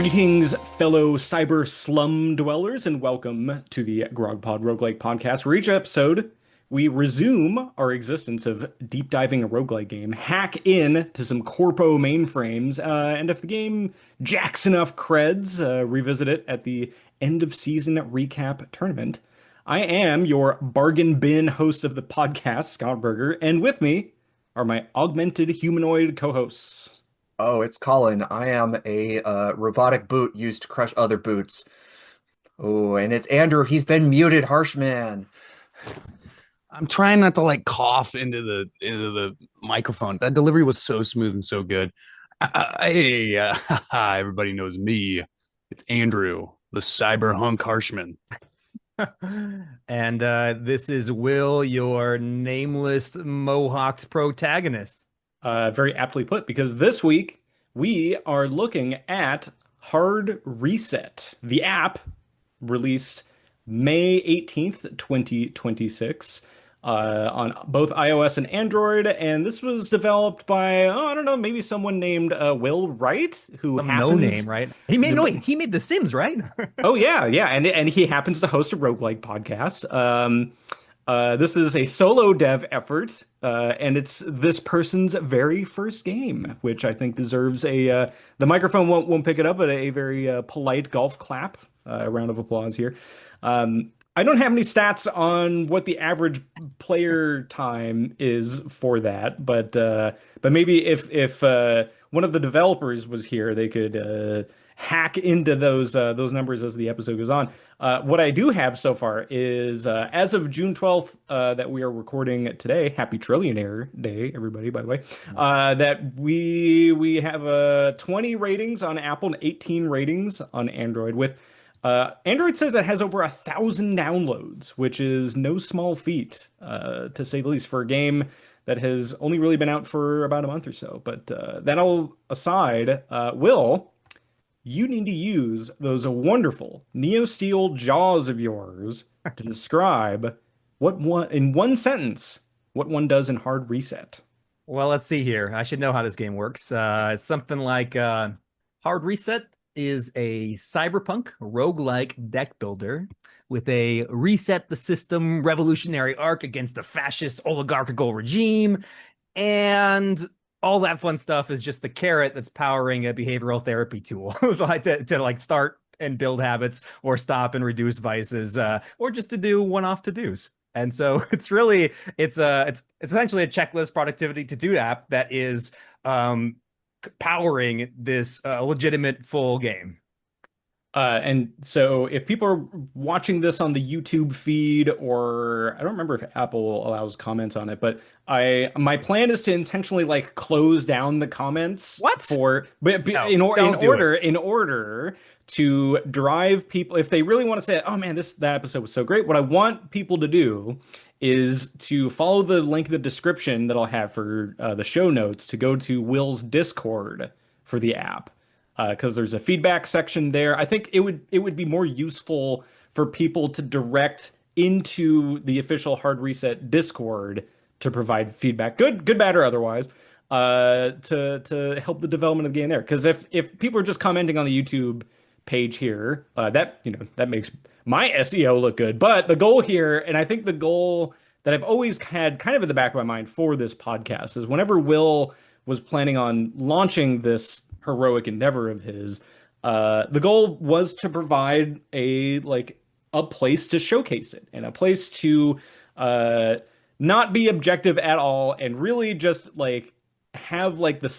Greetings, fellow cyber slum dwellers, and welcome to the GrogPod Roguelike podcast, where each episode we resume our existence of deep diving a roguelike game, hack in to some corpo mainframes, and if the game jacks enough creds, revisit it at the end of season recap tournament. I am your bargain bin host of the podcast, Scott Berger, and with me are my augmented humanoid co-hosts. Oh, it's Colin. I am a robotic boot used to crush other boots. Oh, and it's Andrew. He's been muted, harsh man. I'm trying not to like cough into the microphone. That delivery was so smooth and so good. Hey, everybody knows me. It's Andrew, the cyber hunk harshman. And this is Will, your nameless mohawked protagonist. Very aptly put, because this week we are looking at Hard Reset, the app released May 18th, 2026, on both iOS and Android. And this was developed by, I don't know, maybe someone named Will Wright, who Some happens... no name, right? He made The Sims, right? Oh, yeah, yeah. And he happens to host a roguelike podcast. This is a solo dev effort, and it's this person's very first game, which I think deserves the microphone won't pick it up, but a very polite golf clap, round of applause here. I don't have any stats on what the average player time is for that, but maybe if one of the developers was here, they could hack into those numbers as the episode goes on. What I do have so far is as of June 12th, that we are recording today. Happy Trillionaire Day, everybody, by the way. That we have 20 ratings on Apple and 18 ratings on Android. With Android says it has over 1,000 downloads, which is no small feat, to say the least, for a game that has only really been out for about a month or so. But that all aside, Will, you need to use those wonderful Neo-Steel jaws of yours to describe in one sentence, what one does in Hard Reset. Well, let's see here. I should know how this game works. It's something like Hard Reset is a cyberpunk roguelike deck builder with a reset the system revolutionary arc against a fascist oligarchical regime, and all that fun stuff is just the carrot that's powering a behavioral therapy tool, like to like start and build habits, or stop and reduce vices, or just to do one-off to-dos. And so it's essentially a checklist productivity to-do app that is powering this legitimate full game. And so if people are watching this on the YouTube feed, or I don't remember if Apple allows comments on it, but my plan is to intentionally like close down the comments in order to drive people, if they really want to say, oh man, that episode was so great. What I want people to do is to follow the link in the description that I'll have for the show notes to go to Will's Discord for the app. Because there's a feedback section there. I think it would be more useful for people to direct into the official Hard Reset Discord to provide feedback, good, bad, or otherwise, to help the development of the game there. Because if people are just commenting on the YouTube page here, that makes my SEO look good. But the goal here, and I think the goal that I've always had kind of in the back of my mind for this podcast, is whenever Will was planning on launching this heroic endeavor of his, the goal was to provide a place to showcase it, and a place to not be objective at all, and really just like have like the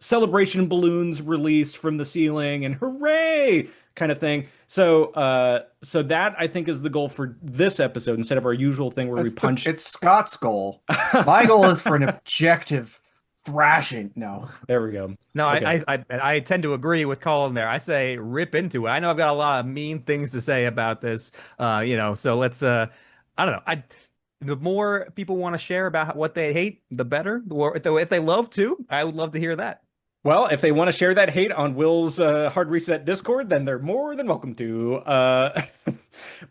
celebration balloons released from the ceiling and hooray kind of thing. So that I think is the goal for this episode, instead of our usual thing where we punch. It's Scott's goal. My goal is for an objective thrashing. No, there we go. No, okay. I tend to agree with Colin there. I say rip into it. I know I've got a lot of mean things to say about this, so let's I don't know. The more people want to share about what they hate, the better. If they love to, I would love to hear that. Well, if they want to share that hate on Will's Hard Reset Discord, then they're more than welcome to.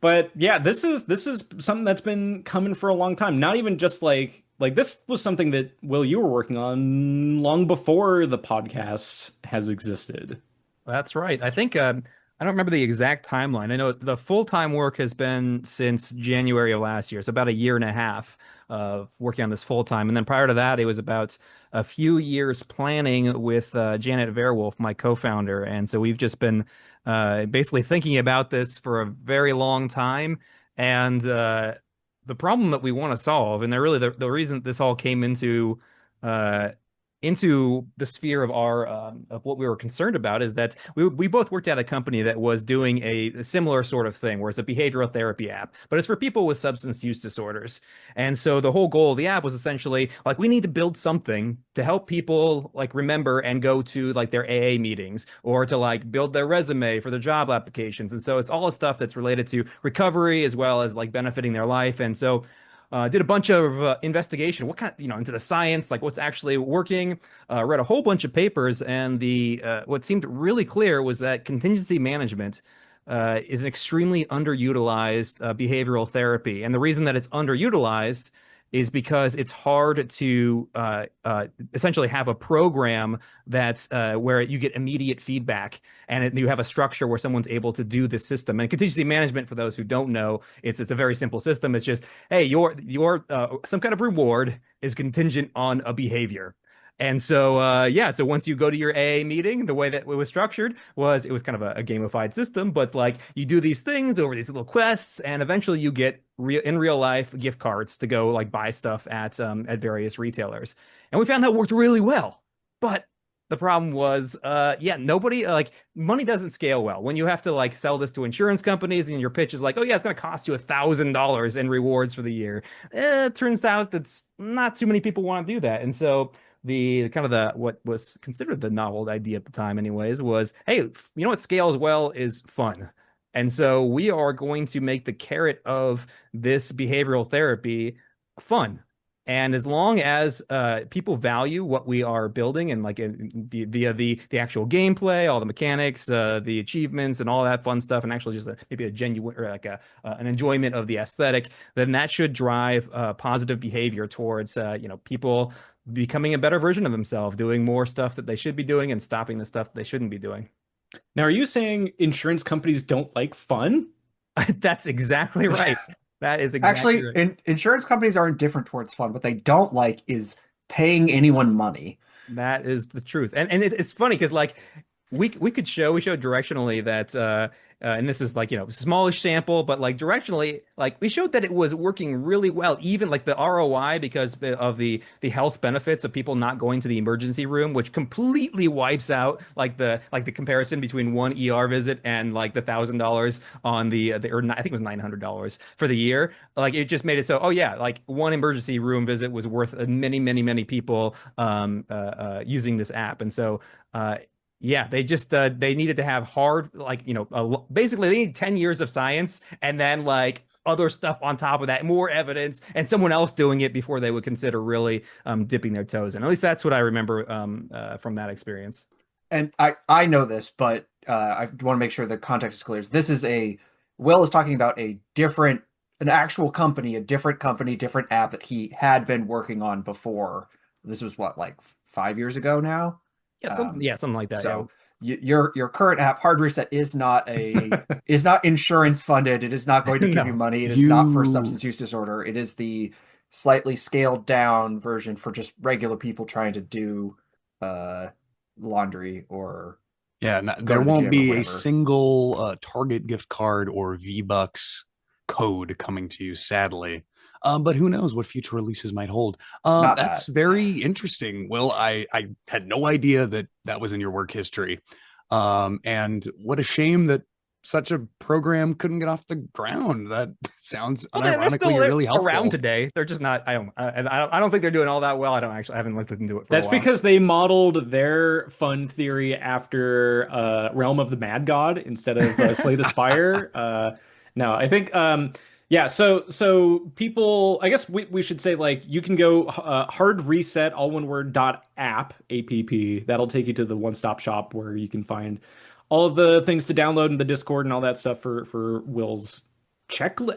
But yeah, this is something that's been coming for a long time. Not even just like this was something that, Will, you were working on long before the podcast has existed. That's right. I think I don't remember the exact timeline. I know the full-time work has been since January of last year, so about a year and a half of working on this full-time. And then prior to that, it was about a few years planning with Janet Verwolf, my co-founder. And so we've just been basically thinking about this for a very long time. And the problem that we want to solve, and they're really the reason this all came uh, into the sphere of our of what we were concerned about is that we both worked at a company that was doing a similar sort of thing, where it's a behavioral therapy app, but it's for people with substance use disorders. And so the whole goal of the app was essentially like we need to build something to help people like remember and go to like their AA meetings or to like build their resume for their job applications. And so it's all the stuff that's related to recovery as well as like benefiting their life. And so did a bunch of investigation, what kind, into the science, like what's actually working. Read a whole bunch of papers, and the what seemed really clear was that contingency management is an extremely underutilized behavioral therapy, and the reason that it's underutilized is because it's hard to essentially have a program that's where you get immediate feedback and you have a structure where someone's able to do this system. And contingency management, for those who don't know, it's a very simple system. It's just, hey, your some kind of reward is contingent on a behavior. And so, yeah, so once you go to your AA meeting, the way that it was structured was it was kind of a gamified system, but like you do these things over these little quests, and eventually you get in real life gift cards to go like buy stuff at various retailers. And we found that worked really well. But the problem was, yeah, nobody like money doesn't scale well when you have to like sell this to insurance companies and your pitch is like, oh yeah, it's going to cost you $1,000 in rewards for the year. It turns out that's not too many people want to do that, and so the kind of the what was considered the novel idea at the time anyways was, hey, you know what scales well is fun. And so we are going to make the carrot of this behavioral therapy fun. And as long as people value what we are building and like via the actual gameplay, all the mechanics, the achievements, and all that fun stuff, and actually just maybe a genuine or like an enjoyment of the aesthetic, then that should drive positive behavior towards people becoming a better version of themselves, doing more stuff that they should be doing, and stopping the stuff they shouldn't be doing. Now, are you saying insurance companies don't like fun? That's exactly right. That is exactly Actually, right. insurance companies are indifferent towards fun. What they don't like is paying anyone money. That is the truth. And it's funny because like we showed directionally that and this is like smallish sample, but like directionally like we showed that it was working really well, even like the ROI, because of the health benefits of people not going to the emergency room, which completely wipes out like the comparison between one ER visit and like the $1,000 on or I think it was $900 for the year. Like it just made it so, oh yeah, like one emergency room visit was worth many people using this app. And so yeah, they just they needed to have hard like basically they need 10 years of science and then like other stuff on top of that, more evidence, and someone else doing it before they would consider really dipping their toes in. At least that's what I remember from that experience. And I know this, but I want to make sure the context is clear. This is Will is talking about an actual company, different app that he had been working on before. This was what, like 5 years ago now? Yeah, something like that. So your current app, Hard Reset, is not is not insurance funded. It is not going to give you No. money. It is not for substance use disorder. It is the slightly scaled down version for just regular people trying to do uh, laundry or Yeah, go there to the won't gym or be a whatever. single Target gift card or V-Bucks code coming to you, sadly. But who knows what future releases might hold. Not That's that. very interesting. Will, I had no idea that that was in your work history. And what a shame that such a program couldn't get off the ground. That sounds Well, they're still unironically really around helpful. today. They're just not. I don't think they're doing all that well. I haven't looked into it for a That's while. because they modeled their fun theory after Realm of the Mad God instead of Slay the Spire. No, I think yeah, so people, I guess we should say like you can go hard reset all one word dot app app. That'll take you to the one-stop shop where you can find all of the things to download in the Discord and all that stuff for Will's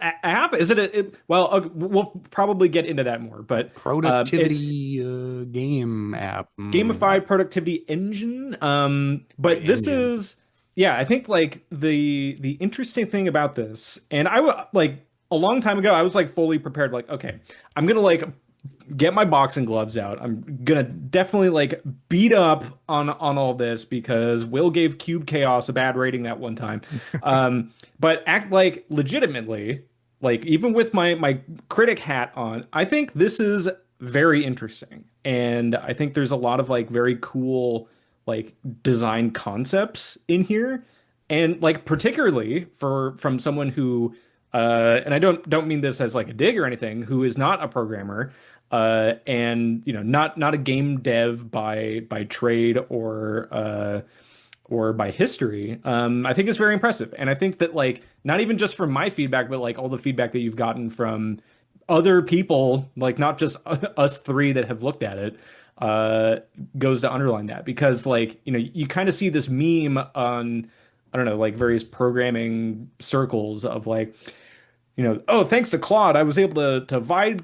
app? Is it well, we'll probably get into that more, but it's Productivity game app. gamified productivity engine. Right, But this engine. is, yeah, I think like the interesting thing about this, and like a long time ago, I was like fully prepared, like, okay, I'm gonna like get my boxing gloves out. I'm gonna definitely like beat up on all this because Will gave Cube Chaos a bad rating that one time. But act like legitimately, like even with my critic hat on, I think this is very interesting. And I think there's a lot of like very cool like design concepts in here. And like particularly for from someone who and I don't mean this as like a dig or anything, who is not a programmer, and you know, not a game dev by trade or by history. I think it's very impressive, and I think that like not even just from my feedback, but like all the feedback that you've gotten from other people, like not just us three that have looked at it, uh, goes to underline that because like you know you kind of see this meme on I don't know like various programming circles of like you know, oh, thanks to Claude, I was able to vibe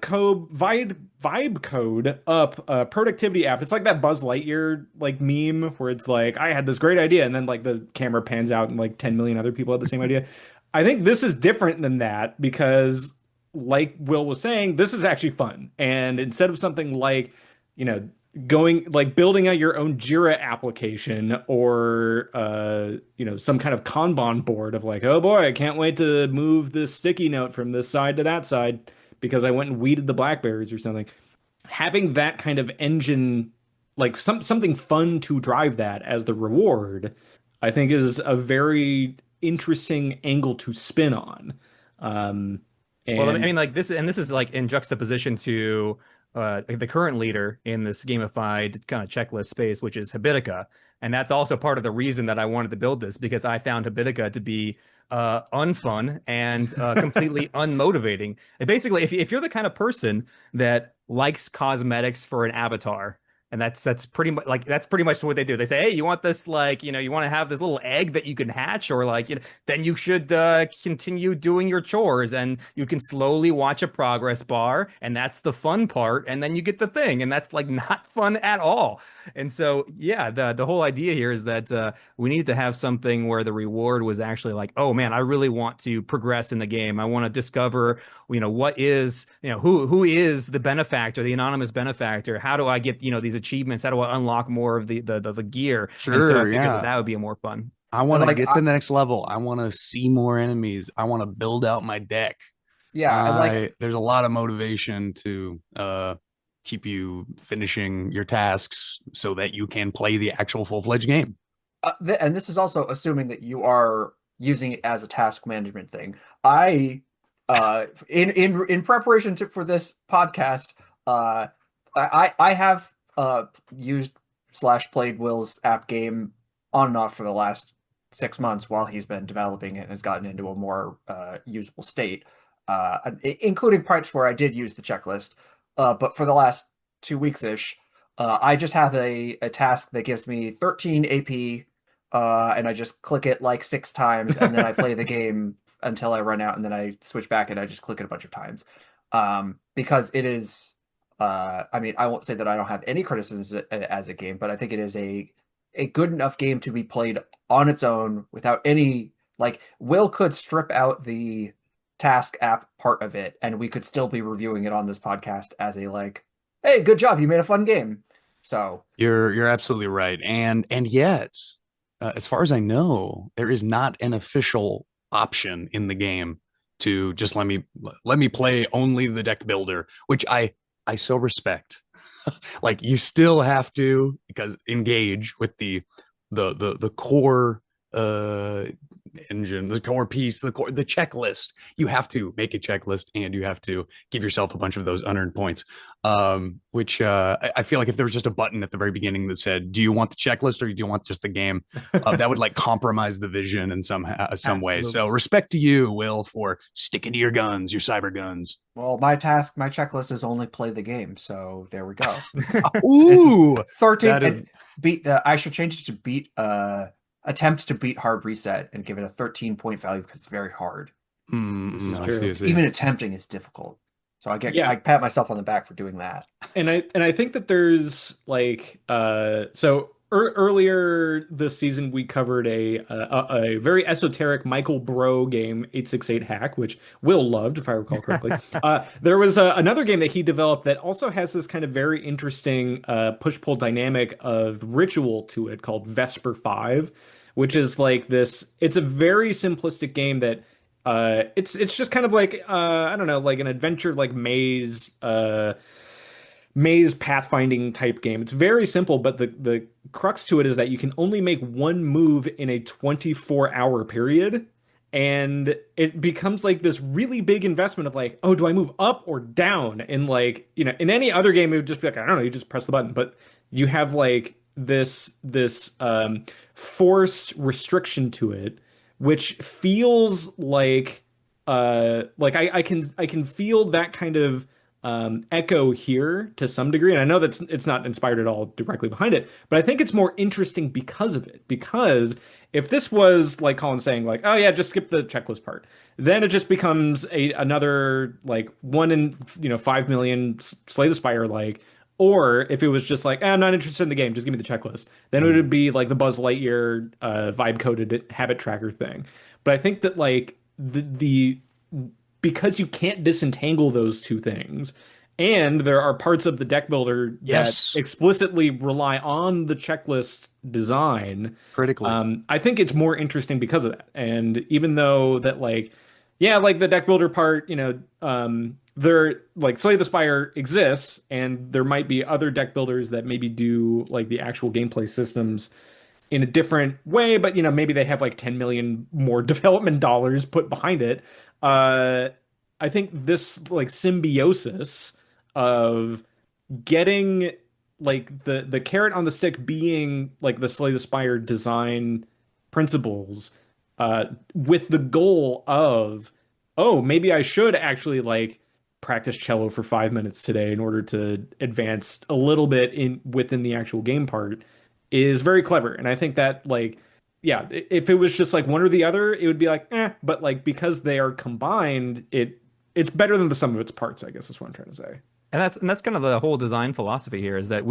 code up a productivity app. It's like that Buzz Lightyear like meme where it's like I had this great idea, and then like the camera pans out and like 10 million other people had the same idea. I think this is different than that because, like Will was saying, this is actually fun. And instead of something like, you know, going like building out your own Jira application or you know some kind of Kanban board of like oh boy I can't wait to move this sticky note from this side to that side because I went and weeded the blackberries or something, having that kind of engine like something fun to drive that as the reward I think is a very interesting angle to spin on. um Well, I and mean, like this is like in juxtaposition to the current leader in this gamified kind of checklist space, which is Habitica, and that's also part of the reason that I wanted to build this because I found Habitica to be unfun and completely unmotivating. And basically, if you're the kind of person that likes cosmetics for an avatar, and that's pretty much like that's pretty much what they do. They say, hey, you want this like you know you want to have this little egg that you can hatch, or like you know then you should continue doing your chores and you can slowly watch a progress bar and that's the fun part and then you get the thing and that's like not fun at all. And so yeah, the whole idea here is that we need to have something where the reward was actually like, oh man, I really want to progress in the game. I want to discover, you know, what is, you know, who is the benefactor, the anonymous benefactor? How do I get, you know, these achievements? How do I unlock more of the gear? And so I Sure, figured that yeah. that would be more fun. I And want to like, get to the next level. I want to see more enemies. I want to build out my deck. yeah, and like, I There's a lot of motivation to keep you finishing your tasks so that you can play the actual full-fledged game. and this is also assuming that you are using it as a task management thing. I, in preparation for this podcast, uh, I have used slash played Will's app game on and off for the last 6 months while he's been developing it and has gotten into a more usable state, including parts where I did use the checklist. But for the last 2 weeks ish, I just have a task that gives me 13 AP, and I just click it like 6 times, and then I play the game until I run out, and then I switch back and I just click it a bunch of times. Because it is, I mean, I won't say that I don't have any criticisms as a game, but I think it is a good enough game to be played on its own without any like. Will could strip out the task app part of it, and we could still be reviewing it on this podcast as a like, hey, good job, you made a fun game. So You're absolutely right. And yet, as far as I know, there is not an official option in the game to just let me play only the deck builder, which I so respect. Like you still have to because engage with the core engine, the core piece, the checklist. You have to make a checklist and you have to give yourself a bunch of those unearned points. Which I feel like if there was just a button at the very beginning that said, "Do you want the checklist or do you want just the game?" That would like compromise the vision in some way. So respect to you, Will, for sticking to your guns, your cyber guns. well, my checklist is only play the game, so there we go. Ooh, 13 that is beat I should change it to beat attempt to beat hard reset and give it a 13-point value because it's very hard. This is I see, I true. see. Even attempting is difficult. So I Yeah, pat myself on the back for doing that. and I think that there's like earlier this season we covered a very esoteric Michael Bro game 868 Hack, which Will loved if I recall correctly. There was another game that he developed that also has this kind of very interesting push-pull dynamic of ritual to it called Vesper 5, which is like this. It's a very simplistic game that it's just kind of like I don't know, like an adventure like maze pathfinding type game. It's very simple, but the crux to it is that you can only make one move in a 24-hour period. And it becomes like this really big investment of like, oh, do I move up or down? And like, in any other game, it would just be like, I don't know, you just press the button. But you have like this forced restriction to it, which feels like I can feel that kind of echo here to some degree. And I know that's it's not inspired at all directly behind it, but I think it's more interesting because of it. Because if this was like Colin saying, like, oh yeah, just skip the checklist part, then it just becomes another like 1 in 5 million Slay the Spire like. Or if it was just like, I'm not interested in the game, just give me the checklist, then it would be like the Buzz Lightyear vibe coded habit tracker thing. But I think that like the because you can't disentangle those two things, and there are parts of the deck builder that Yes, explicitly rely on the checklist design. critically. I think it's more interesting because of that. And even though that, like, yeah, like the deck builder part, there like Slay the Spire exists, and there might be other deck builders that maybe do like the actual gameplay systems in a different way, but maybe they have like 10 million more development dollars put behind it. Uh, I think this like symbiosis of getting like the carrot on the stick being like the Slay the Spire design principles, with the goal of, oh, maybe I should actually like practice cello for 5 minutes today in order to advance a little bit in within the actual game part is very clever. And I think that like, yeah, if it was just like one or the other, it would be like, but like because they are combined, it's better than the sum of its parts, I guess is what I'm trying to say. And that's kind of the whole design philosophy here is that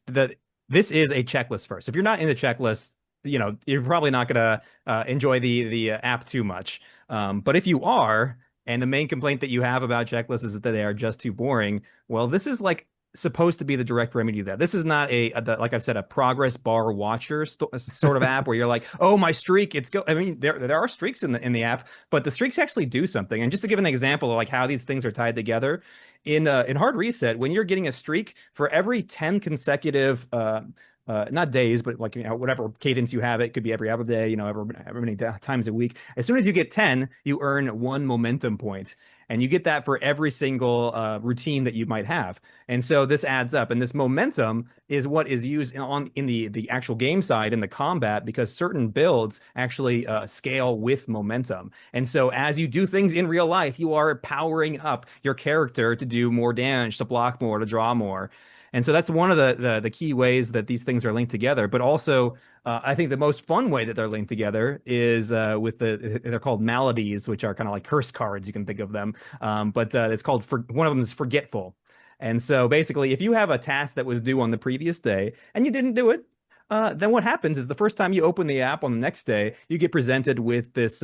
that this is a checklist first. If you're not in the checklist, you're probably not gonna enjoy the app too much. But if you are, and the main complaint that you have about checklists is that they are just too boring, well, this is like supposed to be the direct remedy to that. This is not like I've said, a progress bar watcher sort of app where you're like, oh, my streak, it's go. I mean, there are streaks in the app, but the streaks actually do something. And just to give an example of like how these things are tied together, in hard reset, when you're getting a streak for every 10 consecutive not days, but like whatever cadence you have, it could be every other day, every many times a week. As soon as you get 10, you earn 1 momentum point, and you get that for every single routine that you might have. And so this adds up, and this momentum is what is used in the actual game side in the combat, because certain builds actually scale with momentum. And so as you do things in real life, you are powering up your character to do more damage, to block more, to draw more. And so that's one of the key ways that these things are linked together. But also, I think the most fun way that they're linked together is with they're called maladies, which are kind of like curse cards. You can think of them, but it's called one of them is forgetful. And so basically, if you have a task that was due on the previous day and you didn't do it, then what happens is the first time you open the app on the next day, you get presented with this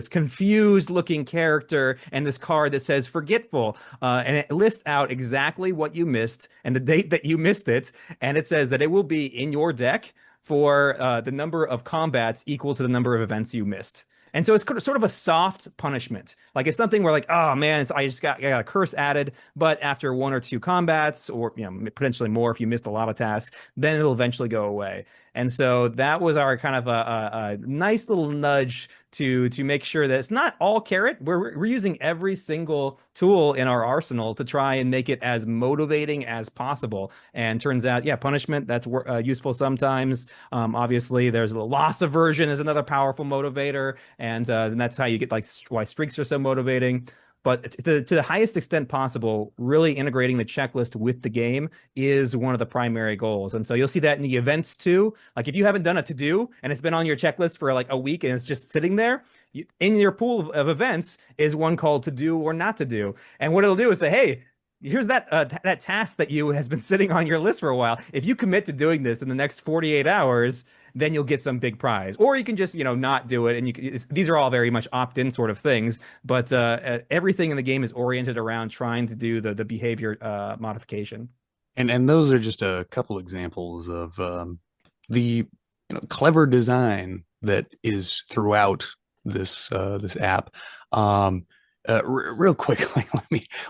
confused looking character and this card that says forgetful, and it lists out exactly what you missed and the date that you missed it, and it says that it will be in your deck for the number of combats equal to the number of events you missed. And so it's sort of a soft punishment. Like it's something where like, oh man, I got a curse added, but after 1 or 2 combats, or potentially more if you missed a lot of tasks, then it'll eventually go away. And so that was our kind of a nice little nudge to make sure that it's not all carrot. We're using every single tool in our arsenal to try and make it as motivating as possible. And turns out, yeah, punishment, that's useful sometimes. Obviously, there's the loss aversion is another powerful motivator, and that's how you get like why streaks are so motivating. But to the highest extent possible, really integrating the checklist with the game is one of the primary goals. And so you'll see that in the events too. Like if you haven't done a to-do and it's been on your checklist for like a week and it's just sitting there, in your pool of events is one called to do or not to do. And what it'll do is say, hey, here's that task that you has been sitting on your list for a while. If you commit to doing this in the next 48 hours, then you'll get some big prize. Or you can just, not do it. And these are all very much opt-in sort of things. But everything in the game is oriented around trying to do the behavior modification. And those are just a couple examples of the clever design that is throughout this app. Real quickly,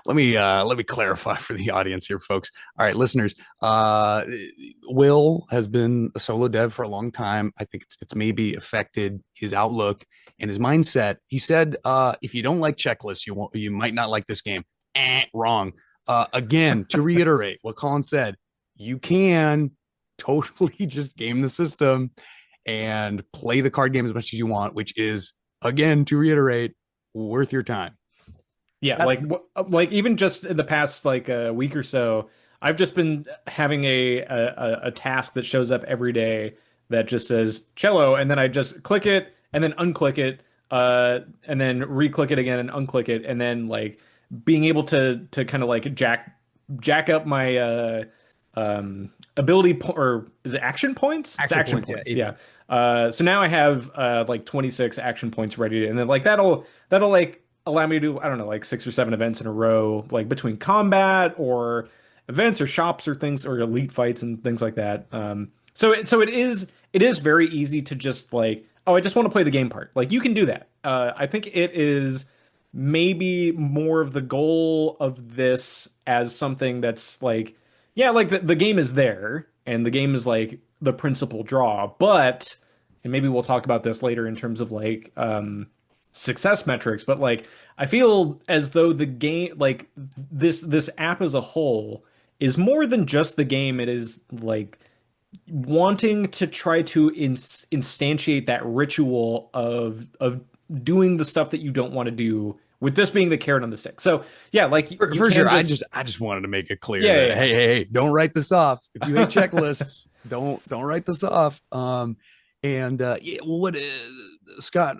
let me clarify for the audience here, folks. All right, listeners. Will has been a solo dev for a long time. I think it's maybe affected his outlook and his mindset. He said, if you don't like checklists, you might not like this game. Wrong. Again, to reiterate what Colin said, you can totally just game the system and play the card game as much as you want, which is, again, to reiterate, worth your time. Yeah, like even just in the past like a week or so, I've just been having a task that shows up every day that just says cello, and then I just click it and then unclick it, and then re-click it again and unclick it, and then like being able to kind of like jack up my ability or is it action points? It's action points. Yeah. So now I have like 26 action points ready, and then like that'll like allow me to do, I don't know, like 6 or 7 events in a row, like between combat or events or shops or things or elite fights and things like that. So it is very easy to just like, oh, I just want to play the game part. Like you can do that. I think it is maybe more of the goal of this as something that's like, yeah, like the game is there and the game is like the principal draw, but, and maybe we'll talk about this later in terms of like success metrics, but like I feel as though the game, like this app as a whole is more than just the game. It is like wanting to try to instantiate that ritual of doing the stuff that you don't want to do, with this being the carrot on the stick. So yeah, like for sure. I just wanted to make it clear that hey, don't write this off. If you hate checklists, don't write this off. Scott,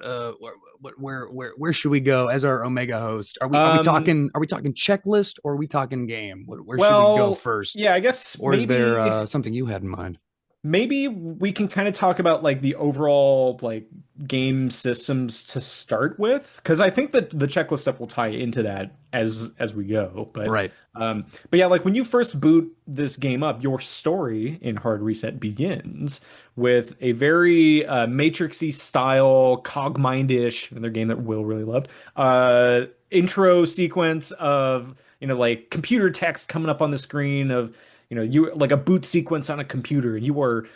where should we go as our Omega host? Are we talking checklist or are we talking game? Where should we go first? Yeah, I guess. Or is there something you had in mind? Maybe we can kind of talk about like the overall like game systems to start with, because I think that the checklist stuff will tie into that as we go. But right. But yeah, like when you first boot this game up, your story in Hard Reset begins with a very Matrixy style, Cogmind-ish, another game that Will really loved, intro sequence of like computer text coming up on the screen of you like a boot sequence on a computer, and you are,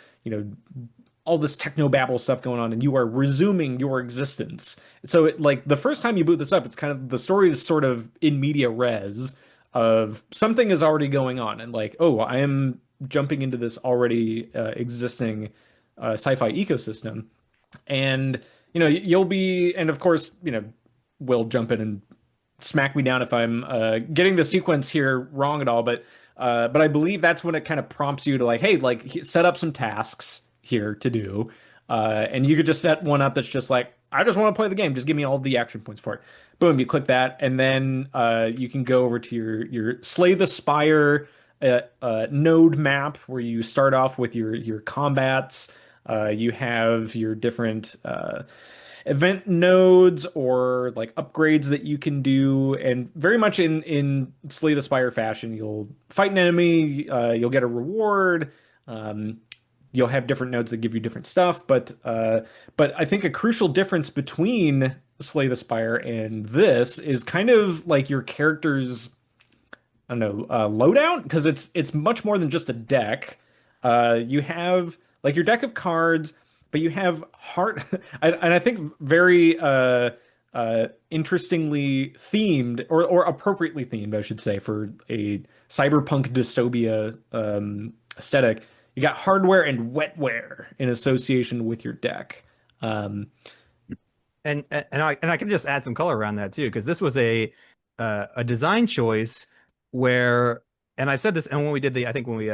all this technobabble stuff going on, and you are resuming your existence. So it, like the first time you boot this up, it's kind of the story is sort of in media res of something is already going on, and like, oh, I am jumping into this already existing sci-fi ecosystem, and you'll be, and of course, we'll jump in and smack me down if I'm getting the sequence here wrong at all, but I believe that's when it kind of prompts you to like, hey, like set up some tasks here to do. And you could just set one up that's just like, I just want to play the game. Just give me all the action points for it. Boom, you click that. And then you can go over to your Slay the Spire node map where you start off with your combats. You have your different event nodes or like upgrades that you can do, and very much in Slay the Spire fashion, you'll fight an enemy, you'll get a reward, you'll have different nodes that give you different stuff, but I think a crucial difference between Slay the Spire and this is kind of like your character's, I don't know, loadout, because it's much more than just a deck. You have like your deck of cards, but you have heart, and I think very interestingly themed, or appropriately themed, I should say, for a cyberpunk dystopia aesthetic. You got hardware and wetware in association with your deck. And I can just add some color around that too, because this was a a design choice where, and I've said this, and when we did I think when we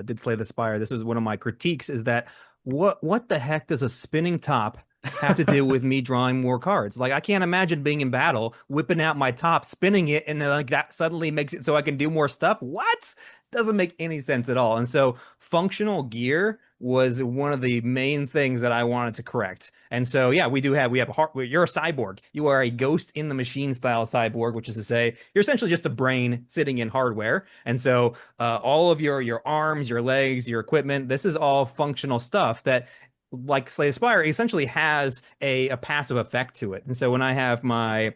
did Slay the Spire, this was one of my critiques, is that what the heck does a spinning top have to do with me drawing more cards? Like, I can't imagine being in battle, whipping out my top, spinning it, and then like that suddenly makes it so I can do more stuff. What? Doesn't make any sense at all. And so functional gear was one of the main things that I wanted to correct. And so, yeah, we have you're a cyborg. You are a ghost in the machine style cyborg, which is to say you're essentially just a brain sitting in hardware. And so all of your arms, your legs, your equipment, this is all functional stuff that, like Slay the Spire, essentially has a passive effect to it. And so when I have my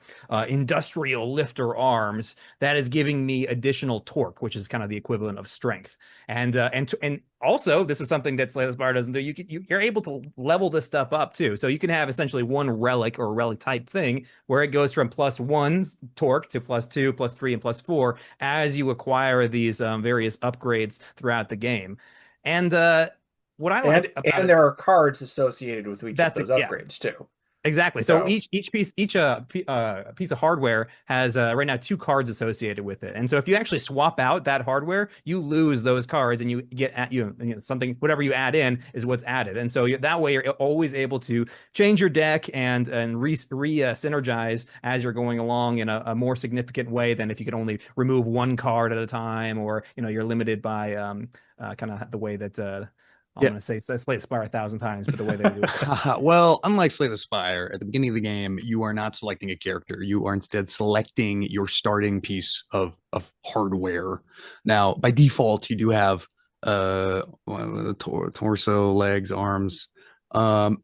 industrial lifter arms, that is giving me additional torque, which is kind of the equivalent of strength. And also, this is something that Slay the Spire doesn't do. You're able to level this stuff up too. So you can have essentially one relic or relic type thing where it goes from +1 torque to +2, +3, and +4 as you acquire these various upgrades throughout the game. And what I like about and there are cards associated with each of those upgrades too. Exactly. So each piece of hardware has right now 2 cards associated with it. And so if you actually swap out that hardware, you lose those cards, and you get something, whatever you add in is what's added. And so that way you're always able to change your deck and synergize as you're going along in a more significant way than if you could only remove one card at a time, or you're limited by kind of the way that I'm going to say Slay the Spire 1,000 times, but the way they do it. Well, unlike Slay the Spire, at the beginning of the game, you are not selecting a character. You are instead selecting your starting piece of hardware. Now, by default, you do have the torso, legs, arms, but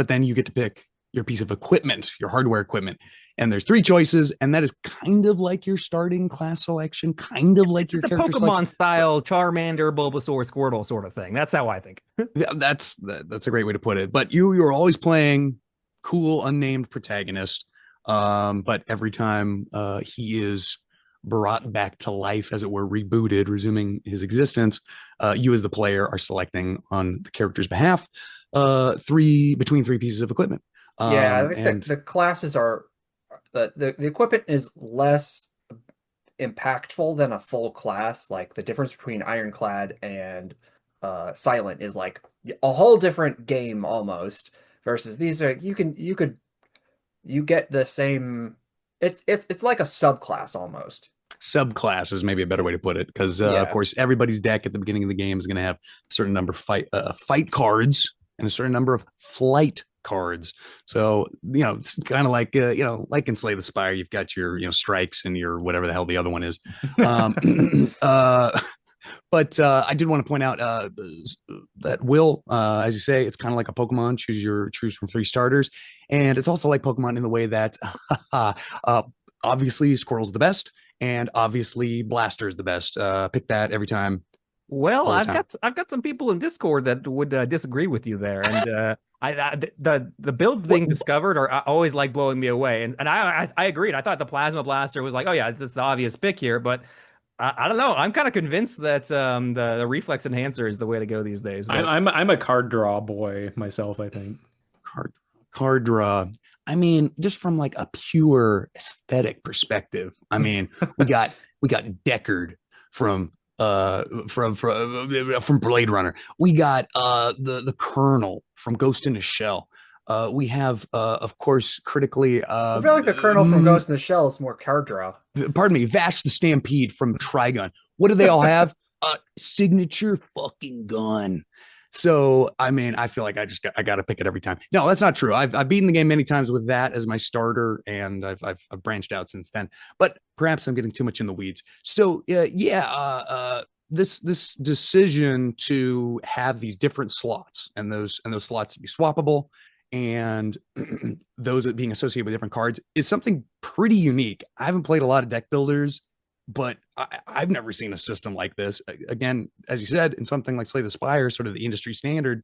then you get to pick your piece of equipment, your hardware equipment. And there's 3 choices, and that is kind of like your starting class selection, kind of like your character Pokemon selection. style Charmander, Bulbasaur, Squirtle sort of thing. That's how I think. That's a great way to put it. But you're always playing cool unnamed protagonist. But every time he is brought back to life, as it were, rebooted, resuming his existence, you as the player are selecting on the character's behalf between 3 pieces of equipment. I think the classes are the equipment is less impactful than a full class. Like the difference between Ironclad and Silent is like a whole different game almost. Versus these are you get the same. It's like a subclass almost. Subclass is maybe a better way to put it, because of course everybody's deck at the beginning of the game is going to have a certain number of fight cards and a certain number of flight cards. So it's kind of like like in Slay the Spire, you've got your strikes and your whatever the hell the other one is. But I did want to point out that Will, as you say, it's kind of like a Pokemon. Choose from 3 starters, and it's also like Pokemon in the way that obviously Squirrel's the best, and obviously Blaster's the best. Pick that every time. Well, I've got some people in Discord that would disagree with you there, and the builds being discovered are always like blowing me away, and I agreed. I thought the Plasma Blaster was like, oh yeah, this is the obvious pick here, but I don't know. I'm kind of convinced that the Reflex Enhancer is the way to go these days. But... I'm a card draw boy myself, I think. Card draw. I mean, just from like a pure aesthetic perspective, I mean, we got Deckard from Blade Runner. We got the Colonel from Ghost in the Shell. We have of course critically I feel like the Colonel from Ghost in the Shell is more card draw. Pardon me, Vash the Stampede from Trigun. What do they all have? Signature fucking gun. So I mean, I feel like I got to pick it every time. No, that's not true. I've beaten the game many times with that as my starter, and I've branched out since then. But perhaps I'm getting too much in the weeds. So this decision to have these different slots and those slots to be swappable, and those being associated with different cards is something pretty unique. I haven't played a lot of deck builders, but I've never seen a system like this. Again, as you said, in something like Slay the Spire, sort of the industry standard,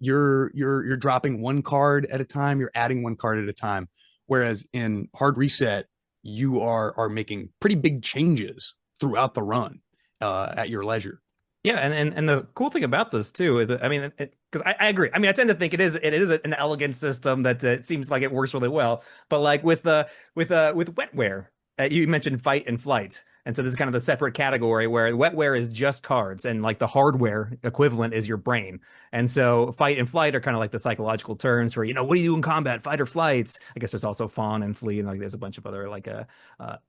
you're dropping 1 card at a time, you're adding 1 card at a time. Whereas in Hard Reset, you are making pretty big changes throughout the run at your leisure. Yeah, and the cool thing about this too is, I mean, because I agree. I mean, I tend to think it is an elegant system that it seems like it works really well. But like with Wetware, you mentioned fight and flight. And so this is kind of the separate category where wetware is just cards and like the hardware equivalent is your brain. And so fight and flight are kind of like the psychological terms where, what do you do in combat? Fight or flights. I guess there's also fawn and flee, and like there's a bunch of other like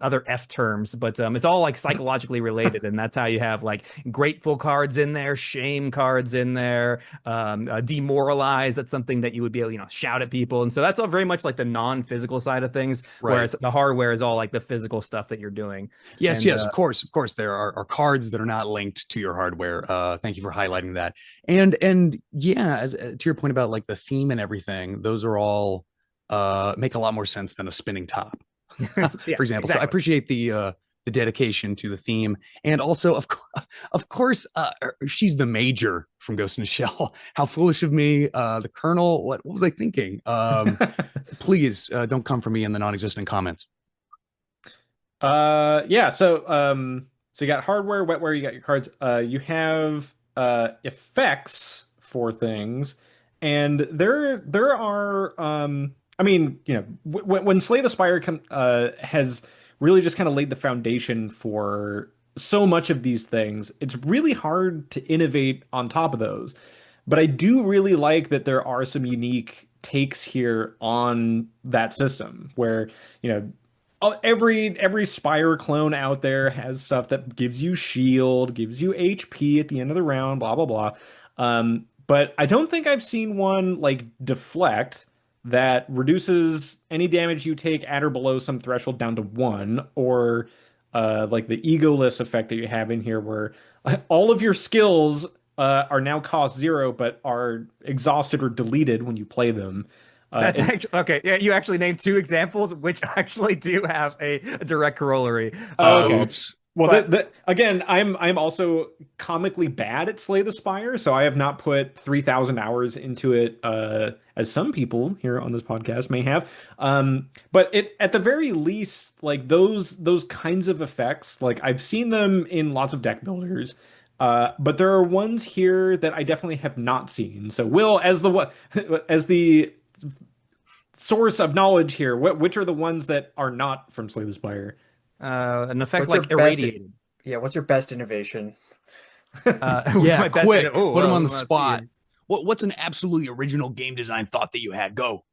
other F terms, but it's all like psychologically related. And that's how you have like grateful cards in there, shame cards in there, demoralize. That's something that you would be able, shout at people. And so that's all very much like the non-physical side of things, whereas the hardware is all like the physical stuff that you're doing. Yes, of course. There are cards that are not linked to your hardware. Thank you for highlighting that. And yeah, as to your point about like the theme and everything, those are all make a lot more sense than a spinning top, for example. Exactly. So I appreciate the dedication to the theme, and also of course, she's the major from Ghost in the Shell. How foolish of me, the Colonel. What was I thinking? Please don't come for me in the non-existent comments. Yeah, so you got hardware, wetware, you got your cards, you have effects for things, and there are I mean, when Slay the Spire has really just kind of laid the foundation for so much of these things, it's really hard to innovate on top of those. But I do really like that there are some unique takes here on that system where, every Spire clone out there has stuff that gives you shield, gives you HP at the end of the round, blah blah blah. But I don't think I've seen one like deflect that reduces any damage you take at or below some threshold down to 1, or like the egoless effect that you have in here, where all of your skills are now cost 0, but are exhausted or deleted when you play them. That's actually okay. Yeah, you actually named 2 examples, which actually do have a direct corollary. Okay. Oops. Well, again, I'm also comically bad at Slay the Spire, so I have not put 3,000 hours into it, as some people here on this podcast may have. But at the very least, like those kinds of effects, like I've seen them in lots of deck builders. But there are ones here that I definitely have not seen. So, Will, as the source of knowledge here, which are the ones that are not from Slay the Spire? An effect like irradiated. What's your best innovation? Yeah, quick. Put him on the spot. What's an absolutely original game design thought that you had? Go.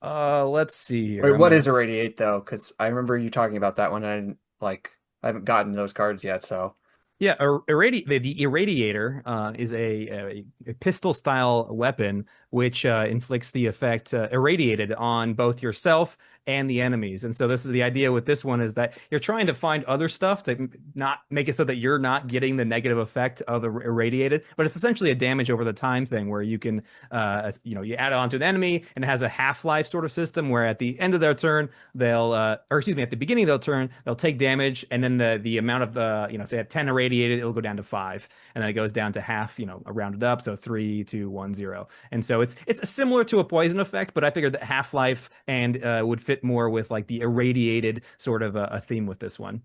Let's see here. Wait, what is irradiate though? Because I remember you talking about that one, and I haven't gotten those cards yet, so. Yeah, the irradiator is a pistol style weapon which inflicts the effect irradiated on both yourself and the enemies. And so this is the idea with this one, is that you're trying to find other stuff to not make it so that you're not getting the negative effect of the irradiated, but it's essentially a damage over the time thing where you can, you add it onto an enemy, and it has a half-life sort of system where at the end of their turn, at the beginning of their turn, they'll take damage, and then the amount of if they have 10 irradiated, it'll go down to 5, and then it goes down to half, rounded up, so 3, 2, 1, 0. And so it's similar to a poison effect, but I figured that half-life and would fit more with like the irradiated sort of a theme with this one.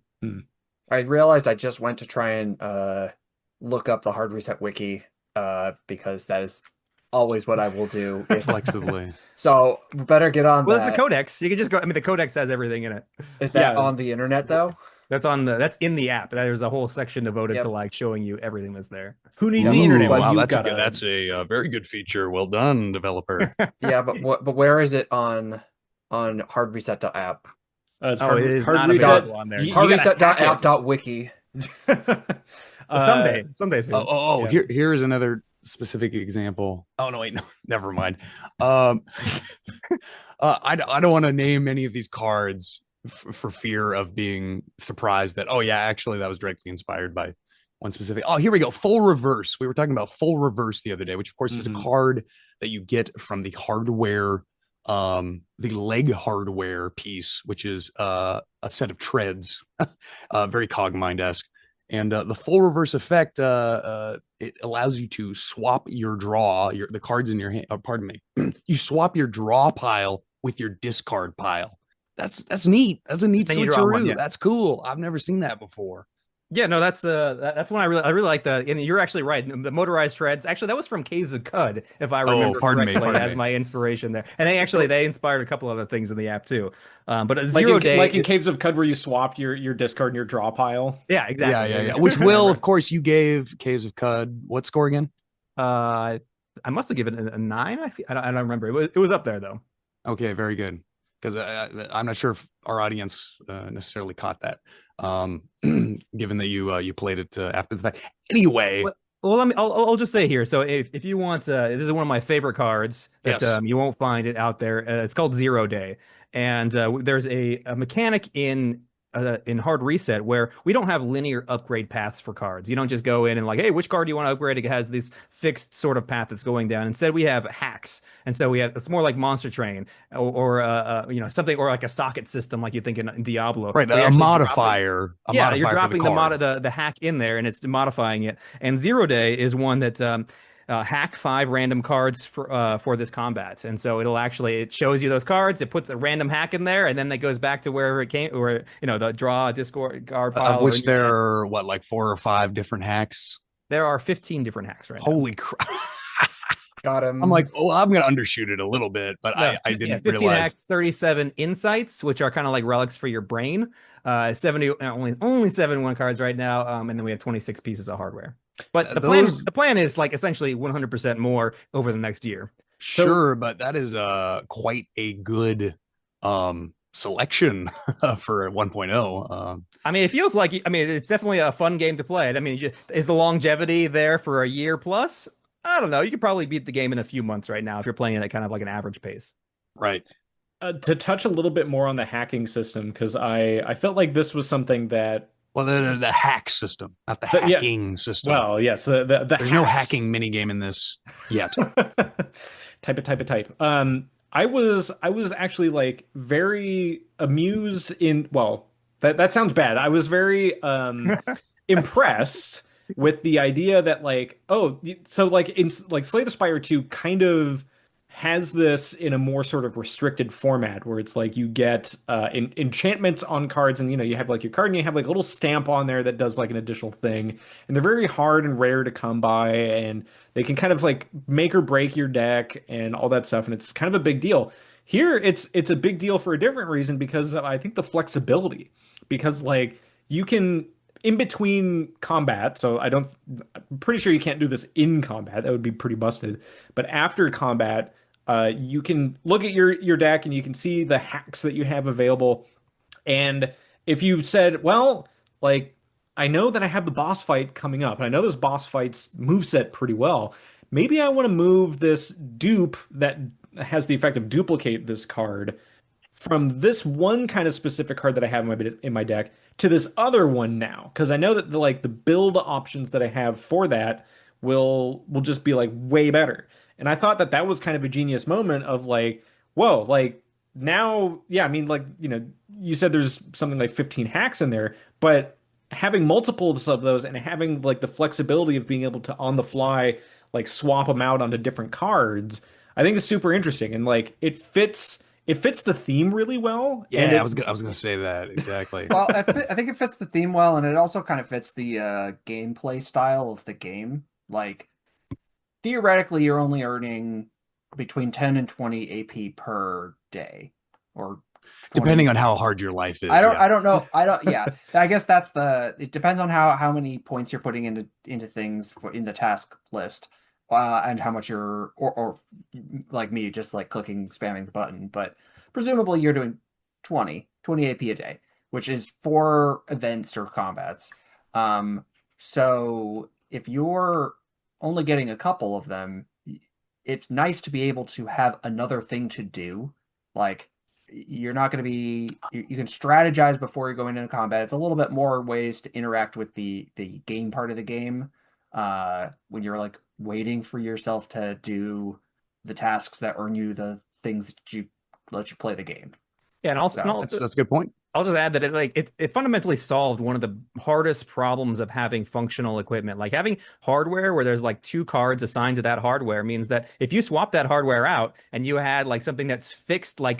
I realized I just went to try and look up the hard reset wiki because that is always what I will do flexibly. So we better get on. Well, it's the Codex. You can just go. I mean, the Codex has everything in it. Is that on the internet though? That's in the app. There's a whole section devoted to like showing you everything that's there. Who needs the internet? Wow, that's a very good feature. Well done, developer. Yeah, but where is it on hardreset.app? It's it is not available on there. Hardreset.app.wiki. Someday soon. Here's another specific example. Oh no, wait, no, never mind. I don't want to name any of these cards for fear of being surprised that actually that was directly inspired by one specific. Oh, here we go. Full reverse. We were talking about full reverse the other day, which of course is a card that you get from the hardware, the leg hardware piece, which is a set of treads, very Cogmind-esque. And the full reverse effect, it allows you to swap your draw, the cards in your hand. Pardon me. You swap your draw pile with your discard pile. That's neat. That's a neat switcheroo. That's cool. I've never seen that before. Yeah, no, that's one I really like the, and you're actually right. The motorized treads. Actually, that was from Caves of Cud, if I Oh, remember pardon me, correctly, pardon as me. my inspiration there. And they inspired a couple other things in the app too. But a Like zero like in day, Caves of Cud where you swapped your discard and your draw pile. yeah, Yeah, exactly. yeah, There you yeah. go. Which I will, remember. of course, you gave Caves of Cud. What score again? Uh, I must have given it a nine. I don't remember. It was up there though. Okay, very good. Because I'm not sure if our audience necessarily caught that, given that you played it after the fact. Anyway, Well, I'll just say here. So if you want, this is one of my favorite cards that yes. you won't find it out there. It's called Zero Day, and there's a mechanic in Hard Reset where we don't have linear upgrade paths for cards. You don't just go in and like, hey, which card do you want to upgrade? It has this fixed sort of path that's going down. Instead, we have hacks, and so it's more like Monster Train or something, or like a socket system like you think in Diablo, Right, where you're a actually modifier, a yeah, you're modifier for the dropping card. the hack in there and it's modifying it. And Zero Day is one that hack 5 random cards for this combat. And so it shows you those cards, it puts a random hack in there, and then it goes back to wherever it came, where the draw a discard card Of pile or in which your there hand. are what, like 4 or 5 different hacks. There are 15 different hacks right now. Holy crap! Got I'm like, him. oh, I'm gonna undershoot it a little bit, but No, I yeah, didn't 15 realize. hacks, 37 insights, which are kind of like relics for your brain. 70 only 71 cards right now, and then we have 26 pieces of hardware. But the plan Those the plan is like essentially 100% more over the next year. So sure, but that is quite a good selection for 1.0. I mean, it feels like it's definitely a fun game to play. I mean, is the longevity there for a year plus? I don't know. You could probably beat the game in a few months right now if you're playing it at kind of like an average pace. Right. to touch a little bit more on the hacking system, because I felt like this was something that, Well, the hack system, not the yeah, hacking system. well, yes, the There's no hacks. hacking minigame in this yet. Type. I was actually like very amused in, well, that sounds bad. I was very impressed with the idea that like, oh, so like in like Slay the Spire 2 kind of has this in a more sort of restricted format where it's like you get enchantments on cards, and you have like your card and you have like a little stamp on there that does like an additional thing, and they're very hard and rare to come by, and they can kind of like make or break your deck and all that stuff, and it's kind of a big deal. Here it's a big deal for a different reason, because I think the flexibility, because like you can, in between combat, so I'm pretty sure you can't do this in combat, that would be pretty busted, but after combat, you can look at your deck and you can see the hacks that you have available. And if you said, well, like, I know that I have the boss fight coming up, and I know this boss fight's moveset pretty well. Maybe I want to move this dupe that has the effect of duplicate this card from this one kind of specific card that I have in my deck to this other one now, because I know that the build options that I have for that will just be like way better. And I thought that was kind of a genius moment of like, whoa, like now, yeah, I mean, like, you said there's something like 15 hacks in there, but having multiples of those and having like the flexibility of being able to on the fly like swap them out onto different cards, I think is super interesting, and like it fits the theme really well. And Yeah, I was gonna say that exactly. Well, I think it fits the theme well, and it also kind of fits the gameplay style of the game. Like, theoretically, you're only earning between 10 and 20 AP per day, or 20. Depending on how hard your life is. I don't know. Yeah. I guess it depends on how many points you're putting into things in the task list, and how much or like me, just like spamming the button. But presumably you're doing 20 AP a day, which is 4 events or combats. So if you're only getting a couple of them, it's nice to be able to have another thing to do. Like, you're not going to be, you can strategize before you're going into combat. It's a little bit more ways to interact with the game part of the game, when you're like waiting for yourself to do the tasks that earn you the things that let you play the game. Yeah, and also, So That's a good point. I'll just add that it fundamentally solved one of the hardest problems of having functional equipment. Like having hardware where there's like 2 cards assigned to that hardware means that if you swap that hardware out and you had like something that's fixed, like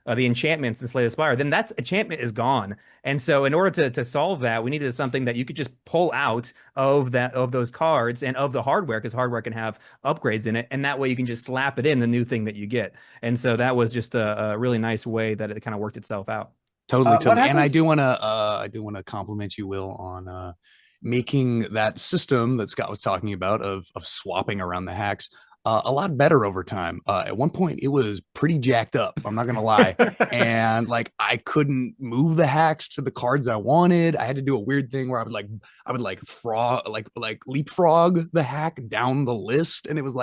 the enchantments in Slay the Spire, then that enchantment is gone. And so in order to solve that, we needed something that you could just pull out of those cards and of the hardware, because hardware can have upgrades in it, and that way you can just slap it in the new thing that you get. And so that was just a really nice way that it kind of worked itself out. Totally, What totally. And happens? I do want to compliment you, Will, on making that system that Scott was talking about of swapping around the hacks a lot better over time. At one point, it was pretty jacked up. I'm not gonna lie, and like I couldn't move the hacks to the cards I wanted. I had to do a weird thing where I would like frog like leapfrog the hack down the list, and it was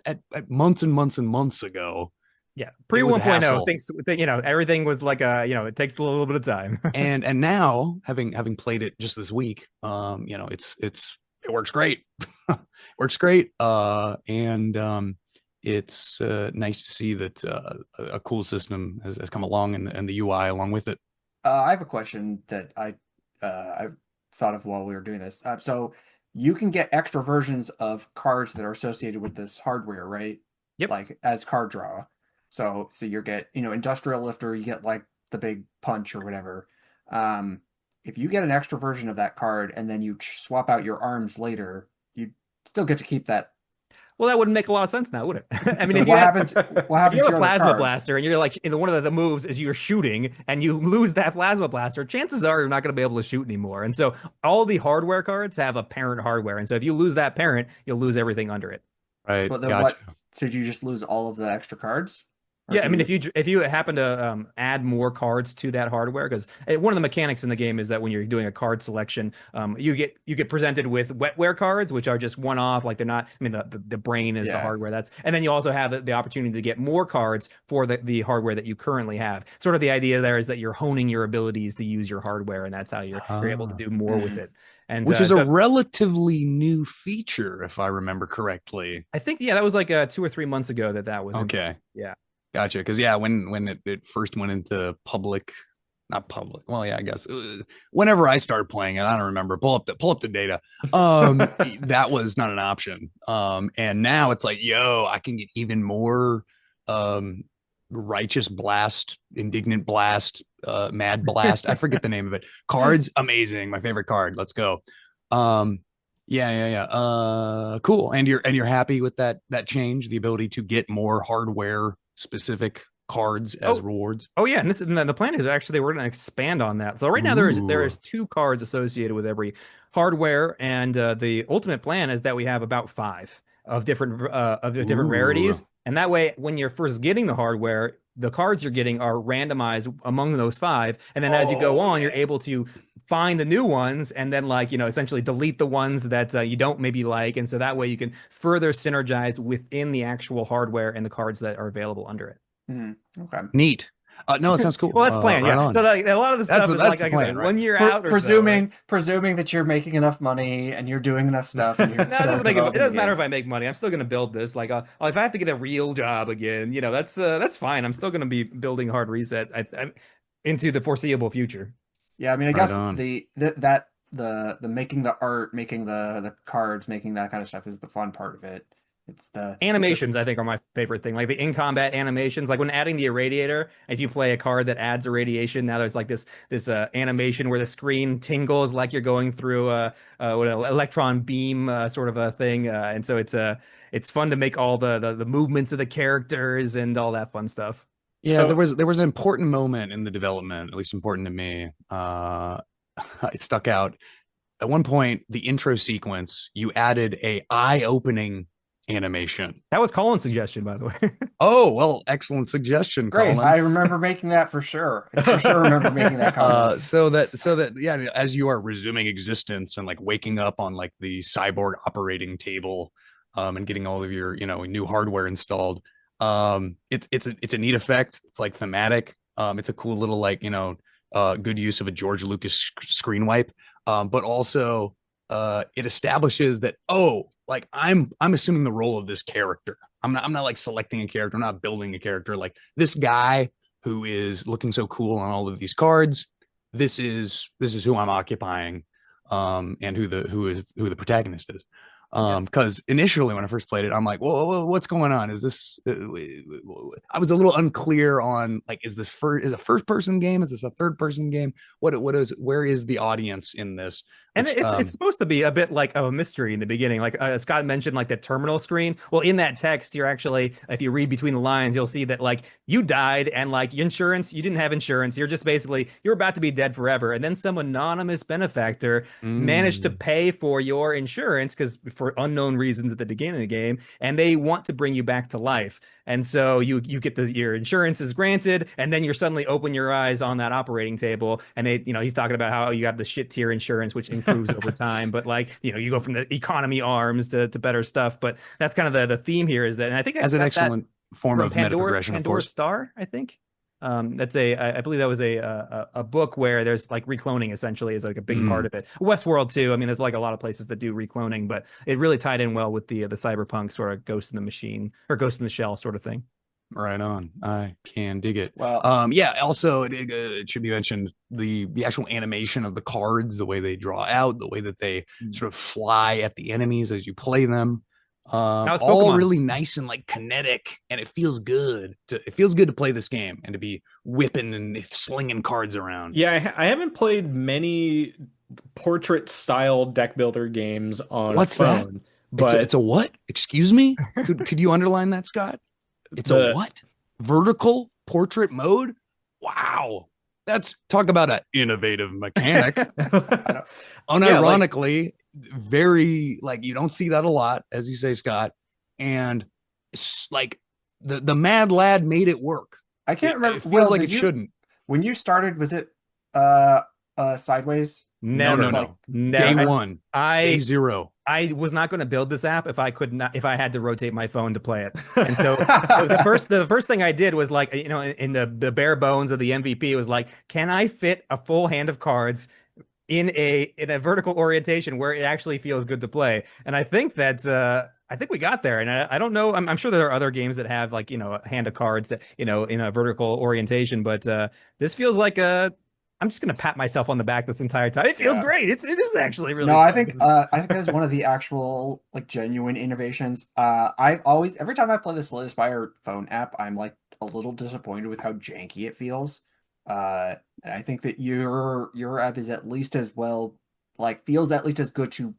at months and months and months ago. Yeah, pre It was a 1.0, hassle. things, everything was like it takes a little bit of time. And now having played it just this week, it works great. Works great. And it's nice to see that a cool system has come along and the UI along with it. I have a question that I've thought of while we were doing this. So you can get extra versions of cards that are associated with this hardware, right? Yep. Like as card draw. So you get, Industrial Lifter, you get like the big punch or whatever. If you get an extra version of that card and then you swap out your arms later, you still get to keep that. Well, that wouldn't make a lot of sense now, would it? I mean, So if what you happens? What if happens you to have a your other plasma cards? blaster and you're like, one of the moves is you're shooting and you lose that plasma blaster, chances are you're not going to be able to shoot anymore. And so all the hardware cards have a parent hardware. And so if you lose that parent, you'll lose everything under it. Right. But then Gotcha. So do you just lose all of the extra cards? Or Yeah, I do mean, you- if you happen to add more cards to that hardware, because one of the mechanics in the game is that when you're doing a card selection, you get presented with wetware cards, which are just one off, like they're not. I mean, the brain is the Yeah. hardware. And then you also have the opportunity to get more cards for the hardware that you currently have. Sort of the idea there is that you're honing your abilities to use your hardware, and that's how you're able to do more with it. And Which is a so relatively new feature, if I remember correctly. I think that was like 2 or 3 months ago that was Okay. yeah. Gotcha. Because yeah, when it first went into public, not public. Well, yeah, I guess whenever I started playing it, I don't remember. Pull up the data. That was not an option. And now it's like, yo, I can get even more righteous blast, indignant blast, mad blast. I forget the name of it. Cards, amazing. My favorite card. Let's go. Yeah. Cool. And you're happy with that change, the ability to get more hardware specific cards as rewards. Oh yeah, and the plan is actually we're going to expand on that. So right now there is 2 cards associated with every hardware, and the ultimate plan is that we have about 5 of different rarities, and that way when you're first getting the hardware, the cards you're getting are randomized among those 5, and then as you go on, you're able to find the new ones and then essentially delete the ones that you don't maybe like, and so that way you can further synergize within the actual hardware and the cards that are available under it. Okay. Neat. No, it sounds cool. Well, that's planned. Right yeah. on. So a lot of the stuff is like I plan, said, right? 1 year out or presuming so, right? presuming that you're making enough money and you're doing enough stuff and you're No, still it developing doesn't the matter game. if I make money. I'm still going to build this. Like, if I have to get a real job again, that's fine. I'm still going to be building Hard Reset into the foreseeable future. Yeah, I mean, I Right guess on. the making the art, making the cards, making that kind of stuff is the fun part of it. It's the Animations, I think, are my favorite thing. Like the in-combat animations, like when adding the irradiator, if you play a card that adds irradiation, now there's like this animation where the screen tingles like you're going through what an electron beam sort of a thing, and so it's fun to make all the movements of the characters and all that fun stuff. Yeah, So there was an important moment in the development, at least important to me. It stuck out. At one point, the intro sequence, you added a eye-opening animation. That was Colin's suggestion, by the way. Oh, well, excellent suggestion, great. Colin. I remember making that for sure. I for sure remember making that comment. So that yeah, as you are resuming existence and like waking up on like the cyborg operating table, and getting all of your new hardware installed, it's a neat effect. It's like thematic. It's a cool little good use of a George Lucas screen wipe, but also it establishes that like I'm assuming the role of this character. I'm not like selecting a character. I'm not building a character. Like this guy who is looking so cool on all of these cards. This is who I'm occupying, and who the protagonist is. Because initially when I first played it, I'm like, whoa, what's going on? Is this? I was a little unclear on like, is a first person game? Is this a third person game? What is? Where is the audience in this? And Which, it's supposed to be a bit like a mystery in the beginning. Like Scott mentioned, like the terminal screen. Well, in that text, you're actually, if you read between the lines, you'll see that like you died and like insurance, you didn't have insurance. You're just basically, you're about to be dead forever. And then some anonymous benefactor managed to pay for your insurance because for unknown reasons at the beginning of the game, and they want to bring you back to life. And so you get your insurance is granted, and then you're suddenly open your eyes on that operating table, and he's talking about how you have the shit tier insurance, which improves over time, but like you go from the economy arms to better stuff. But that's kind of the theme here is that, and I think as an excellent form of meta progression, of course. Star, I think. That's I believe that was a book where there's like recloning essentially is like a big part of it. Westworld too. I mean, there's like a lot of places that do recloning, but it really tied in well with the cyberpunk sort of Ghost in the Machine or Ghost in the Shell sort of thing. Right on. I can dig it. Well, yeah. Also, it should be mentioned the actual animation of the cards, the way they draw out, the way that they sort of fly at the enemies as you play them. All really nice and like kinetic, and it feels good to play this game and to be whipping and slinging cards around. Yeah, I haven't played many portrait style deck builder games on What's phone. That? But it's a what? Excuse me? Could you underline that, Scott? It's a what? Vertical portrait mode? Wow. That's talk about an innovative mechanic. Unironically, very like you don't see that a lot, as you say, Scott. And it's like the mad lad made it work. I can't remember. It feels like it shouldn't. When you started, was it sideways? No. Never. Day one. Day zero. I was not going to build this app if I had to rotate my phone to play it. And so the first thing I did was like, in the bare bones of the MVP, it was like, can I fit a full hand of cards in a vertical orientation where it actually feels good to play? And I think that's I think we got there. And I don't know. I'm sure there are other games that have like, a hand of cards that, in a vertical orientation, but this feels like I'm just gonna pat myself on the back this entire time. It feels great. It is actually really. No, I think that's one of the actual like genuine innovations. I've always every time I play this Spire phone app, I'm like a little disappointed with how janky it feels. And I think that your app is at least as well, like feels at least as good to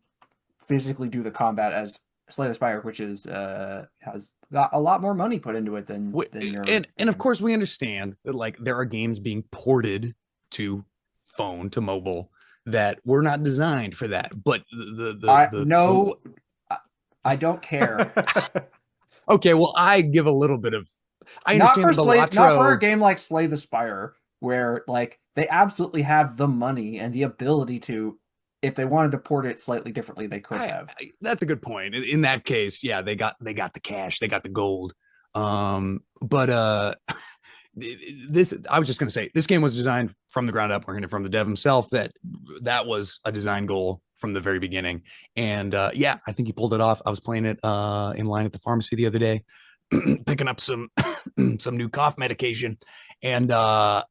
physically do the combat as Slay the Spire, which is has got a lot more money put into it than your. And of course we understand that like there are games being ported to phone to mobile that were not designed for that, but I don't care. Okay, well I give a little bit of not for a game like Slay the Spire where like they absolutely have the money and the ability to, if they wanted to port it slightly differently, they could have. That's a good point. In that case, yeah, they got the cash, they got the gold. But this, I was just going to say, this game was designed from the ground up. We're hearing it from the dev himself that was a design goal from the very beginning. And yeah, I think he pulled it off. I was playing it in line at the pharmacy the other day, picking up some new cough medication, and I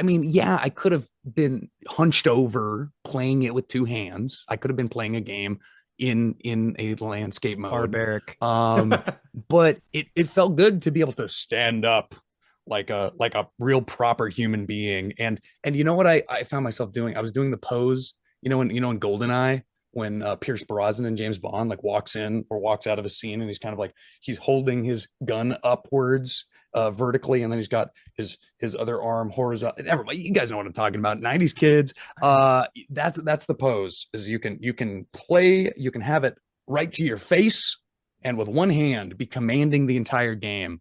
mean, yeah, I could have been hunched over playing it with two hands. I could have been playing a game in a landscape mode. Barbaric. But it felt good to be able to stand up like a real proper human being. And you know what I found myself doing? I was doing the pose, in GoldenEye when Pierce Brosnan and James Bond like walks in or walks out of a scene, and he's kind of like he's holding his gun upwards vertically, and then he's got his other arm horizontal. Everybody, you guys know what I'm talking about. 90s kids. That's the pose. Is you can play, you can have it right to your face, and with one hand be commanding the entire game,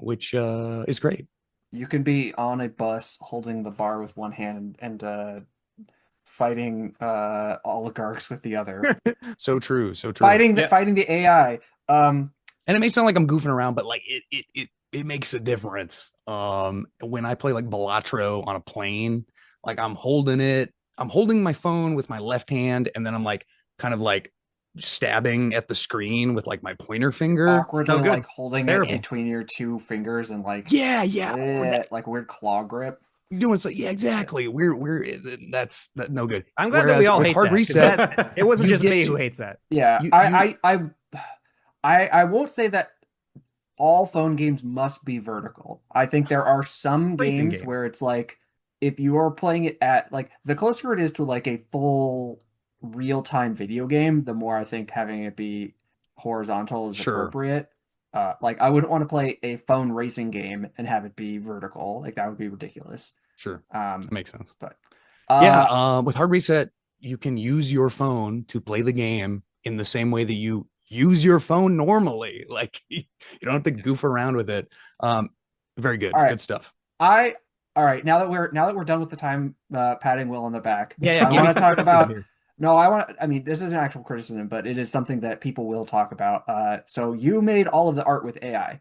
which is great. You can be on a bus holding the bar with one hand and fighting oligarchs with the other. So true. Fighting the AI. And it may sound like I'm goofing around, but like it makes a difference. When I play like Balatro on a plane, like I'm holding my phone with my left hand, and then I'm like kind of like stabbing at the screen with like my pointer finger. Awkwardly like holding it between your two fingers and like yeah. like weird claw grip. doing so. Yeah, exactly. That's no good. I'm glad that we Whereas all with hate hard that, 'cause reset, it wasn't you just get me to who hates that. Yeah, you I won't say that all phone games must be vertical. I think there are some Racing games where games. it's like if you are playing it at like the closer it is to like a full real-time video game, the more I think having it be horizontal is sure, appropriate. Like I wouldn't want to play a phone racing game and have it be vertical. Like that would be ridiculous. sure, that Um, makes sense. but Yeah, uh with hard reset, you can use your phone to play the game in the same way that you use your phone normally. Like you don't have to goof around with it. Very all good, right. good stuff. I all right, now that we're done with the time patting Will on the back, Yeah, I give me want to some talk criticism about here. no, I mean this is an actual criticism, but it is something that people will talk about. So you made all of the art with AI.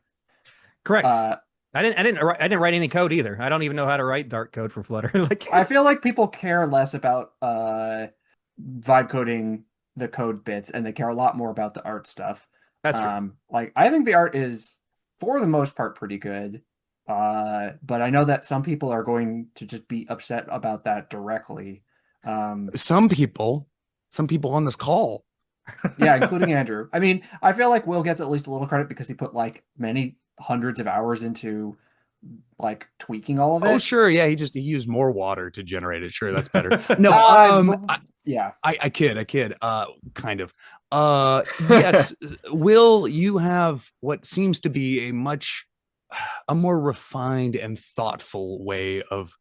Correct. Uh I didn't write any code either. I don't even know how to write Dart code for Flutter. Like, I feel like people care less about vibe coding the code bits and they care a lot more about the art stuff. that's true. Like I think the art is for the most part pretty good. But I know that some people are going to just be upset about that directly. Um, Some people, some people on this call. yeah, including Andrew. I mean, I feel like Will gets at least a little credit because he put like many hundreds of hours into like tweaking all of Oh, it. sure, yeah, he used more water to generate it. Sure, that's better. No, Yeah. I kid. Kind of. Yes, Will, you have what seems to be a more refined and thoughtful way of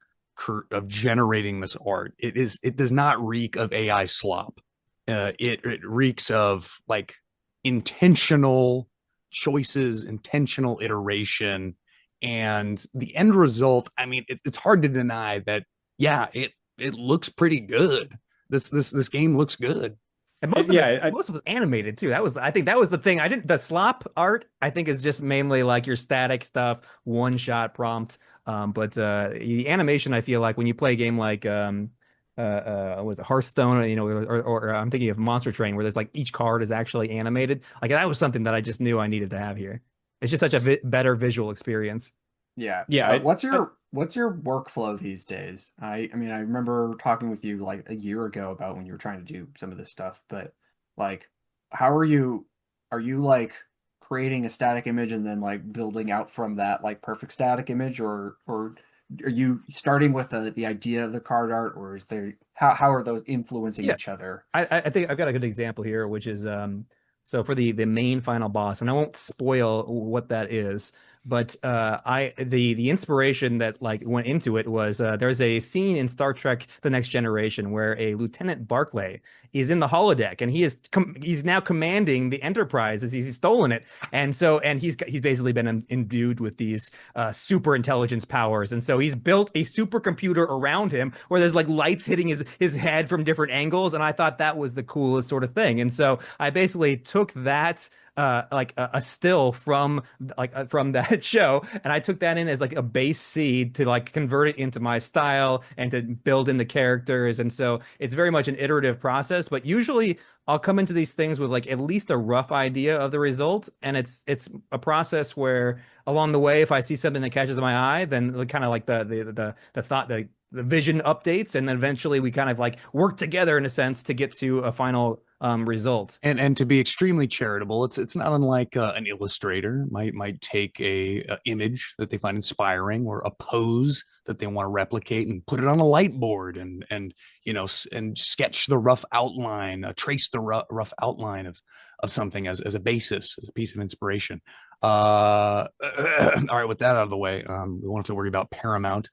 generating this art. It does not reek of AI slop. It reeks of like intentional choices, intentional iteration, and the end result. I mean, it's hard to deny that. Yeah, it looks pretty good. This game looks good. And Yeah, most of it was animated too. I think that was the thing. I didn't the slop art, I think is just mainly like your static stuff, one shot prompt. But the animation, I feel like when you play a game like with Hearthstone, or I'm thinking of Monster Train, where there's like each card is actually animated. Like that was something that I just knew I needed to have here. It's just such a better visual experience. Yeah. yeah. What's your workflow these days? I mean, I remember talking with you like a year ago about when you were trying to do some of this stuff, but like how are you like creating a static image and then like building out from that like perfect static image or are you starting with the idea of the card art or is there how are those influencing Yeah, each other? I think I've got a good example here, which is so for the main final boss, and I won't spoil what that is, but the inspiration that like went into it was there's a scene in Star Trek: The Next Generation where a Lieutenant Barclay is in the holodeck and he's now commanding the Enterprise as he's stolen it, and he's basically been imbued with these super intelligence powers, and so he's built a supercomputer around him where there's like lights hitting his head from different angles, and I thought that was the coolest sort of thing, and so I basically took that like a still from from that show, and I took that in as like a base seed to like convert it into my style and to build in the characters, and so it's very much an iterative process. But usually I'll come into these things with like at least a rough idea of the result, and it's a process where along the way, if I see something that catches my eye, then kind of like the thought the vision updates, and then eventually we kind of like work together in a sense to get to a final result. And to be extremely charitable, it's not unlike an illustrator might take a image that they find inspiring or a pose that they want to replicate and put it on a light board and and sketch the rough outline, trace the rough outline of something as a basis, as a piece of inspiration. All right, with that out of the way, we won't have to worry about Paramount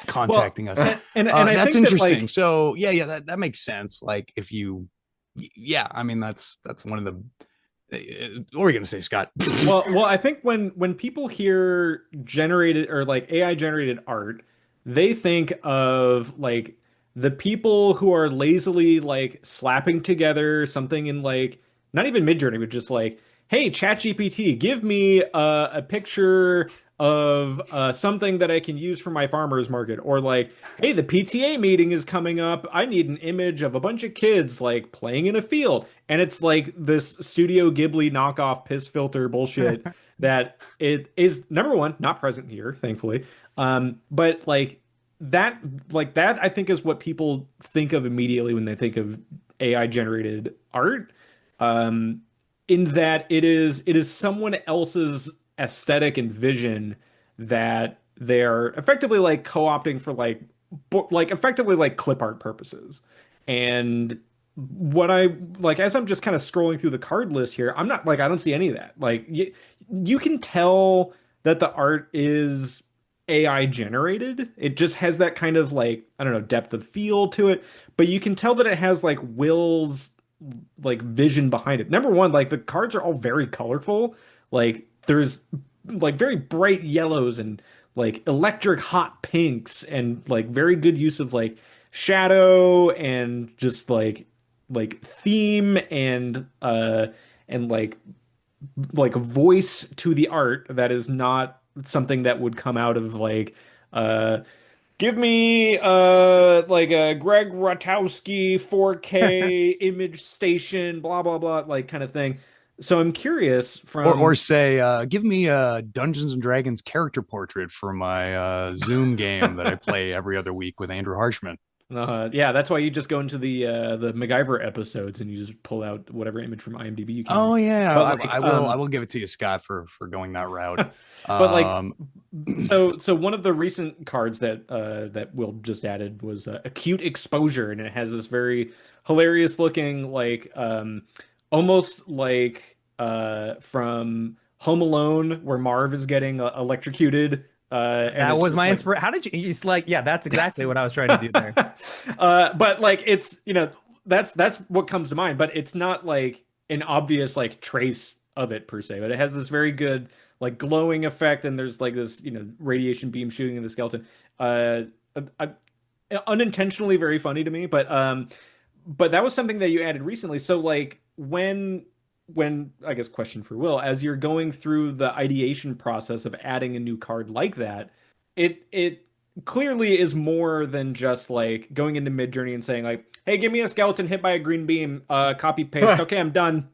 contacting Well, us. and I That's think that interesting. like So yeah, that makes sense. Like if you, yeah, I mean that's one of the. What were you gonna say, Scott? well, I think when people hear generated or like AI generated art, they think of like the people who are lazily like slapping together something in like not even Midjourney, but just like, hey, ChatGPT, give me a picture of something that I can use for my farmer's market, or like, hey, the PTA meeting is coming up. I need an image of a bunch of kids like playing in a field, and it's like this Studio Ghibli knockoff piss filter bullshit that it is number one, not present here, thankfully. But that, that, I think is what people think of immediately when they think of AI generated art. Um, in that it is someone else's aesthetic and vision that they're effectively like co-opting for like effectively like clip art purposes. And what I like as I'm just kind of scrolling through the card list here, I'm not like I don't see any of that. Like you can tell that the art is AI generated. It just has that kind of like I don't know depth of feel to it, but you can tell that it has like Will's like vision behind it. Number one, like the cards are all very colorful. Like there's like very bright yellows and like electric hot pinks and like very good use of like shadow and just like theme and like voice to the art that is not something that would come out of like uh give me like a Greg Rotowski 4K image station blah blah blah like kind of thing. So I'm curious Or from say, give me a Dungeons and Dragons character portrait for my Zoom game that I play every other week with Andrew Harshman. yeah, that's why you just go into the MacGyver episodes and you just pull out whatever image from IMDb you can. Oh yeah, But like I will give it to you, Scott, for going that route. but like Um, so one of the recent cards that Will just added was acute exposure, and it has this very hilarious looking like almost like from Home Alone where Marv is getting electrocuted and That it's was just my like inspiration. How did you? It's like, yeah, that's exactly what I was trying to do there. but like it's that's what comes to mind, but it's not like an obvious like trace of it per se, but it has this very good like glowing effect, and there's like this radiation beam shooting in the skeleton. Uh, Unintentionally very funny to me, but that was something that you added recently. So like when I guess question for Will, as you're going through the ideation process of adding a new card like that, it clearly is more than just like going into Midjourney and saying like, "Hey, give me a skeleton hit by a green beam, copy paste. Okay, I'm done."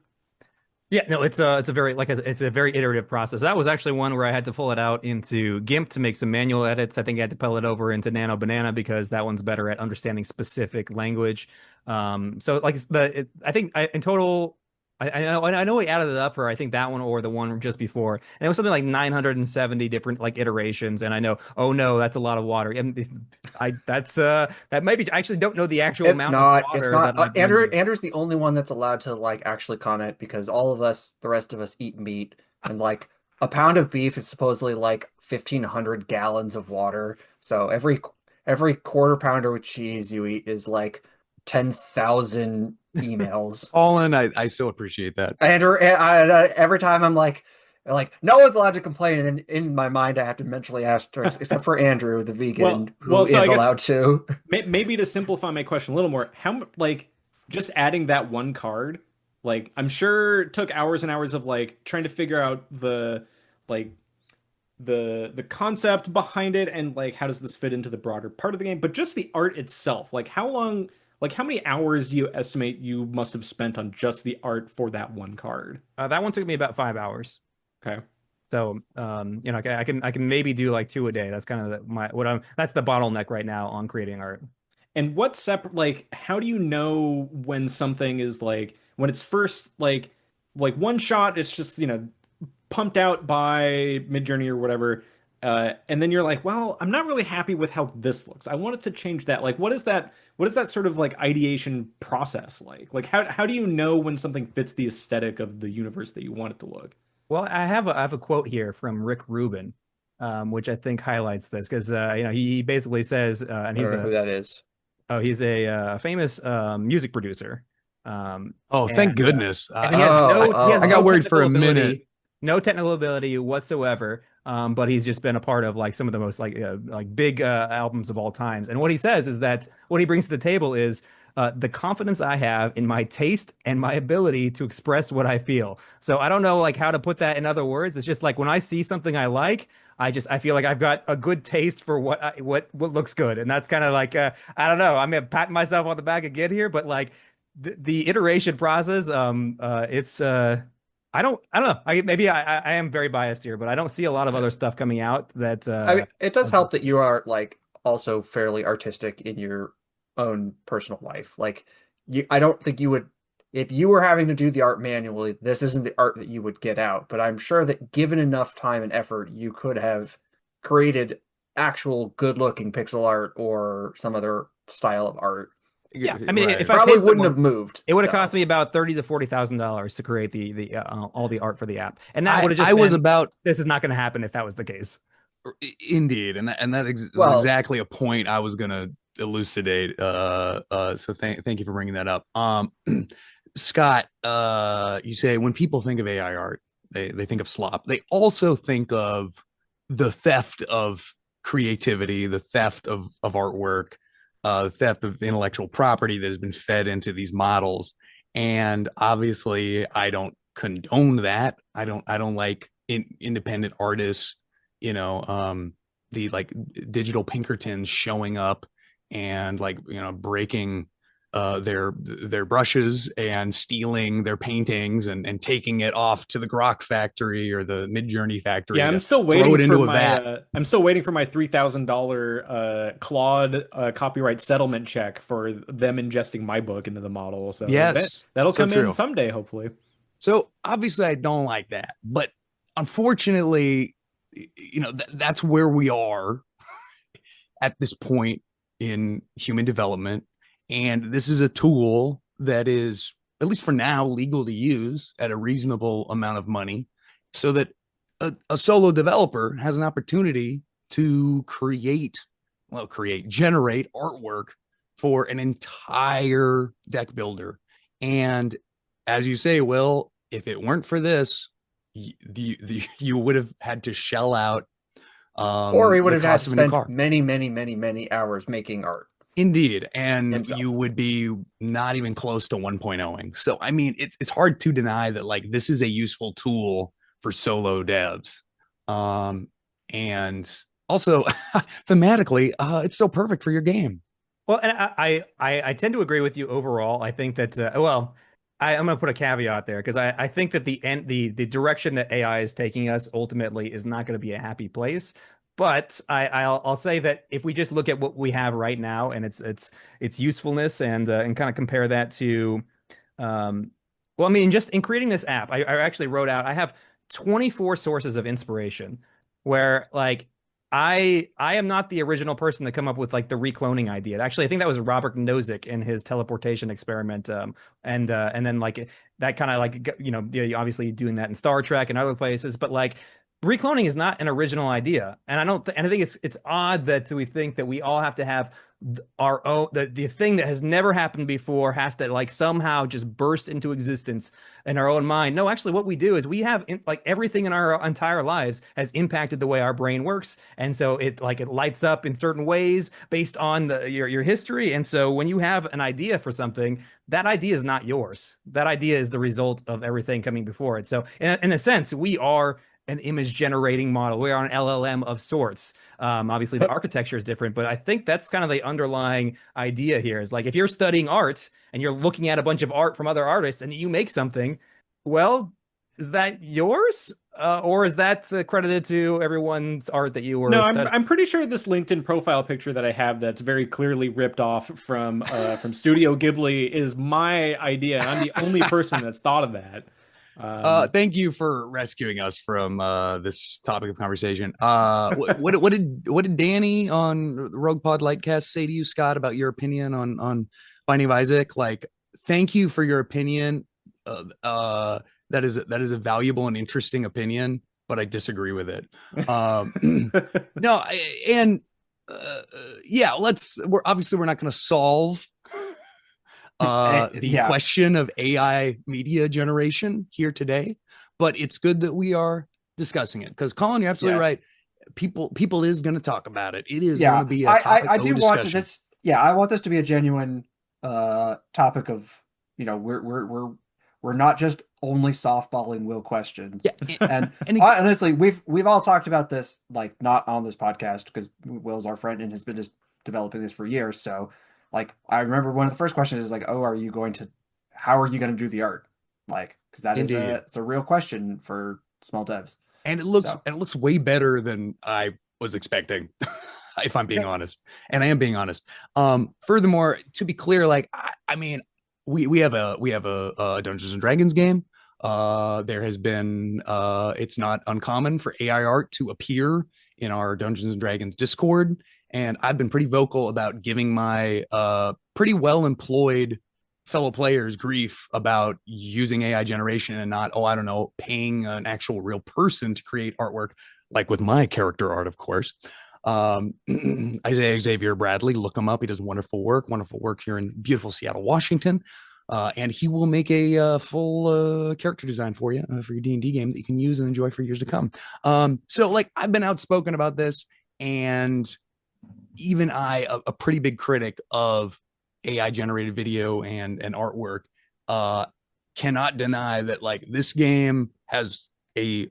Yeah, no, it's a very it's a very iterative process. That was actually one where I had to pull it out into GIMP to make some manual edits. I think I had to pull it over into Nano Banana because that one's better at understanding specific language. So like I think in total, I know we added it up for I think that one or the one just before, and it was something like 970 different like iterations. And I know, oh no, that's a lot of water. And that might be. I actually don't know the actual It's amount of not. It's water not. that I've Andrew. blended. Andrew's the only one that's allowed to like actually comment because all of us, the rest of us, eat meat, and like a pound of beef is supposedly like 1,500 gallons of water. So every quarter pounder with cheese you eat is like 10,000 emails. Colin, I so appreciate that. Andrew, every time I'm like no one's allowed to complain, and then in my mind I have to mentally asterisk, except for Andrew, the Well, vegan, who well, so is I guess allowed to. maybe to simplify my question a little more, like just adding that one card, like I'm sure it took hours and hours of like trying to figure out like the concept behind it and like how does this fit into the broader part of the game, but just the art itself, like how long, like how many hours do you estimate you must have spent on just the art for that one card? That one took me about 5 hours. Okay. So, I can maybe do like two a day. That's kind of that's the bottleneck right now on creating art. And what's separate, like, how do you know when something is like, when it's first like one shot, it's just, pumped out by Midjourney or whatever. And then you're like, well, I'm not really happy with how this looks. I wanted to change that. Like, what is that sort of like ideation process like? Like, how do you know when something fits the aesthetic of the universe that you want it to look? Well, I have a quote here from Rick Rubin, which I think highlights this because he basically says, and I don't know who that is. he's a famous music producer. Oh, thank And goodness. and he has he has I no got worried for technical a minute. ability, no technical ability whatsoever. But he's just been a part of like some of the most like big albums of all times. And what he says is that what he brings to the table is the confidence I have in my taste and my ability to express what I feel. So I don't know like how to put that in other words. It's just like when I see something I like, I feel like I've got a good taste for what looks good, and that's kind of like I don't know. I'm patting myself on the back again here, but like the iteration process, it's I don't know. Maybe I am very biased here, but I don't see a lot of other stuff coming out that I mean, it does of this. help that you are like also fairly artistic in your own personal life. Like I don't think you would, if you were having to do the art manually, this isn't the art that you would get out. But I'm sure that given enough time and effort, you could have created actual good-looking pixel art or some other style of art. Yeah, I mean, if Right. I Probably paid wouldn't someone, have moved it would have though. cost me about $30,000 to $40,000 to create the all the art for the app, and that I would have I just was been about this is not going to happen if that was the case. indeed, and was Well, exactly a point I was gonna elucidate. So thank you for bringing that up. Scott, you say when people think of AI art, they think of slop. They also think of the theft of creativity, the theft of artwork, the theft of intellectual property that has been fed into these models. And obviously, I don't condone that. I don't like independent artists, the like digital Pinkertons showing up and like breaking their brushes and stealing their paintings and taking it off to the Grok factory or the Midjourney Yeah, factory to throw it into a vat. I'm still waiting for my $3,000 Claude copyright settlement check for them ingesting my book into the model. So Yes, that'll so come in true. someday, hopefully. So obviously, I don't like that, but unfortunately, that's where we are at this point in human development. And this is a tool that is, at least for now, legal to use at a reasonable amount of money so that a solo developer has an opportunity to generate artwork for an entire deck builder. And as you say, Will, if it weren't for this, you would have had to shell out or he would the have had cost to of a new spend car. many, many, many, many hours making art Indeed, and you himself. would be not even close to 1.0ing. So I mean, it's hard to deny that like this is a useful tool for solo devs. Um and also thematically, it's so perfect for your game. Well, and I tend to agree with you overall. I think that I'm going to put a caveat there because I think that the direction that AI is taking us ultimately is not going to be a happy place. But I'll say that if we just look at what we have right now and its usefulness and kind of compare that to well, I mean, just in creating this app, I actually wrote out I have 24 sources of inspiration where like I am not the original person to come up with like the recloning idea. Actually, I think that was Robert Nozick in his teleportation experiment. And then like that kind of like obviously doing that in Star Trek and other places, but like recloning is not an original idea. And I think it's odd that we think that we all have to have our own the thing that has never happened before has to like somehow just burst into existence in our own mind. No, actually, what we do is we have like everything in our entire lives has impacted the way our brain works, and so it lights up in certain ways based on your history. And so when you have an idea for something, that idea is not yours. That idea is the result of everything coming before it. So in a sense, we are an image generating model. We are an LLM of sorts. Obviously, the architecture is different, but I think that's kind of the underlying idea here. Is like if you're studying art and you're looking at a bunch of art from other artists and you make something, well, is that yours? Or is that credited to everyone's art that you No, were studying? I'm pretty sure this LinkedIn profile picture that I have that's very clearly ripped off from Studio Ghibli is my idea. I'm the only person that's thought of that. Thank you for rescuing us from this topic of conversation. What did Danny on Rogue Pod Lightcast say to you, Scott, about your opinion on Binding of Isaac? Like, thank you for your opinion. That is a valuable and interesting opinion, but I disagree with it. No, and yeah, we're not going to solve the Yeah, question of AI media generation here today, but it's good that we are discussing it because Colin, you're absolutely Yeah. right. People is going to talk about it. It is going yeah. to be a topic I of do want to discussion. this. Yeah, I want this to be a genuine topic of, we're not just only softballing Will questions. Yeah, And and honestly, we've all talked about this, like not on this podcast because Will's our friend and has been just developing this for years. So like I remember one of the first questions is like, "Oh, how are you going to do the art?" like, because that is Indeed. it's a real question for small devs. And So it looks way better than I was expecting, if I'm being honest. And I am being honest. Furthermore, to be clear, like I mean, we have a Dungeons and Dragons game. There has been it's not uncommon for AI art to appear in our Dungeons and Dragons Discord, and I've been pretty vocal about giving my pretty well employed fellow players grief about using AI generation and not, oh, I don't know, paying an actual real person to create artwork, like with my character art, of course. Isaiah Xavier Bradley, look him up. He does wonderful work here in beautiful Seattle, Washington. And he will make a full character design for you for your D&D game that you can use and enjoy for years to come. So like I've been outspoken about this, and even I, a pretty big critic of AI generated video and artwork, cannot deny that like this game has a,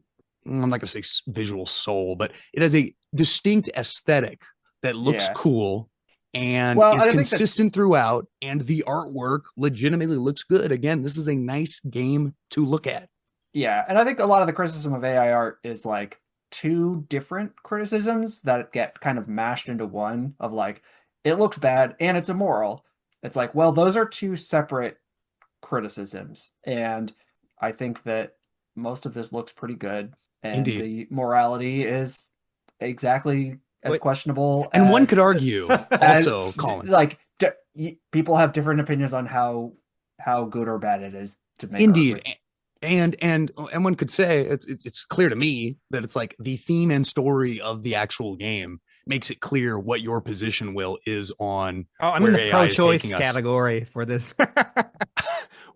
I'm not gonna say visual soul, but it has a distinct aesthetic that looks yeah, cool and well, is I think that's consistent throughout, and the artwork legitimately looks good. Again, this is a nice game to look at. yeah, and I think a lot of the criticism of AI art is like two different criticisms that get kind of mashed into one of like it looks bad and it's immoral. It's like, well, those are two separate criticisms, and I think that most of this looks pretty good, and Indeed. the morality is exactly as Wait, questionable And one as could argue as also, Colin. like people have different opinions on how good or bad it is to make art Indeed. with. And one could say it's clear to me that it's like the theme and story of the actual game makes it clear what your position, Will, is on Oh, I'm in where the AI is pro-choice taking us. category for this.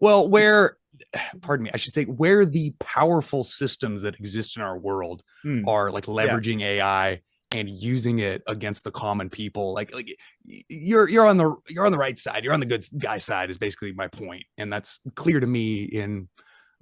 Well, where, pardon me, I should say where the powerful systems that exist in our world Hmm. are like leveraging AI and using it against the common people. Like you're on the right side. You're on the good guy side is basically my point, and that's clear to me in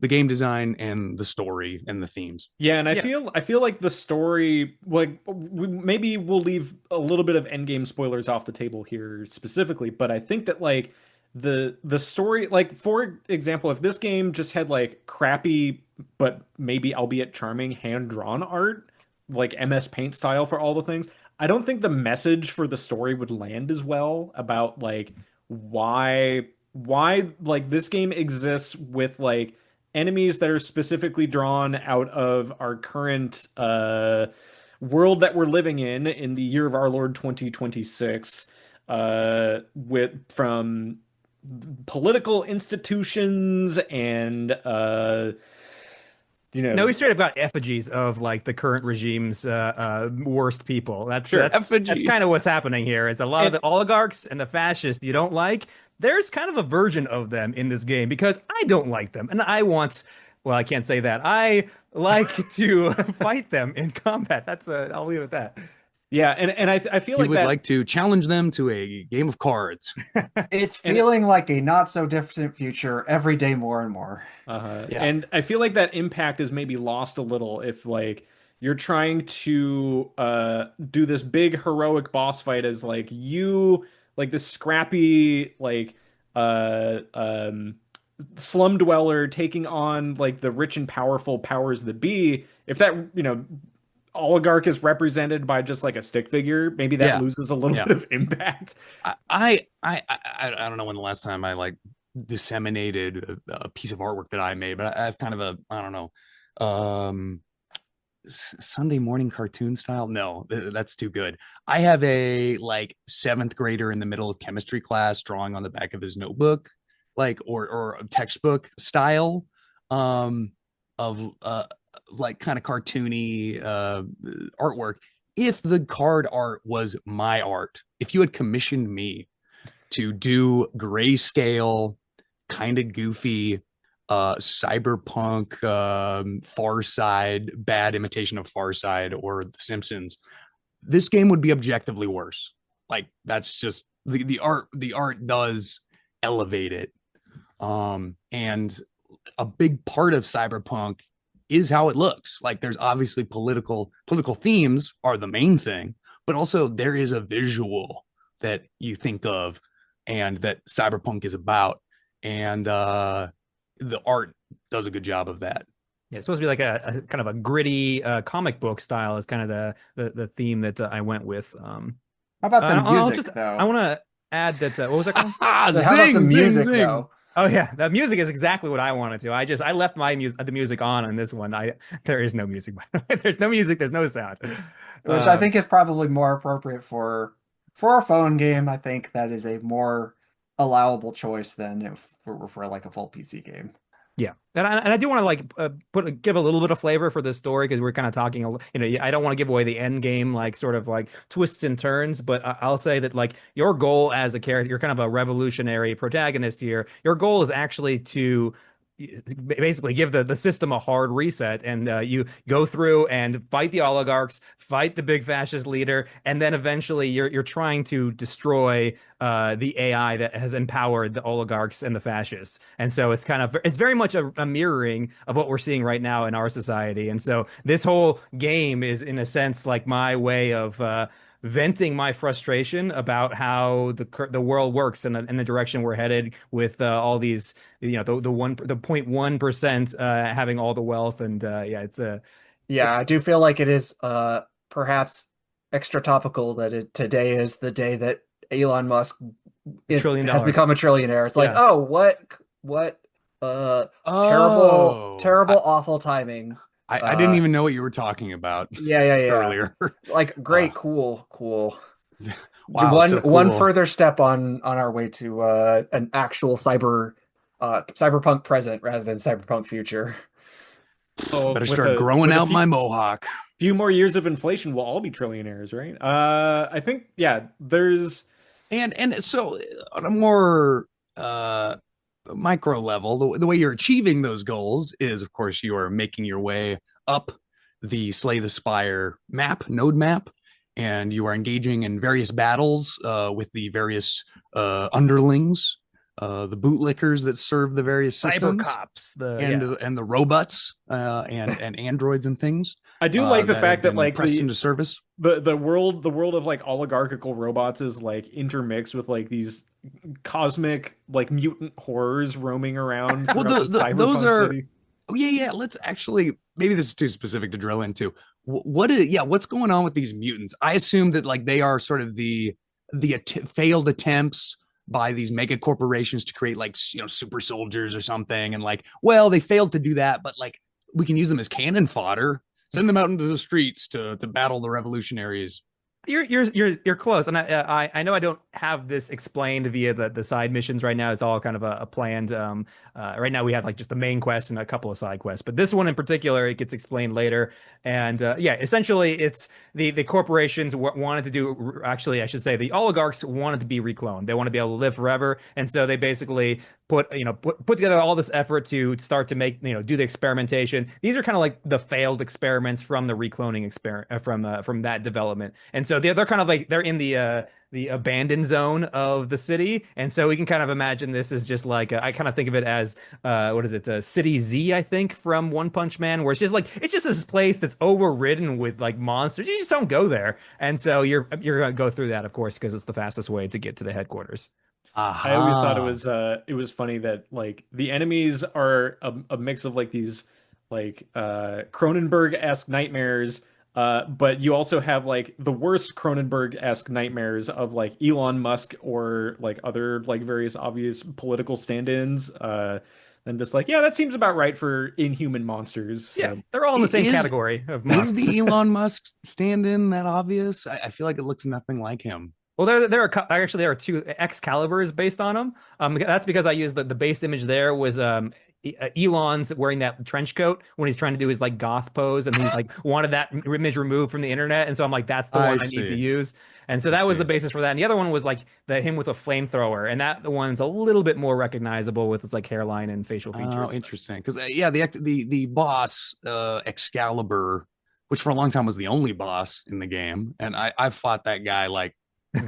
the game design and the story and the themes. Yeah, and Yeah. I feel like the story, like maybe we'll leave a little bit of endgame spoilers off the table here specifically, but I think that like the story, like for example, if this game just had like crappy but maybe albeit charming hand drawn art, like MS Paint style for all the things, I don't think the message for the story would land as well about like why like this game exists with like enemies that are specifically drawn out of our current world that we're living in the year of our Lord 2026, with from political institutions and you No, know, we straight up got effigies of like the current regime's worst people. sure. That's kind Effigies. of what's happening here. Is a lot of And the oligarchs and the fascists you don't like. There's kind of a version of them in this game because I don't like them, and I want. Well, I can't say that. I like to fight them in combat. I'll leave it at that. yeah, and I feel You like would that like to challenge them to a game of cards. It's and feeling like a not so distant future every day more and more. Yeah. And I feel like that impact is maybe lost a little if like you're trying to do this big heroic boss fight as like you like this scrappy like uh um slum dweller taking on like the rich and powerful powers that be. If that, you know, oligarch is represented by just like a stick figure, maybe that Yeah. loses a little Yeah. bit of impact. I don't know when the last time I like disseminated a piece of artwork that I made, but I have kind of a, I don't know, Sunday morning cartoon style. No, that's too good. I have a like seventh grader in the middle of chemistry class drawing on the back of his notebook, like or a textbook style, um, of like kind of cartoony artwork. If the card art was my art, if you had commissioned me to do grayscale, kind of goofy, cyberpunk, Far Side, bad imitation of Far Side or The Simpsons, this game would be objectively worse. Like that's just the art. The art does elevate it, and a big part of cyberpunk is how it looks. Like there's obviously political themes are the main thing, but also there is a visual that you think of and that cyberpunk is about, and the art does a good job of that. Yeah, it's supposed to be like a kind of a gritty comic book style is kind of the theme that I went with. How about the I'll music just I though? want to add that what was that called? So how about the Zing, zing, music zing. though? Oh yeah, the music is exactly what I wanted to. I left my the music on this one. There is no music by the way. There's no music. There's no sound. Which I Um, think is probably more appropriate for a phone game. I think that is a more allowable choice than if for like a full PC game. Yeah, and I do want to like give a little bit of flavor for this story because we're kind of talking, I don't want to give away the end game like sort of like twists and turns, but I'll say that like your goal as a character, you're kind of a revolutionary protagonist here. Your goal is actually to basically give the system a hard reset, and you go through and fight the oligarchs, fight the big fascist leader, and then eventually you're trying to destroy the AI that has empowered the oligarchs and the fascists. And so it's very much a mirroring of what we're seeing right now in our society. And so this whole game is in a sense like my way of venting my frustration about how the world works and the direction we're headed with all these, the 0.1% having all the wealth. And yeah, Yeah, it's I do feel like it is perhaps extra topical that today is the day that Elon Musk $1 trillion. has become a trillionaire. It's like, Yeah. oh, what terrible, Oh, terrible, awful timing. I didn't even know what you were talking about Yeah. earlier. Like Uh, great, cool. wow, One so one cool. further step on our way to an actual cyberpunk present rather than cyberpunk future. Oh, Better start growing with a out my mohawk. few more years of inflation, we'll all be trillionaires, right? I think yeah. There's And so on a more uh micro level, the way you're achieving those goals is, of course, you are making your way up the Slay the Spire node map, and you are engaging in various battles with the various underlings, the bootlickers that serve the various Cyber systems, cops, and the robots and androids and things I do like the that have fact that been like pressed into service. the world of like oligarchical robots is like intermixed with like these cosmic like mutant horrors roaming around Well, throughout the those cyberpunk are. city. Oh, yeah. Let's actually. Maybe this is too specific to drill into. What is? Yeah, what's going on with these mutants? I assume that like they are sort of the failed attempts by these mega corporations to create like super soldiers or something, and like, well, they failed to do that, but like we can use them as cannon fodder. Send them out into the streets to battle the revolutionaries. You're close, and I know I don't have this explained via the side missions right now. It's all kind of a planned. Right now we have like just the main quest and a couple of side quests, but this one in particular it gets explained later. And yeah, essentially it's the corporations wanted to do. Actually, I should say the oligarchs wanted to be recloned. They want to be able to live forever, and so they basically put together all this effort to start to make do the experimentation. These are kind of like the failed experiments from the recloning experiment from that development, and so they're kind of like they're in the abandoned zone of the city, and so we can kind of imagine this as just like I kind of think of it as what is it, City Z, I think, from One Punch Man, where it's just this place that's overridden with like monsters. You just don't go there, and so you're gonna go through that, of course, because it's the fastest way to get to the headquarters. I always thought Aha. it was funny that like the enemies are a mix of like these like Cronenberg-esque nightmares, but you also have like the worst Cronenberg-esque nightmares of like Elon Musk or like other like various obvious political stand-ins. And just like, yeah, that seems about right for inhuman monsters. Yeah, So they're all in the same Is category of is monsters. the Elon Musk stand-in that obvious? I feel like it looks nothing like him. Well, actually there are two Excaliburs based on them. That's because I used the base image there was Elon's wearing that trench coat when he's trying to do his like goth pose, and he's like wanted that image removed from the internet, and so I'm like, that's the I one I need to see. use, and so I that was the see. basis for that. And the other one was like him with a flamethrower, and that the one's a little bit more recognizable with his like hairline and facial Oh, features. interesting. Because yeah, the boss Excalibur, which for a long time was the only boss in the game, and I've fought that guy like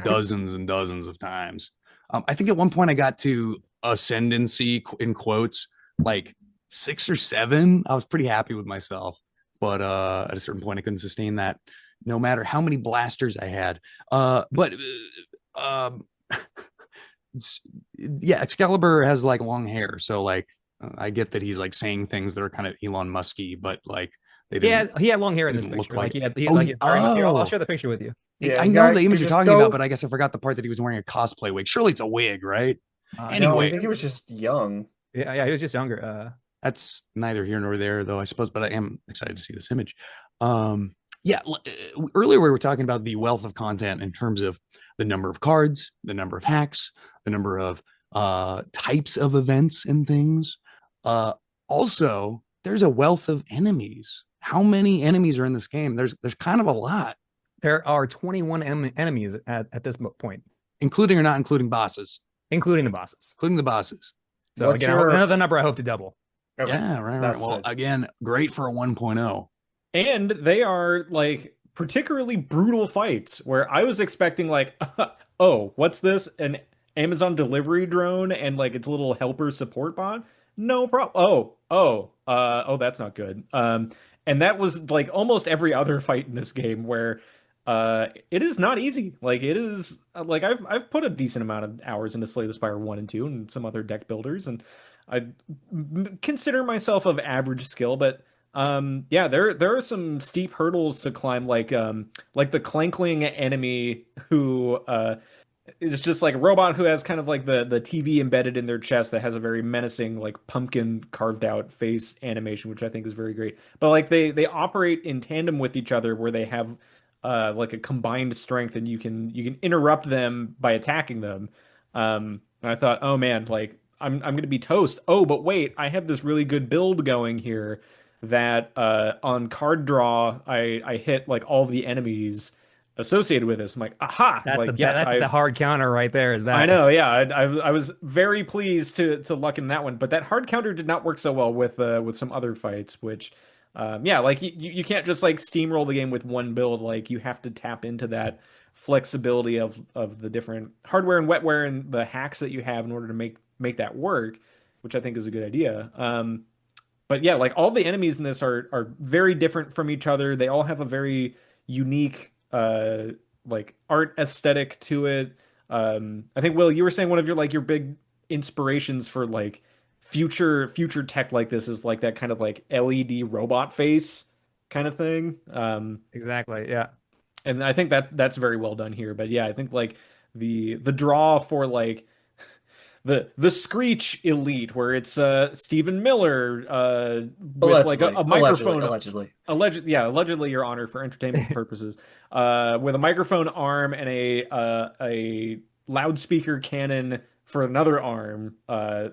dozens and dozens of times. I think at one point I got to ascendancy in quotes like 6 or 7. I was pretty happy with myself, but at a certain point I couldn't sustain that, no matter how many blasters I had. But um, yeah, Excalibur has like long hair, so like I get that he's like saying things that are kind of Elon Musky, but like they He had long hair in this didn't look picture. like. He very much. Here, I'll share the picture with you. Yeah, I know guy, the image you're just talking about, don't. but I guess I forgot the part that he was wearing a cosplay wig. Surely it's a wig, right? No, I Anyway, think he was just young. Yeah, he was just younger. that's neither here nor there, though, I suppose. But I am excited to see this image. Yeah, earlier we were talking about the wealth of content in terms of the number of cards, the number of hacks, the number of types of events and things. Also, there's a wealth of enemies. How many enemies are in this game? There's kind of a lot. There are 21 enemies at this point, including or not including bosses, including the bosses. Including the bosses. So What's again, another number I hope to double. Okay. Yeah, right. Well, again, great for a 1.0. And they are like particularly brutal fights where I was expecting like, oh, what's this? An Amazon delivery drone and like its little helper support bot? No problem. Oh, that's not good. And that was like almost every other fight in this game where it is not easy. Like it is like I've put a decent amount of hours into Slay the Spire 1 and 2 and some other deck builders, and I consider myself of average skill, but yeah, there are some steep hurdles to climb, like the clankling enemy who is just like a robot who has kind of like the TV embedded in their chest that has a very menacing like pumpkin carved out face animation, which I think is very great. But like they operate in tandem with each other where they have like a combined strength, and you can interrupt them by attacking them. And I thought, oh man, like I'm gonna be toast. Oh, but wait, I have this really good build going here that on card draw I hit like all the enemies associated with this. I'm like, aha! That's like yes, that's the hard counter right there. Is that I know? Yeah, I was very pleased to luck in that one, but that hard counter did not work so well with some other fights, which yeah, like you can't just like steamroll the game with one build. Like you have to tap into that flexibility of the different hardware and wetware and the hacks that you have in order to make that work, which I think is a good idea. But yeah, like all the enemies in this are very different from each other. They all have a very unique like art aesthetic to it. I think Will, you were saying one of your big inspirations for like future tech like this is like that kind of like LED robot face kind of thing. exactly? Yeah. And I think that's very well done here. But yeah, I think like the draw for like the Screech Elite, where it's Stephen Miller with like a microphone, allegedly, Your Honor, for entertainment purposes, with a microphone arm and a loudspeaker cannon for another arm. And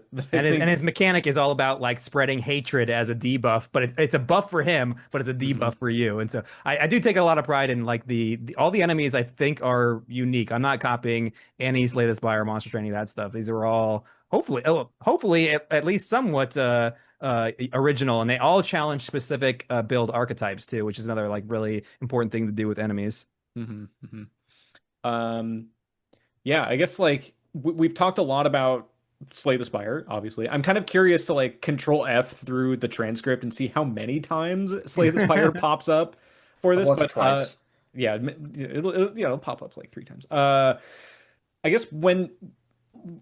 his mechanic is all about like spreading hatred as a debuff, but it's a buff for him, but it's a debuff for you. And so I do take a lot of pride in like the all the enemies I think are unique. I'm not copying any Slay the Spire, Monster Train, any of that stuff. These are all hopefully at least somewhat original, and they all challenge specific build archetypes too, which is another like really important thing to do with enemies. Yeah, I guess like we've talked a lot about Slay the Spire, obviously. I'm kind of curious to like control F through the transcript and see how many times Slay the Spire pops up for this. Once but or twice. yeah, it'll pop up like 3 times. I guess when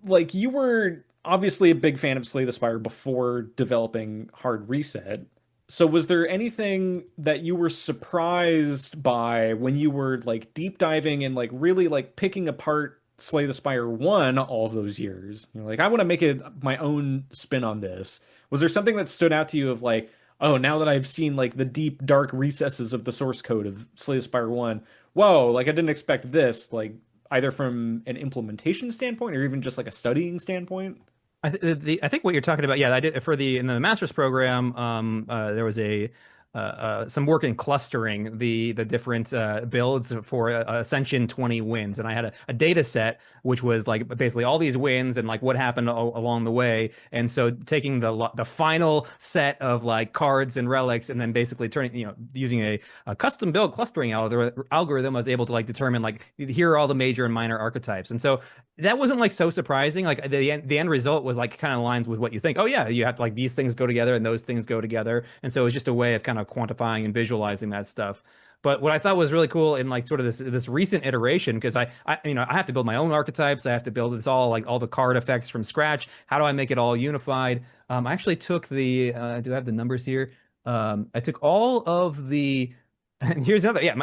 like you were obviously a big fan of Slay the Spire before developing Hard Reset. So was there anything that you were surprised by when you were like deep diving and like really like picking apart Slay the Spire 1 all of those years? You're like, I want to make it my own spin on this. Was there something that stood out to you of like, oh, now that I've seen like the deep dark recesses of the source code of Slay the Spire 1, whoa, like I didn't expect this, like either from an implementation standpoint or even just like a studying standpoint? I think what you're talking about, yeah, I did for in the master's program. There was some work in clustering the different builds for Ascension 20 wins, and I had a data set which was like basically all these wins and like what happened along the way. And so taking the final set of like cards and relics, and then basically turning, using a custom build clustering algorithm, I was able to like determine like here are all the major and minor archetypes. And so that wasn't like so surprising. Like the end result was like kind of aligns with what you think. Oh yeah, you have to, like these things go together and those things go together. And so it was just a way of kind of quantifying and visualizing that stuff. But what I thought was really cool in like sort of this recent iteration, because I I have to build my own archetypes. I have to build this all like all the card effects from scratch. How do I make it all unified? I actually took the do I have the numbers here? I took all of the and here's another, yeah,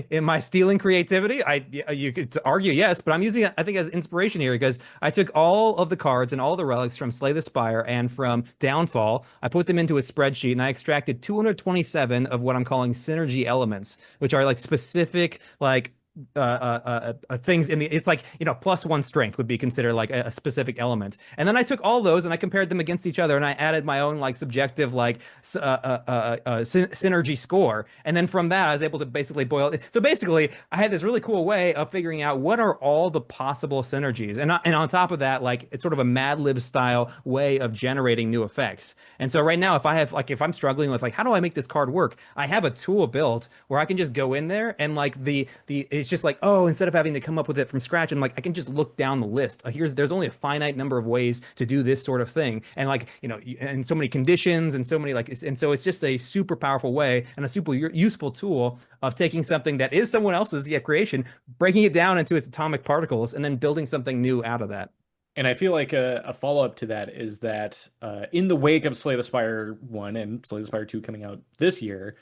in my stealing creativity, you could argue yes, but I'm using it, I think, as inspiration here because I took all of the cards and all the relics from Slay the Spire and from Downfall. I put them into a spreadsheet and I extracted 227 of what I'm calling synergy elements, which are like specific like things in the it's like +1 strength would be considered like a specific element, and then I took all those and I compared them against each other and I added my own like subjective like synergy score, and then from that I was able to basically boil it. So basically I had this really cool way of figuring out what are all the possible synergies, and on top of that, like it's sort of a Mad Lib style way of generating new effects. And so right now if I'm struggling with like how do I make this card work, I have a tool built where I can just go in there and like it's just like, oh, instead of having to come up with it from scratch, and like I can just look down the list. There's only a finite number of ways to do this sort of thing, and like and so many conditions, and so many and so it's just a super powerful way and a super useful tool of taking something that is someone else's creation, breaking it down into its atomic particles, and then building something new out of that. And I feel like a follow-up to that is that in the wake of Slay the Spire 1 and Slay the Spire 2 coming out this year,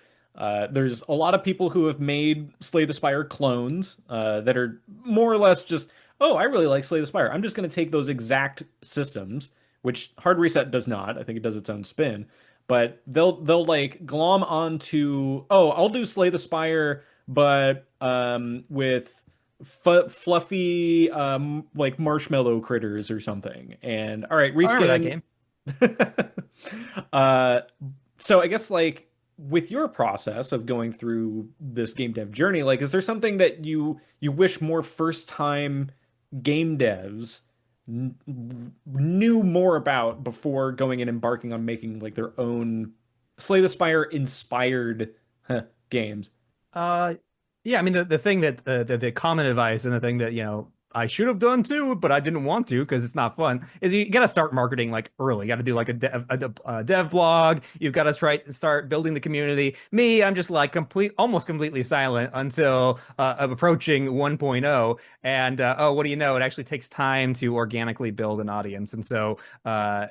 there's a lot of people who have made Slay the Spire clones that are more or less just, oh, I really like Slay the Spire. I'm just going to take those exact systems, which Hard Reset does not. I think it does its own spin. But they'll like glom onto, oh, I'll do Slay the Spire, but with fluffy like marshmallow critters or something. And all right, I remember that reskin. game. So I guess like with your process of going through this game dev journey, like is there something that you wish more first time game devs knew more about before going and embarking on making like their own Slay the Spire inspired games? Uh, yeah, I mean the thing that the common advice and the thing that I should have done too, but I didn't want to because it's not fun, is you got to start marketing like early. You got to do like a dev blog. You've got to start building the community. Me, I'm just like almost completely silent until I'm approaching 1.0. And oh, what do you know? It actually takes time to organically build an audience. And so I'd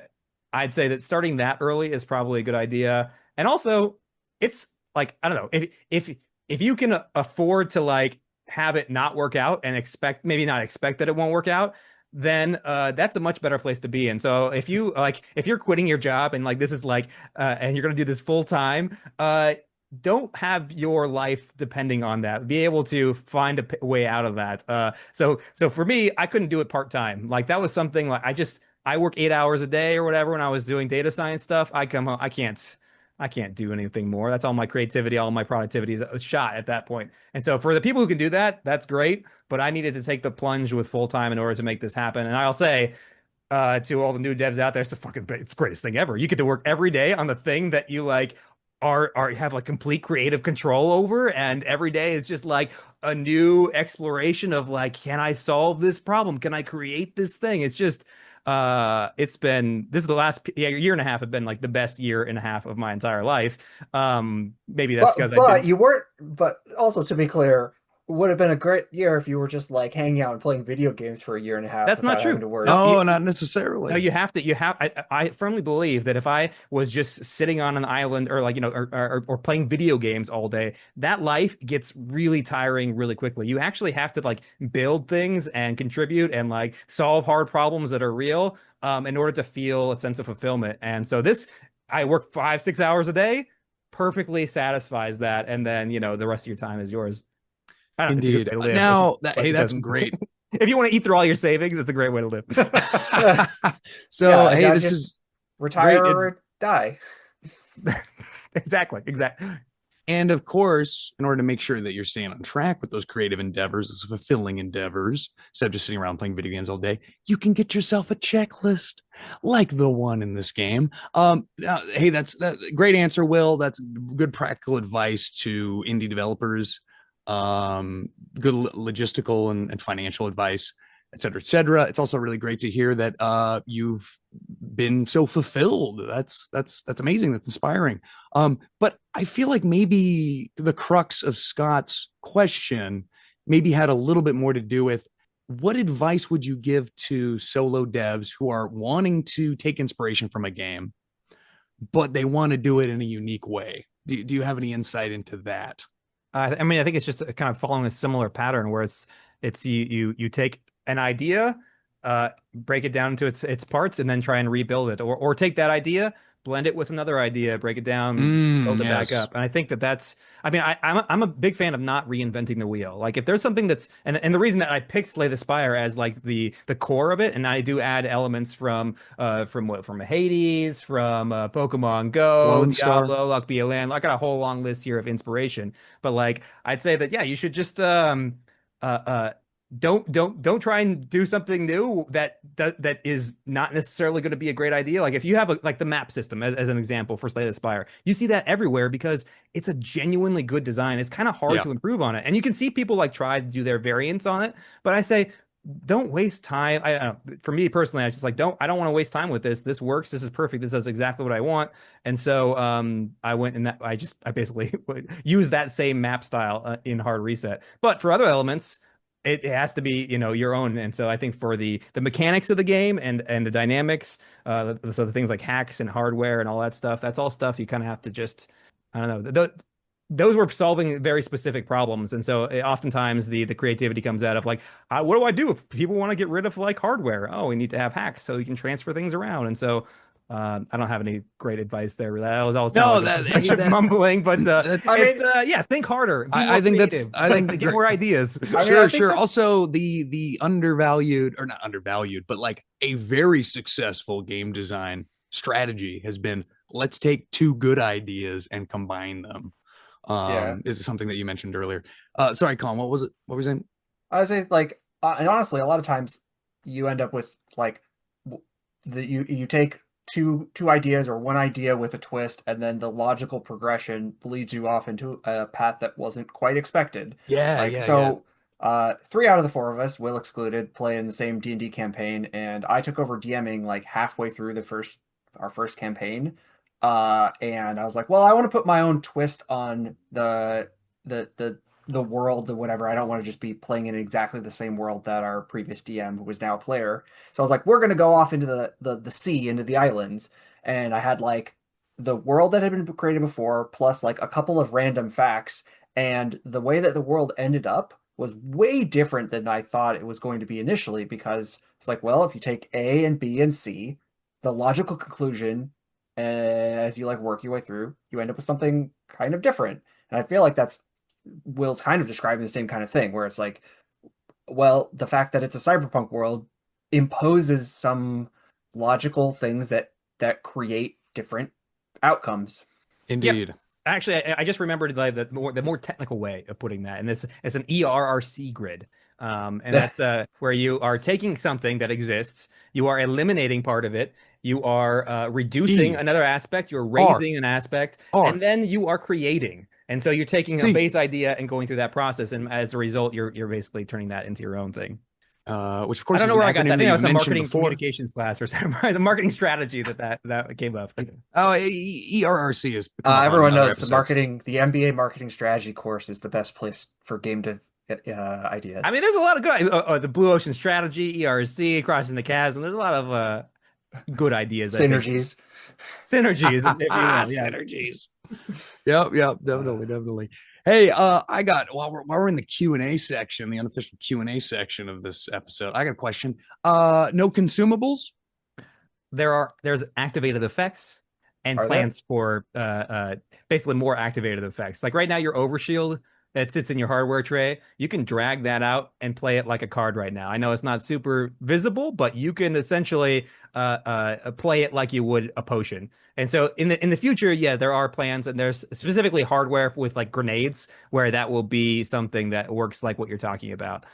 say that starting that early is probably a good idea. And also, it's like, I don't know, if you can afford to like have it not work out and maybe not expect that it won't work out, then that's a much better place to be in. So if you're quitting your job and like this is like and you're going to do this full time, don't have your life depending on that. Be able to find a way out of that. So for me, I couldn't do it part time. Like that was something like I work 8 hours a day or whatever when I was doing data science stuff. I come home, I can't do anything more. That's all my creativity, all my productivity is shot at that point. And so for the people who can do that, that's great. But I needed to take the plunge with full time in order to make this happen. And I'll say to all the new devs out there, it's the greatest thing ever. You get to work every day on the thing that you like are have like complete creative control over, and every day is just like a new exploration of like, can I solve this problem? Can I create this thing? It's just this is the last year and a half have been like the best year and a half of my entire life. Maybe that's because you weren't. But also, to be clear, it would have been a great year if you were just like hanging out and playing video games for a year and a half. That's not true. To work. No, not necessarily. No, you have to. I firmly believe that if I was just sitting on an island or like or playing video games all day, that life gets really tiring really quickly. You actually have to like build things and contribute and like solve hard problems that are real in order to feel a sense of fulfillment. And so I work 5-6 hours a day, perfectly satisfies that, and then the rest of your time is yours. Indeed. Now, hey, that's great. If you want to eat through all your savings, it's a great way to live. So, hey, this is retire or die. Exactly. And of course, in order to make sure that you're staying on track with those creative endeavors, those fulfilling endeavors, instead of just sitting around playing video games all day, you can get yourself a checklist like the one in this game. Hey, that's great answer, Will. That's good practical advice to indie developers. Good logistical and financial advice, et cetera, et cetera. It's also really great to hear that you've been so fulfilled. That's amazing. That's inspiring. But I feel like maybe the crux of Scott's question maybe had a little bit more to do with what advice would you give to solo devs who are wanting to take inspiration from a game, but they want to do it in a unique way? Do you have any insight into that? I mean, I think it's just kind of following a similar pattern where it's you take an idea, break it down into its parts, and then try and rebuild it, or take that idea, blend it with another idea, break it down, build it back Yes. up. And I think that's, I mean, I'm a big fan of not reinventing the wheel. Like if there's something that's, and the reason that I picked Slay the Spire as like the core of it, and I do add elements from Hades, from Pokemon Go, Lone Star. Diablo, Luck Be a Land. I got a whole long list here of inspiration. But like I'd say that yeah, you should just uh uh don't try and do something new that is not necessarily going to be a great idea. Like if you have like the map system as an example for Slay the Spire, you see that everywhere because it's a genuinely good design. It's kind of hard Yeah. to improve on it, and you can see people like try to do their variants on it. But I say don't waste time. I don't know. For me personally, I just like I don't want to waste time with this. This works. This is perfect. This does exactly what I want. And so I went and I basically use that same map style in Hard Reset. But for other elements, it has to be, you know, your own. And so I think for the mechanics of the game and the dynamics, so the things like hacks and hardware and all that stuff, that's all stuff you kind of have to just, I don't know. Those were solving very specific problems, and so oftentimes the creativity comes out of like, what do I do if people want to get rid of like hardware? Oh, we need to have hacks so you can transfer things around. And so I don't have any great advice there. That was all No, like a bunch of mumbling, but it's yeah, think harder. Be more I think that's creative. I think Like, get more ideas. I mean, sure, I think sure. that's- Also, the undervalued, or not undervalued, but like a very successful game design strategy has been, let's take two good ideas and combine them. Yeah. Is something that you mentioned earlier. Sorry, Colin, what was it? What were you saying? I would say like, and honestly, a lot of times you end up with like you take two ideas or one idea with a twist, and then the logical progression leads you off into a path that wasn't quite expected. Yeah, Like yeah, so, 3 out of the 4 of us, Will excluded, play in the same D&D campaign, and I took over DMing like halfway through our first campaign. And I was like, well, I want to put my own twist on the world, the whatever. I don't want to just be playing in exactly the same world that our previous DM, who was now a player. So I was like, we're gonna go off into the sea, into the islands, and I had like the world that had been created before, plus like a couple of random facts, and the way that the world ended up was way different than I thought it was going to be initially, because it's like, well, if you take A and B and C, the logical conclusion, as you like work your way through, you end up with something kind of different. And I feel like that's Will's kind of describing the same kind of thing, where it's like, well, the fact that it's a cyberpunk world imposes some logical things that create different outcomes. Indeed. Actually, I just remembered like the more technical way of putting that, and this it's an ERRC grid, and that's where you are taking something that exists, you are eliminating part of it, you are reducing another aspect, you're raising an aspect, and then you are creating. And so you're taking a base idea and going through that process, and as a result, you're basically turning that into your own thing. Which of course I don't know where I got that. I think that was a marketing before. communications class or something. The marketing strategy that came up. Oh, ERRC is everyone knows the MBA marketing strategy course is the best place for game dev ideas. I mean, there's a lot of good the Blue Ocean strategy, ERC, crossing the chasm. There's a lot of good ideas. Synergies. Synergies. If you will, yes. Synergies. Yep, definitely. Hey, I got while we're in the Q&A section, the unofficial Q&A section of this episode, I got a question. No consumables? There's activated effects and plans for basically more activated effects. Like right now, your overshield that sits in your hardware tray, you can drag that out and play it like a card right now. I know it's not super visible, but you can essentially play it like you would a potion. And so in the future, yeah, there are plans, and there's specifically hardware with like grenades where that will be something that works like what you're talking about.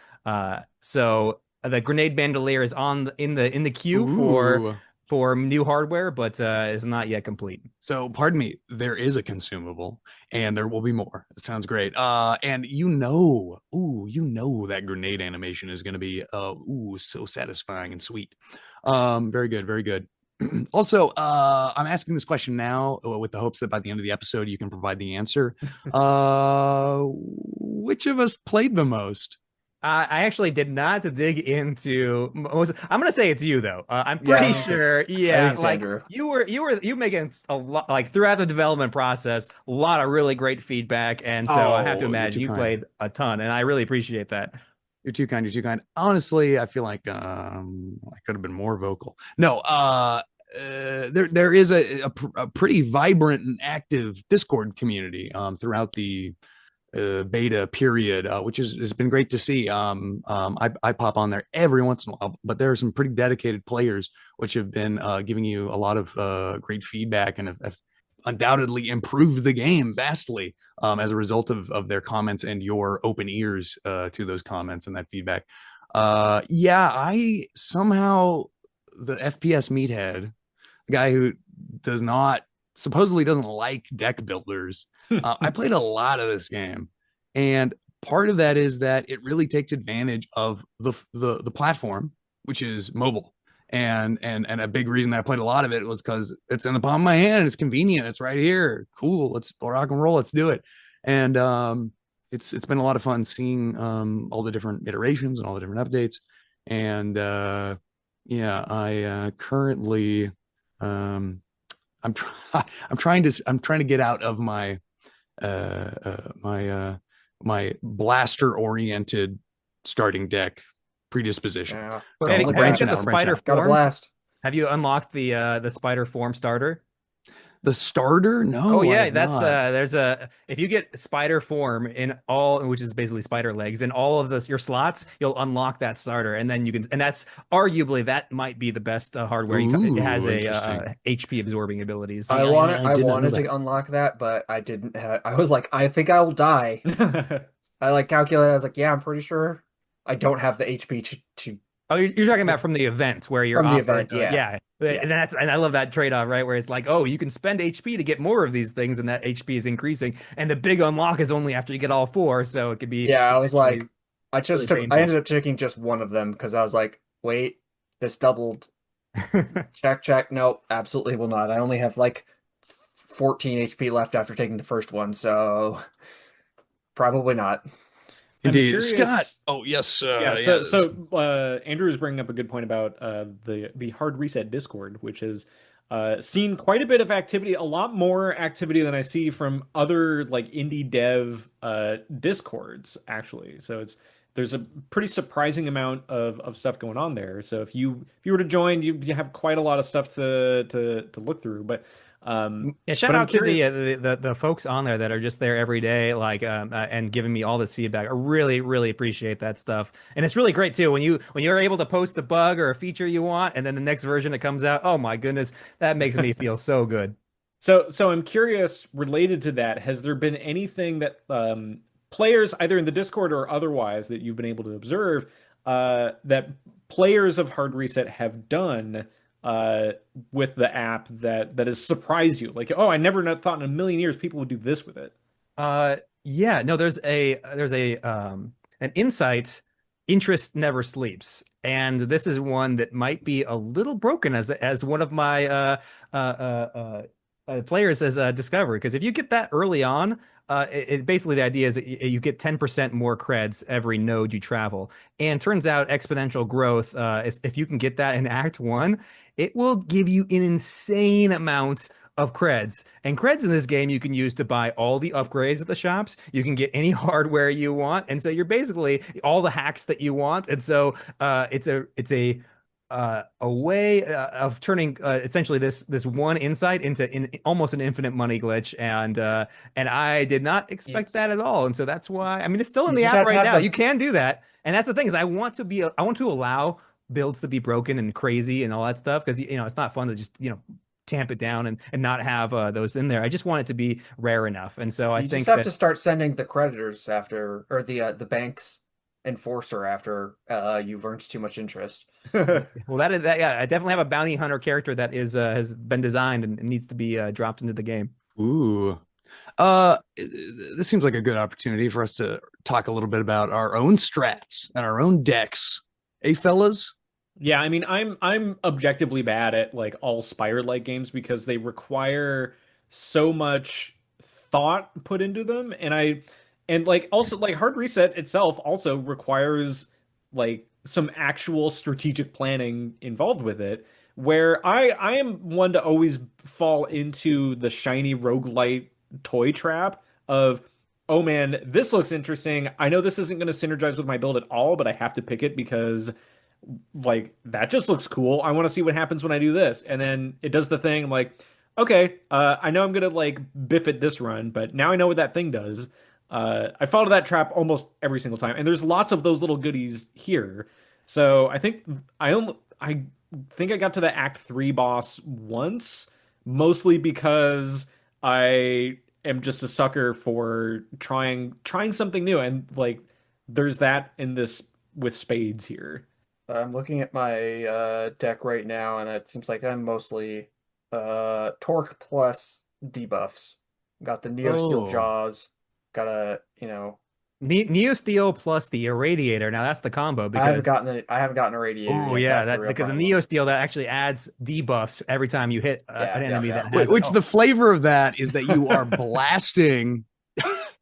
So the grenade bandolier is in the queue for new hardware, but is not yet complete. So, pardon me, there is a consumable, and there will be more. It sounds great. And you know that grenade animation is going to be so satisfying and sweet. Very good, very good. Also, I'm asking this question now with the hopes that by the end of the episode you can provide the answer. Which of us played the most? I actually did not dig into most. I'm gonna say it's you though. I'm Yeah, pretty sure. I Yeah, think it's like Andrew. you making a lot like throughout the development process, a lot of really great feedback, and so I have to Oh, you're imagine too you kind. played a ton, and I really appreciate that. You're too kind. You're too kind. Honestly, I feel like I could have been more vocal. No, there is a pretty vibrant and active Discord community throughout the beta period, which has been great to see. I pop on there every once in a while, but there are some pretty dedicated players which have been giving you a lot of great feedback and have undoubtedly improved the game vastly as a result of their comments and your open ears to those comments and that feedback. Yeah, I somehow the FPS meathead, the guy who does not supposedly doesn't like deck builders. I played a lot of this game, and part of that is that it really takes advantage of the platform, which is mobile. And a big reason that I played a lot of it was because it's in the palm of my hand. It's convenient. It's right here. Cool. Let's rock and roll. Let's do it. And it's been a lot of fun seeing all the different iterations and all the different updates. And yeah, I currently um, I'm trying to get out of my my blaster oriented starting deck predisposition. Yeah. So Have I'm you, like Something have you like branching got that. out. the I'm branching spider out. Got a forms? blast. Have you unlocked the spider form starter? The starter? Oh No, I yeah, have that's not. there's a if you get spider form in all, which is basically spider legs in all of your slots, you'll unlock that starter, and then you can, and that's arguably that might be the best hardware. It has Ooh, a interesting. HP absorbing abilities. I Yeah, I I did not know wanted that. to unlock that, but I didn't have, I was like, I think I will die. I like calculated, I was like, yeah, I'm pretty sure I don't have the HP to Oh, you're talking about from the event where you're from the offered, event. Yeah. yeah, Yeah. and I love that trade-off, right? Where it's like, oh, you can spend HP to get more of these things, and that HP is increasing, and the big unlock is only after you get all four, so it could be Yeah, I was potentially like, I really just took, I painful. ended up taking just one of them because I was like, wait, this doubled. Check, check. No, absolutely will not. I only have like 14 HP left after taking the first one, so probably not. I'm Indeed. Scott. curious. Oh, yes. Yeah, Yeah. Andrew is bringing up a good point about the hard reset Discord, which has seen quite a bit of activity, a lot more activity than I see from other like indie dev Discords, actually. So there's a pretty surprising amount of stuff going on there. So if you were to join, you have quite a lot of stuff to look through. Yeah, shout But I'm out to curious. the folks on there that are just there every day, like and giving me all this feedback. I really appreciate that stuff, and it's really great too when you're able to post the bug or a feature you want, and then the next version that comes out. Oh my goodness, that makes me feel so good. So I'm curious, related to that, has there been anything that players, either in the Discord or otherwise, that you've been able to observe that players of Hard Reset have done uh, with the app that has surprised you? Like, oh, I never thought in a million years people would do this with it. Yeah, no, there's a an insight. Interest never sleeps, and this is one that might be a little broken as one of my players has discovered. Because if you get that early on, basically the idea is that you get 10% more creds every node you travel, and turns out exponential growth is if you can get that in Act One, it will give you an insane amount of creds. And creds in this game you can use to buy all the upgrades at the shops. You can get any hardware you want. And so you're basically all the hacks that you want. And so it's a way of turning essentially this one insight into almost an infinite money glitch, and I did not You, expect that at all, and so that's why I mean it's still in you the just app have to right have now. You the can do that, and that's the thing is I want to allow builds to be broken and crazy and all that stuff because it's not fun to just tamp it down and not have those in there. I just want it to be rare enough, and so I you just think have that to start sending the creditors after, or the bank's enforcer after you've earned too much interest. well that is that yeah I definitely have a bounty hunter character that is has been designed and needs to be dropped into the game. Ooh. This seems like a good opportunity for us to talk a little bit about our own strats and our own decks. Hey, fellas? Yeah, I mean, I'm objectively bad at like all Spire-like games because they require so much thought put into them, and like also like Hard Reset itself also requires like some actual strategic planning involved with it. Where I am one to always fall into the shiny roguelite toy trap of, oh man, this looks interesting. I know this isn't going to synergize with my build at all, but I have to pick it because like that just looks cool. I want to see what happens when I do this. And then it does the thing. I'm like, okay, I know I'm gonna like biff it this run, but now I know what that thing does. I fall into that trap almost every single time, and there's lots of those little goodies here. So I think I got to the Act 3 boss once, mostly because I am just a sucker for trying something new, and like there's that in this with spades here. I'm looking at my deck right now, and it seems like I'm mostly torque plus debuffs. Got the Neo Steel Oh, Jaws. Got a, you know, Neo Steel plus the Irradiator. Now that's the combo because I haven't gotten a Radiator oh yet. yeah, That's the that real because the problem. Neo Steel that actually adds debuffs every time you hit Yeah, an yeah, enemy yeah. that has which oh, the flavor of that is that you are blasting,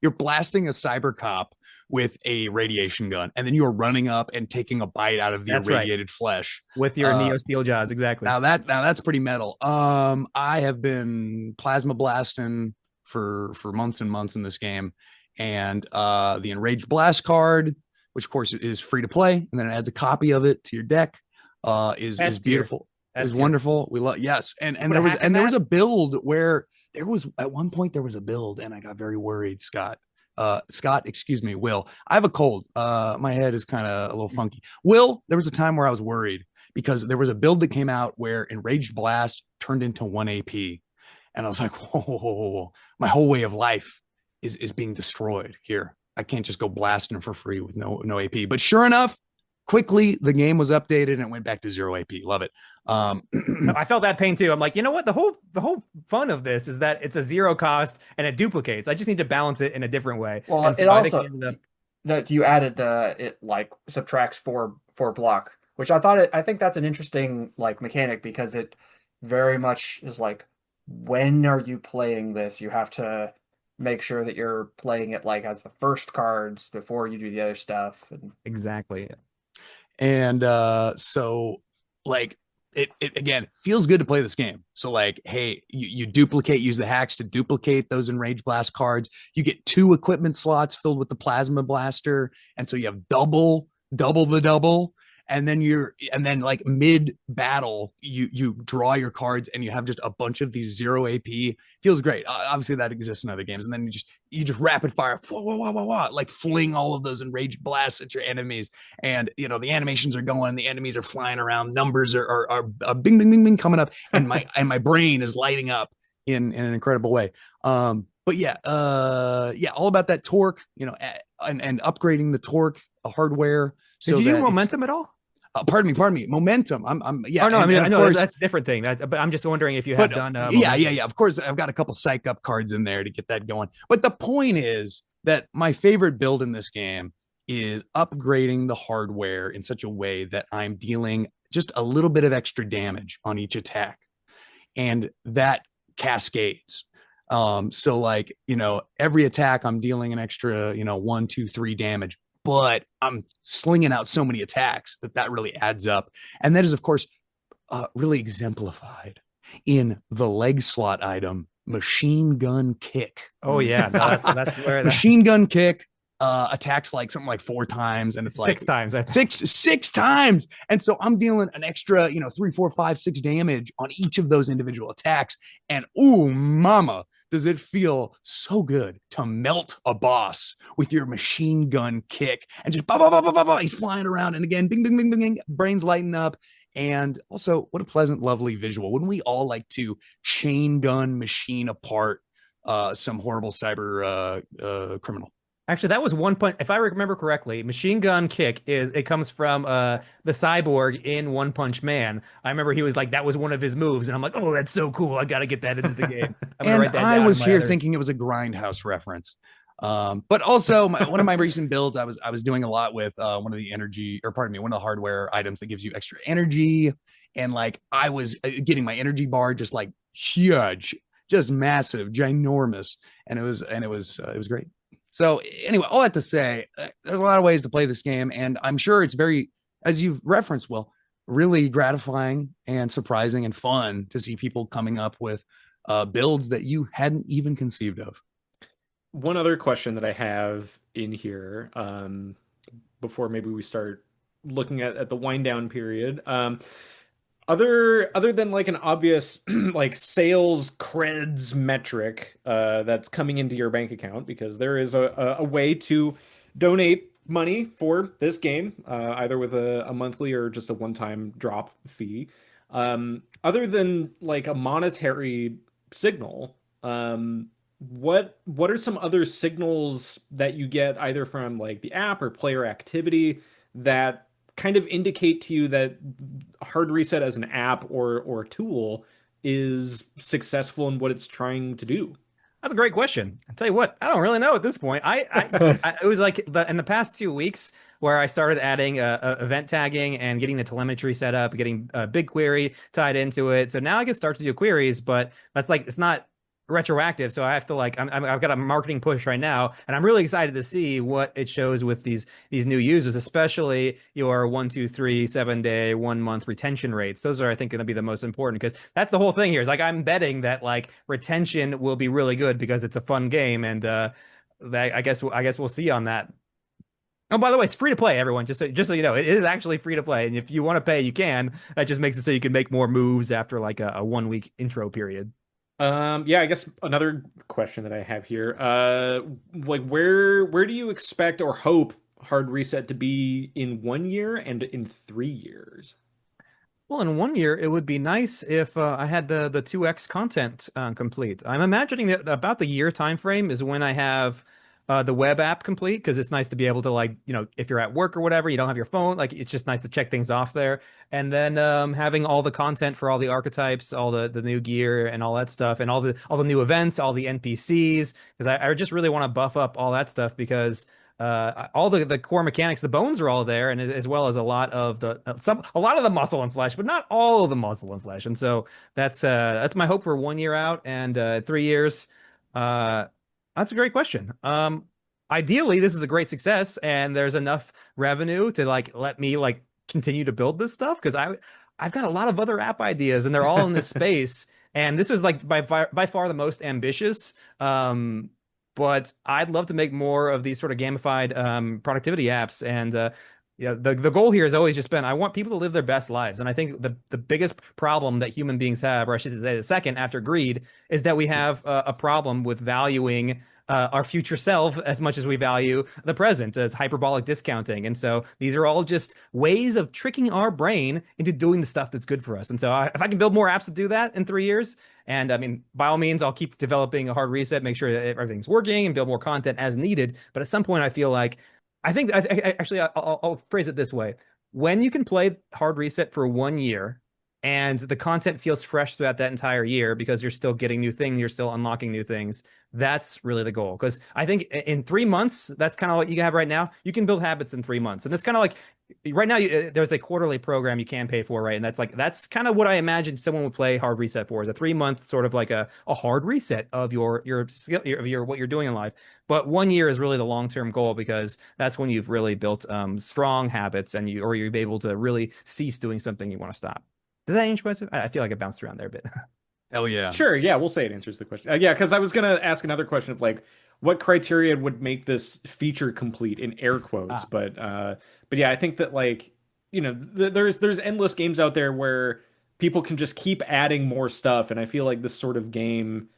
you're blasting a cyber cop with a radiation gun, and then you are running up and taking a bite out of the that's right irradiated flesh. with your Neo Steel Jaws exactly. Now that's pretty metal. I have been plasma blasting for months and months in this game, and the enraged blast card, which of course is free to play, and then it adds a copy of it to your deck, is S tier. beautiful, S is tier. wonderful. We love yes, and Put a there was hack in there was that? a build where there was at one point there was a build, and I got very worried, Scott. Scott, excuse me, Will. I have a cold. My head is kind of a little funky. Will, there was a time where I was worried because there was a build that came out where Enraged Blast turned into 1 AP. And I was like, whoa, whoa, whoa, whoa. My whole way of life is being destroyed here. I can't just go blasting for free with no AP. But sure enough, quickly the game was updated and it went back to 0 AP. Love it. I felt that pain too. I'm like, you know what? The whole fun of this is that it's a zero cost and it duplicates. I just need to balance it in a different way. Well, And it so I think also that you added the it like subtracts four block, which I think that's an interesting like mechanic because it very much is like when are you playing this? You have to make sure that you're playing it like as the first cards before you do the other stuff. And exactly. And so like it again feels good to play this game. So like, hey, you duplicate, use the hacks to duplicate those enraged blast cards. You get 2 equipment slots filled with the plasma blaster, and so you have double the double. And then like mid battle, you draw your cards and you have just a bunch of these 0 AP. Feels great. Obviously that exists in other games. And then you just rapid fire, like fling all of those enraged blasts at your enemies. And the animations are going, the enemies are flying around, numbers are bing bing bing bing coming up, and my brain is lighting up in an incredible way. But yeah, all about that torque, and upgrading the torque hardware. Did So you do that momentum at all? pardon me, momentum. Yeah. Oh no, I mean, and I of know course, that's a different thing. But I'm just wondering if you have but done. yeah. Of course, I've got a couple psych up cards in there to get that going. But the point is that my favorite build in this game is upgrading the hardware in such a way that I'm dealing just a little bit of extra damage on each attack, and that cascades. So like, every attack I'm dealing an extra, 1, 2, 3 damage, but I'm slinging out so many attacks that really adds up. And that is, of course, really exemplified in the leg slot item, Machine Gun Kick. Oh yeah, no, that's where Machine Gun Kick attacks like something like 4 times, and it's like 6 times. six times. And so I'm dealing an extra, 3, 4, 5, 6 damage on each of those individual attacks. And ooh, mama, does it feel so good to melt a boss with your machine gun kick and just bah, bah, bah, bah, bah, bah, he's flying around, and again, bing, bing, bing, bing, bing, brains lighting up. And also, what a pleasant, lovely visual. Wouldn't we all like to chain gun machine apart some horrible cyber criminal? Actually, that was One Punch. If I remember correctly, Machine Gun Kick comes from the cyborg in One Punch Man. I remember he was like that was one of his moves, and I'm like, oh, that's so cool. I got to get that into the game. I'm gonna And write that I down was in my here other... thinking it was a Grindhouse reference. But also one of my recent builds, I was doing a lot with one of the energy, or pardon me, one of the hardware items that gives you extra energy, and like I was getting my energy bar just like huge, just massive, ginormous, and it was great. So anyway, all that to say, there's a lot of ways to play this game, and I'm sure it's very, as you've referenced, Will, really gratifying and surprising and fun to see people coming up with builds that you hadn't even conceived of. One other question that I have in here, before maybe we start looking at the wind down period. Other than like an obvious like sales creds metric that's coming into your bank account, because there is a way to donate money for this game, either with a monthly or just a one-time drop fee. Other than like a monetary signal, what are some other signals that you get either from like the app or player activity that kind of indicate to you that Hard Reset as an app or tool is successful in what it's trying to do? That's a great question. I tell you what, I don't really know at this point. It was like in the past 2 weeks where I started adding event tagging and getting the telemetry set up, getting BigQuery tied into it. So now I can start to do queries, but that's like it's not retroactive. So I have to like I've got a marketing push right now, and I'm really excited to see what it shows with these new users, especially your 1, 2, 3, 7 day, 1 month retention rates. Those are, I think, going to be the most important because that's the whole thing here. Is like I'm betting that like retention will be really good because it's a fun game, and that I guess we'll see on that. Oh, by the way, it's free to play, everyone. Just so you know, it is actually free to play, and if you want to pay, you can. That just makes it so you can make more moves after like a 1 week intro period. Yeah, I guess another question that I have here, like where do you expect or hope Hard Reset to be in 1 year and in 3 years? Well, in 1 year, it would be nice if I had the 2x content complete. I'm imagining that about the year time frame is when I have the web app complete because it's nice to be able to like, if you're at work or whatever, you don't have your phone, like it's just nice to check things off there. And then having all the content for all the archetypes, all the new gear and all that stuff, and all the new events, all the NPCs, because I just really want to buff up all that stuff because all the core mechanics, the bones are all there, and as well as a lot of a lot of the muscle and flesh, but not all of the muscle and flesh. And so that's my hope for 1 year out, and 3 years. Uh, that's a great question. Ideally, this is a great success, and there's enough revenue to like let me like continue to build this stuff because I've got a lot of other app ideas, and they're all in this space. And this is like by far the most ambitious. But I'd love to make more of these sort of gamified productivity apps. And the goal here has always just been I want people to live their best lives. And I think the biggest problem that human beings have, or I should say the second after greed, is that we have a problem with valuing our future self as much as we value the present as hyperbolic discounting. And so these are all just ways of tricking our brain into doing the stuff that's good for us. And so if I can build more apps to do that in 3 years, and I mean, by all means, I'll keep developing a hard reset, make sure that everything's working and build more content as needed. But at some point, I feel like actually, I'll phrase it this way. When you can play hard reset for 1 year and the content feels fresh throughout that entire year because you're still getting new things, you're still unlocking new things. That's really the goal. Because I think in 3 months, that's kind of what you have right now. You can build habits in 3 months, and it's kind of like right now. There's a quarterly program you can pay for, right? And that's kind of what I imagine someone would play hard reset for, is a 3 month sort of like a hard reset of your skill, of your what you're doing in life. But 1 year is really the long term goal because that's when you've really built strong habits, and you're able to really cease doing something you want to stop. Does that answer your question? I feel like I bounced around there a bit. Hell yeah. Sure, yeah, we'll say it answers the question. Yeah, because I was gonna ask another question of like, what criteria would make this feature complete in air quotes, Ah. but yeah, I think that like, there's endless games out there where people can just keep adding more stuff, and I feel like this sort of game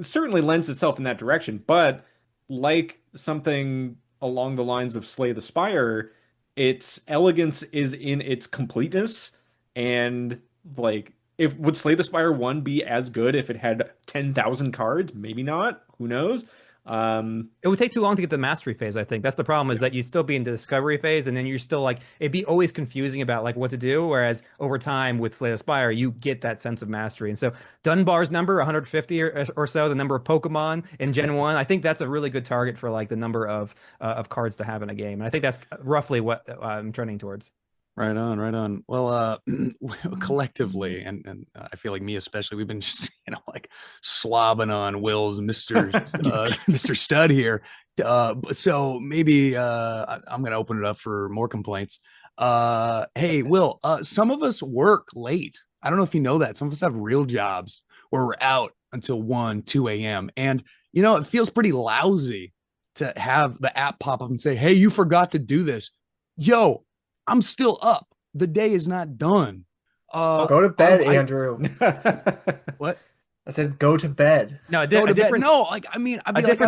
certainly lends itself in that direction. But like something along the lines of Slay the Spire, its elegance is in its completeness, and like if would Slay the Spire 1 be as good if it had 10,000 cards? Maybe not. Who knows? It would take too long to get to the mastery phase, I think. That's the problem, is that you'd still be in the discovery phase, and then you're still like, it'd be always confusing about like what to do. Whereas over time with Slay the Spire, you get that sense of mastery. And so Dunbar's number, 150 or so, the number of Pokemon in Gen 1, I think that's a really good target for like the number of cards to have in a game. And I think that's roughly what I'm trending towards. Right on, right on. Well, collectively, and I feel like me especially, we've been just like slobbing on Will's Mr. Stud here. So maybe I'm gonna open it up for more complaints. Hey, Will, some of us work late. I don't know if you know that. Some of us have real jobs where we're out until 1, 2 a.m. And it feels pretty lousy to have the app pop up and say, "Hey, you forgot to do this." Yo, I'm still up. The day is not done. Go to bed, Andrew. What? I said go to bed. No, I'd be a different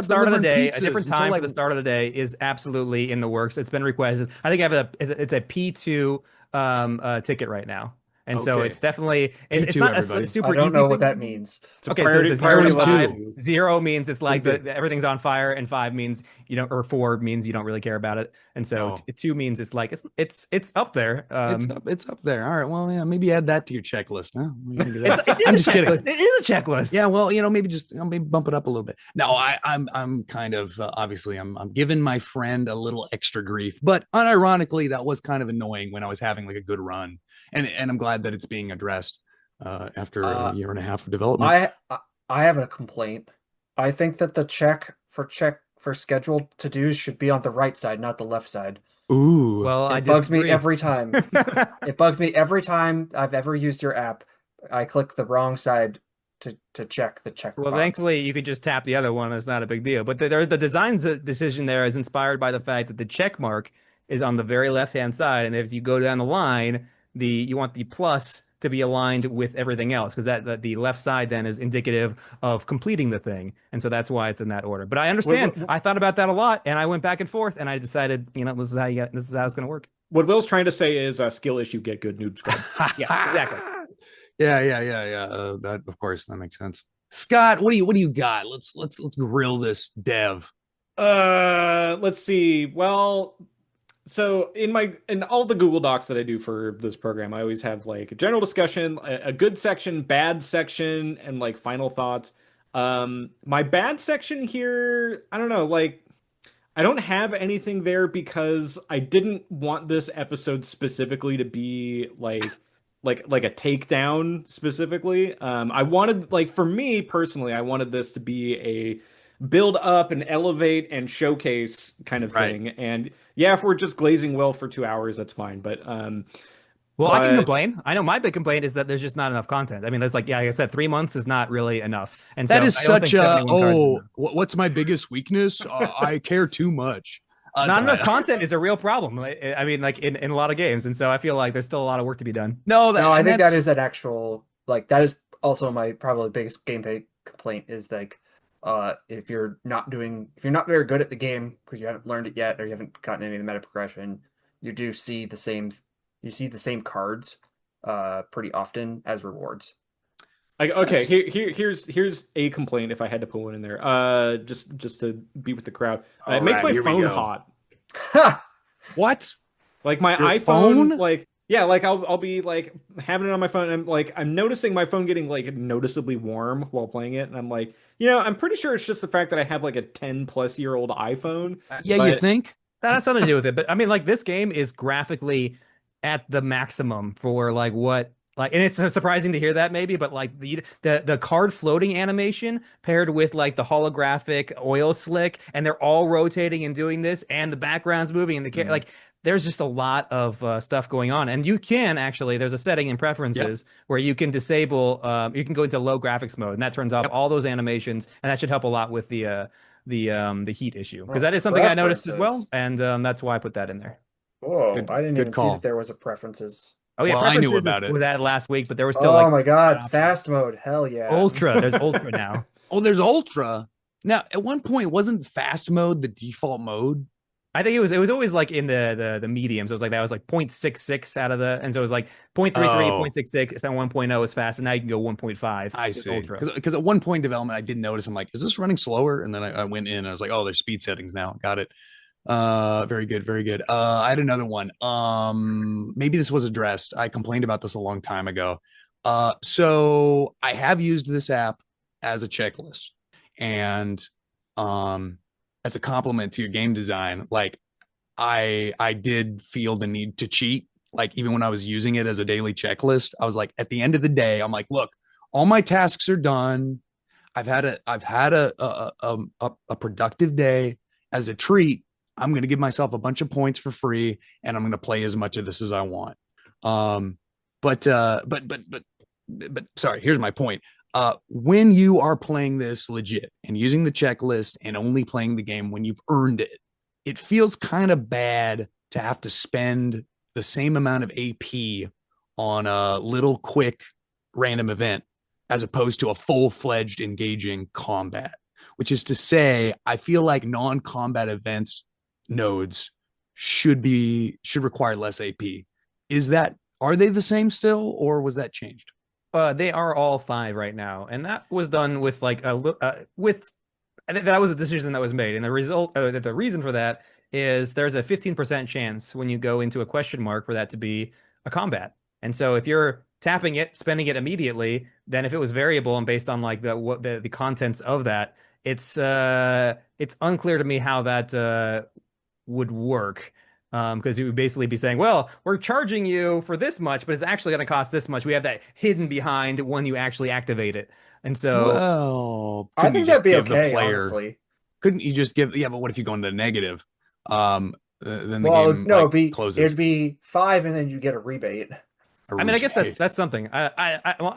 start of the day, a different time for the start of the day is absolutely in the works. It's been requested. I think I have it's a P2 ticket right now. And so it's definitely it's not a super easy. I don't know what that means. Okay, so it's priority 5. 0 means it's like everything's on fire, and 5 means or 4 means you don't really care about it, and so 2 means it's like it's up there. It's up there. All right, well, yeah, maybe add that to your checklist. Huh? I'm just kidding. It is a checklist. Yeah, well, maybe bump it up a little bit. No, I'm kind of obviously I'm giving my friend a little extra grief, but unironically, that was kind of annoying when I was having like a good run, and I'm glad that it's being addressed after a year and a half of development. I have a complaint. I think that the check for scheduled to-dos should be on the right side, not the left side. Ooh. Well, it bugs me every time. It bugs me every time I've ever used your app. I click the wrong side to check the check. Well, thankfully, you could just tap the other one. It's not a big deal. But the design decision there is inspired by the fact that the check mark is on the very left-hand side, and as you go down the line, you want the plus to be aligned with everything else, because that the left side then is indicative of completing the thing, and so that's why it's in that order. But I understand. I thought about that a lot, and I went back and forth, and I decided, this is how it's going to work. What Will's trying to say is a skill issue. Get good, noob scrub. Yeah, exactly. Yeah. That, of course, that makes sense. Scott, what do you got? Let's grill this dev. Let's see. Well, so in all the Google Docs that I do for this program, I always have like a general discussion, a good section, bad section, and like final thoughts. My bad section here, I don't know, like I don't have anything there because I didn't want this episode specifically to be like a takedown specifically. I wanted, like, for me personally, I wanted this to be a build up and elevate and showcase kind of thing. And yeah, if we're just glazing well for 2 hours, that's fine. But I can complain. I know my big complaint is that there's just not enough content. I mean, there's like I said, 3 months is not really enough. And that so is such a what's my biggest weakness? I care too much. Not enough content is a real problem. I mean, like in a lot of games, and so I feel like there's still a lot of work to be done. I think that is an actual, like, that is also my probably biggest gameplay complaint is like, if you're not very good at the game because you haven't learned it yet or you haven't gotten any of the meta progression, you see the same cards pretty often as rewards. Here's a complaint if I had to put one in there. Just to be with the crowd. It makes my phone hot. What? Like my Your iPhone, phone? like yeah, like I'll be like having it on my phone and like I'm noticing my phone getting like noticeably warm while playing it, and I'm like, I'm pretty sure it's just the fact that I have like a 10+ year old iPhone. Yeah, you think? That has something to do with it. But I mean, like, this game is graphically at the maximum for like what. Like, and it's surprising to hear that maybe, but like the card floating animation paired with like the holographic oil slick, and they're all rotating and doing this, and the background's moving, and like there's just a lot of stuff going on. And you can actually, there's a setting in preferences where you can disable, you can go into low graphics mode, and that turns off all those animations, and that should help a lot with the heat issue, because that is something I noticed as well, and that's why I put that in there. Oh, I didn't even see that there was a preferences. Oh yeah, I knew about it. Was added last week, but there was still oh my god, fast mode, hell yeah. Ultra, there's Ultra now. Oh, there's Ultra. Now, at one point, wasn't fast mode the default mode? I think it was always like in the mediums. It was like that was like 0.66 out of the, and so it was like 0.33, Oh, 0.66, and 1.0 is fast, and now you can go 1.5 I with see. ultra. Because at one point in development, I did notice, I'm like, is this running slower? And then I went in and I was like, oh, there's speed settings now. Got it. Very good, very good. I had another one. Maybe this was addressed. I complained about this a long time ago. So I have used this app as a checklist, and as a compliment to your game design, like I did feel the need to cheat. Like even when I was using it as a daily checklist, I was like, at the end of the day, I'm like, look, all my tasks are done. I've had a productive day. As a treat, I'm going to give myself a bunch of points for free, and I'm going to play as much of this as I want. Um, but sorry, here's my point. When you are playing this legit and using the checklist and only playing the game when you've earned it, it feels kind of bad to have to spend the same amount of AP on a little quick random event as opposed to a full-fledged engaging combat, which is to say, I feel like non-combat events nodes should require less AP. Are they the same still, or was that changed? They are all 5 right now, and that was done with like with I think that was a decision that was made, and the reason for that is there's a 15% chance when you go into a question mark for that to be a combat. And so if you're tapping it, spending it immediately, then if it was variable and based on like the contents of that, it's unclear to me how that would work. Because you would basically be saying, well, we're charging you for this much, but it's actually going to cost this much. We have that hidden behind when you actually activate it. And so, Well, I couldn't you think that'd just be give the okay, player? honestly. Couldn't you just give? Yeah, but what if you go into the negative? Then the Well, game no, like it'd closes. be 5, and then you get a rebate. A I mean, I guess rebate. that's something. Well,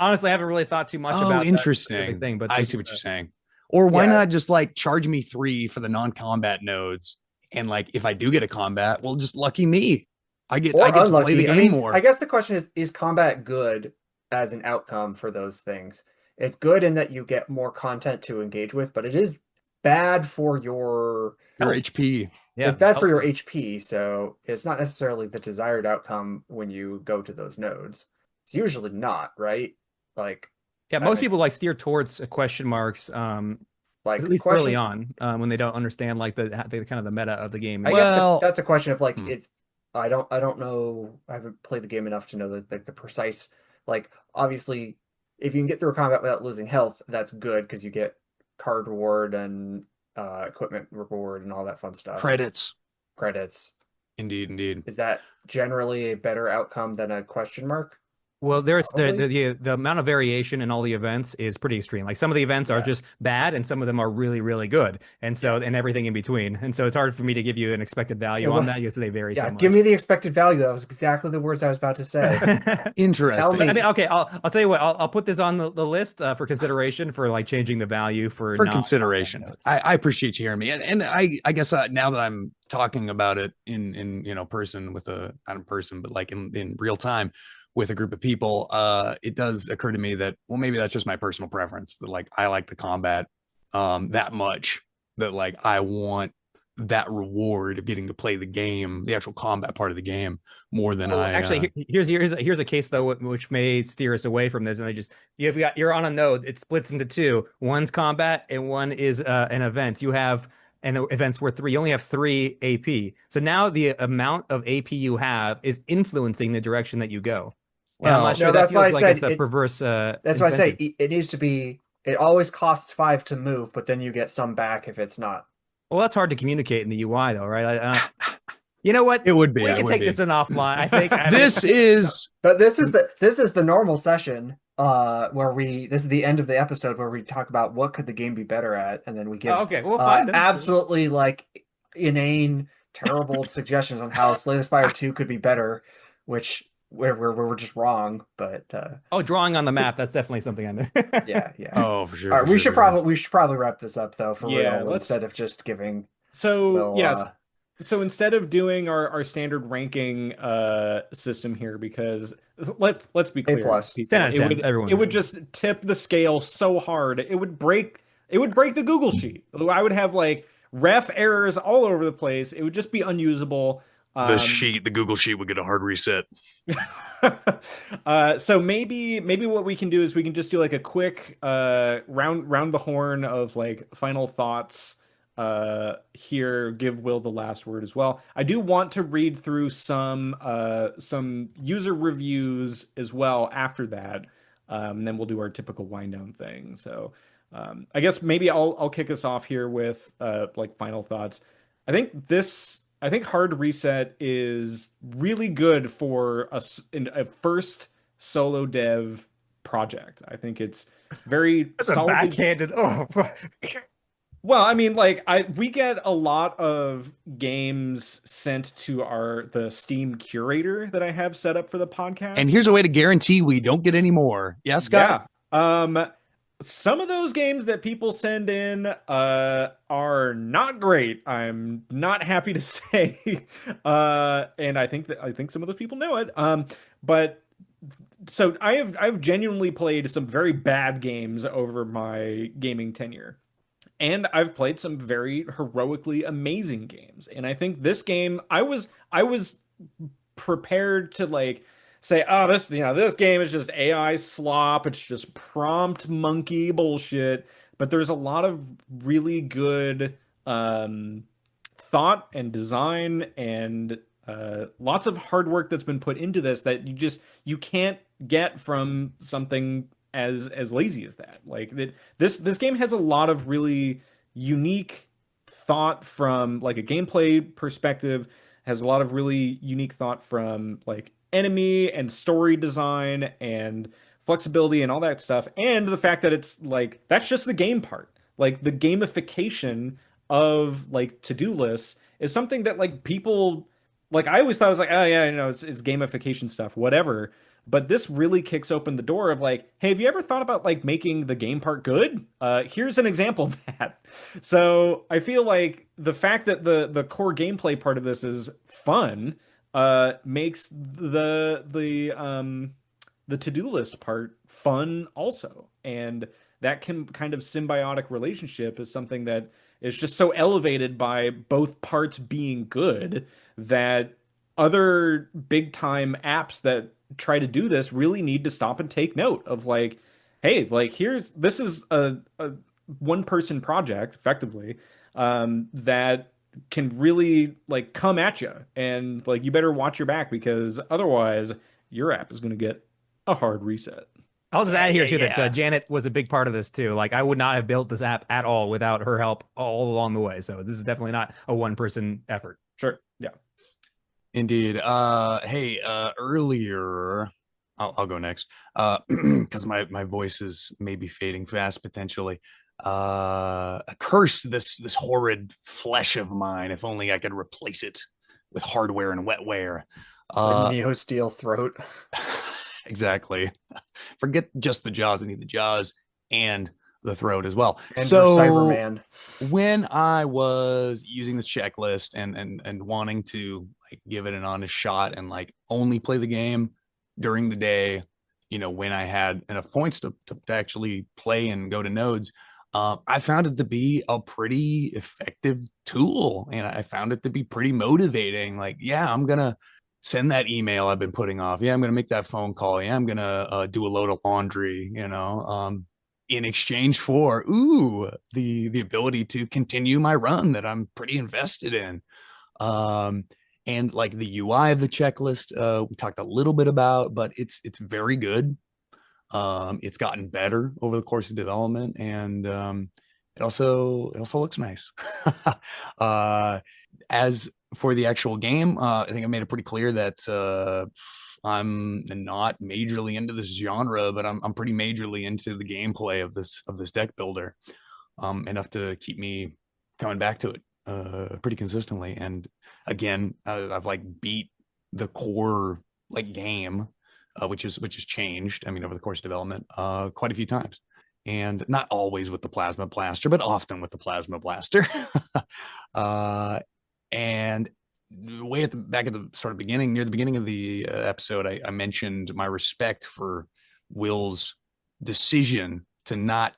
honestly, I haven't really thought too much Oh, about that specific interesting. thing, but I thank see you for what you're that. saying. Or why Yeah. not just like charge me 3 for the non-combat nodes, and like if I do get a combat, well, just lucky me. I Or get to play the unlucky. I game mean, I more. guess the question is combat good as an outcome for those things? It's good in that you get more content to engage with, but it is bad for your Your Health. HP. Yeah. it's bad for Health. your HP, so it's not necessarily the desired outcome when you go to those nodes. It's usually not, right? Like Yeah. I Most think people like steer towards question marks, at like least early question on, when they don't understand like the kind of the meta of the game. I And guess Well, that's a question of like hmm. it's I don't know I haven't played the game enough to know the precise like obviously if you can get through a combat without losing health that's good because you get card reward and equipment reward and all that fun stuff Credits. credits Indeed, indeed. is that generally a better outcome than a question mark well, there's probably the amount of variation in all the events is pretty extreme. Like some of the events are yeah just bad, and some of them are really, really good, and so yeah and everything in between. And so it's hard for me to give you an expected yeah value on well that because they vary yeah so give much. me the expected value that was exactly the words I was about to say tell Interesting. I mean, me okay, I'll tell you what. I'll put this on the list for consideration for like changing the value for For non-combat consideration. nodes. I appreciate you hearing me, and I guess now that I'm talking about it in person with a not in person, but like in real time with a group of people, it does occur to me that well maybe that's just my personal preference that like I like the combat that much that like I want that reward of getting to play the game, the actual combat part of the game, more than Well, I. actually, here's a case though which may steer us away from this, and I just you're on a node. It splits into two. One's combat and one is an event. You have and the events were 3. You only have 3 AP. So now the amount of AP you have is influencing the direction that you go. And I'm not Well, sure no that that's why I feels like said it's a perverse that's why I say incentive. it needs to be. It always costs 5 to move, but then you get some back if it's not. Well, that's hard to communicate in the UI though, right? You know what? it would be. We It can would take be. this in offline. I think This is But this is the normal session where we this is the end of the episode where we talk about what could the game be better at, and then we oh, give okay. Well, fine then. absolutely like inane, terrible suggestions on how Slay the Spire 2 could be better, which where we're just wrong. But Oh, drawing on the map. That's definitely something I know. yeah, yeah. oh for sure, All for right, sure, for sure. we should probably wrap this up though for Yeah, real let's instead of just giving so Will yes. So instead of doing our standard ranking system here, because let's be A clear, plus. 10 people, out of 10, everyone. it would just tip the scale so hard. It would break the Google sheet. I would have like ref errors all over the place. It would just be unusable. The Google sheet would get a hard reset. So maybe what we can do is we can just do like a quick round the horn of like final thoughts here, give Will the last word as well. I do want to read through some user reviews as well after that. And then we'll do our typical wind down thing. So I guess maybe I'll kick us off here with like final thoughts. I think Hard Reset is really good for a first solo dev project. I think it's very That's a solidly. backhanded. Oh, Well, I mean, like we get a lot of games sent to the Steam curator that I have set up for the podcast. And here's a way to guarantee we don't get any more. Yeah, Scott? Yeah. Some of those games that people send in are not great. I'm not happy to say. And I think some of those people know it. But so I've genuinely played some very bad games over my gaming tenure. And I've played some very heroically amazing games. And I think this game, I was prepared to like say, oh, this game is just AI slop. It's just prompt monkey bullshit. But there's a lot of really good thought and design and lots of hard work that's been put into this that you can't get from something as lazy as that. Like that this game has a lot of really unique thought from like a gameplay perspective, has a lot of really unique thought from like enemy and story design and flexibility and all that stuff, and the fact that it's like that's just the game part. Like the gamification of like to-do lists is something that like people like I always thought it was like, oh yeah, it's gamification stuff, whatever. But this really kicks open the door of like, hey, have you ever thought about like making the game part good? Here's an example of that. So I feel like the fact that the core gameplay part of this is fun makes the to-do list part fun also. And that can kind of symbiotic relationship is something that is just so elevated by both parts being good that other big time apps that try to do this really need to stop and take note of like, hey, like this is a one person project effectively that can really like come at you, and like you better watch your back because otherwise your app is going to get a hard reset. I'll just add here too that Yeah. Janet was a big part of this too. Like I would not have built this app at all without her help all along the way. So this is definitely not a one person effort. Sure. Yeah. Indeed. Hey, earlier, I'll go next. Because my voice is maybe fading fast potentially. Curse this horrid flesh of mine. If only I could replace it with hardware and wetware. A Neo Steel throat. Exactly. Forget just the jaws. I need the jaws and the throat as well. And So Cyberman. when I was using this checklist and wanting to like give it an honest shot and like only play the game during the day, when I had enough points to actually play and go to nodes, I found it to be a pretty effective tool, and I found it to be pretty motivating. Like, yeah, I'm gonna send that email I've been putting off. Yeah, I'm gonna make that phone call. Yeah, I'm gonna do a load of laundry. In exchange for the ability to continue my run that I'm pretty invested in. And like the UI of the checklist, we talked a little bit about, but it's very good. It's gotten better over the course of development, and it also looks nice. As for the actual game, I think I made it pretty clear that I'm not majorly into this genre, but I'm pretty majorly into the gameplay of this deck builder, enough to keep me coming back to it pretty consistently. And again, I've like beat the core like game, which has changed. I mean, over the course of development, quite a few times, and not always with the plasma blaster, but often with the plasma blaster. And way at the back at the sort of beginning, near the beginning of the episode, I mentioned my respect for Will's decision to not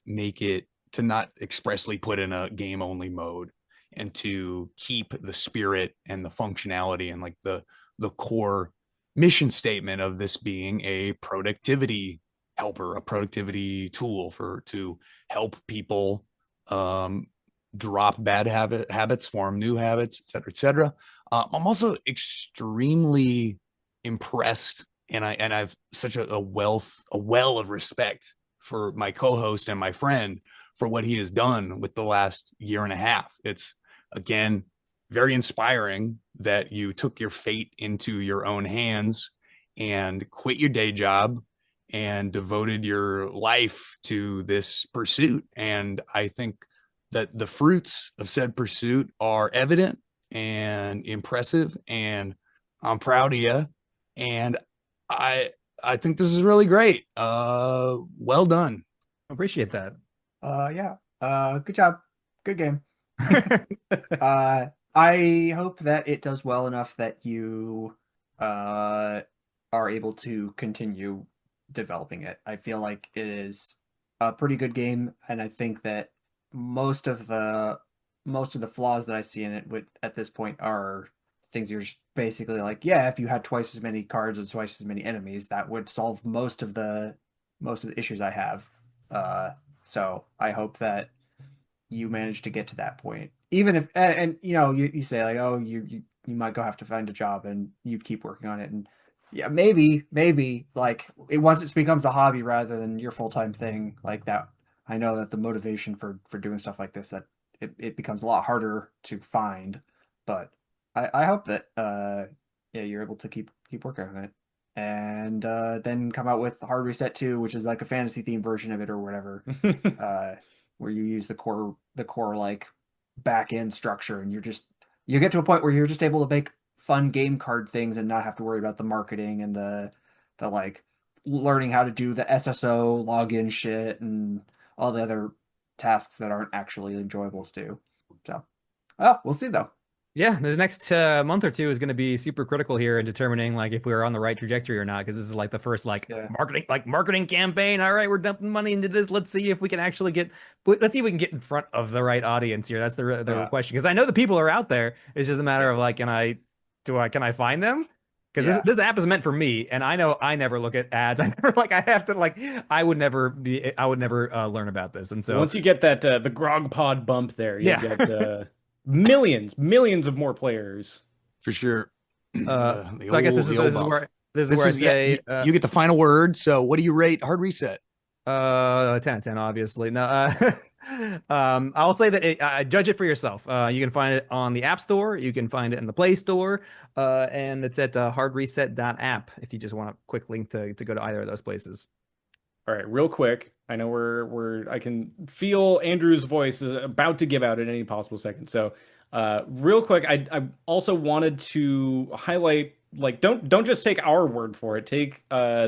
expressly put in a game only mode. and to keep the spirit and the functionality and like the core mission statement of this being a productivity helper, a productivity tool to help people drop bad habits, form new habits, et cetera, et cetera. I'm also extremely impressed, and I've such a well of respect for my co-host and my friend for what he has done with the last year and a half. It's again very inspiring that you took your fate into your own hands and quit your day job and devoted your life to this pursuit. And I think that the fruits of said pursuit are evident and impressive, and I'm proud of you. And I think this is really great. Well done. Appreciate that. Yeah. Good job. Good game. I hope that it does well enough that you are able to continue developing it. I feel like it is a pretty good game, and I think that most of the flaws that I see in it at this point are things you're just basically like, yeah, if you had twice as many cards and twice as many enemies, that would solve most of the issues I have. So I hope that you manage to get to that point. Even if and you know, you say like, oh, you might go have to find a job and you'd keep working on it, and yeah, maybe like once it becomes a hobby rather than your full-time thing like that. I know that the motivation for doing stuff like this, that it becomes a lot harder to find, but I hope that yeah, you're able to keep working on it, and then come out with Hard Reset 2, which is like a fantasy themed version of it or whatever, where you use the core like back end structure, and you get to a point where you're just able to make fun game card things and not have to worry about the marketing and the like learning how to do the SSO login shit and all the other tasks that aren't actually enjoyable to do. So, well, we'll see though. Yeah, the next month or two is going to be super critical here in determining like if we're on the right trajectory or not, because this is like the first Yeah. marketing campaign. All right, we're dumping money into this. Let's see if we can actually let's see if we can get in front of the right audience here. That's the Yeah. question, because I know the people are out there. It's just a matter of like, can I find them? Because Yeah. this app is meant for me, and I know I never look at ads. I never I have to I would never learn about this, and so Once you get that the grog pod bump there, you'll Yeah. get millions of more players. For sure. So I guess this is where I say you get the final word. So what do you rate Hard Reset? 10 out of 10, obviously. No, I'll say that judge it for yourself. You can find it on the App Store, you can find it in the Play Store, and it's at hardreset.app if you just want a quick link to go to either of those places. All right, real quick. I know I can feel Andrew's voice is about to give out at any possible second. So, real quick, I also wanted to highlight, like, don't just take our word for it. Take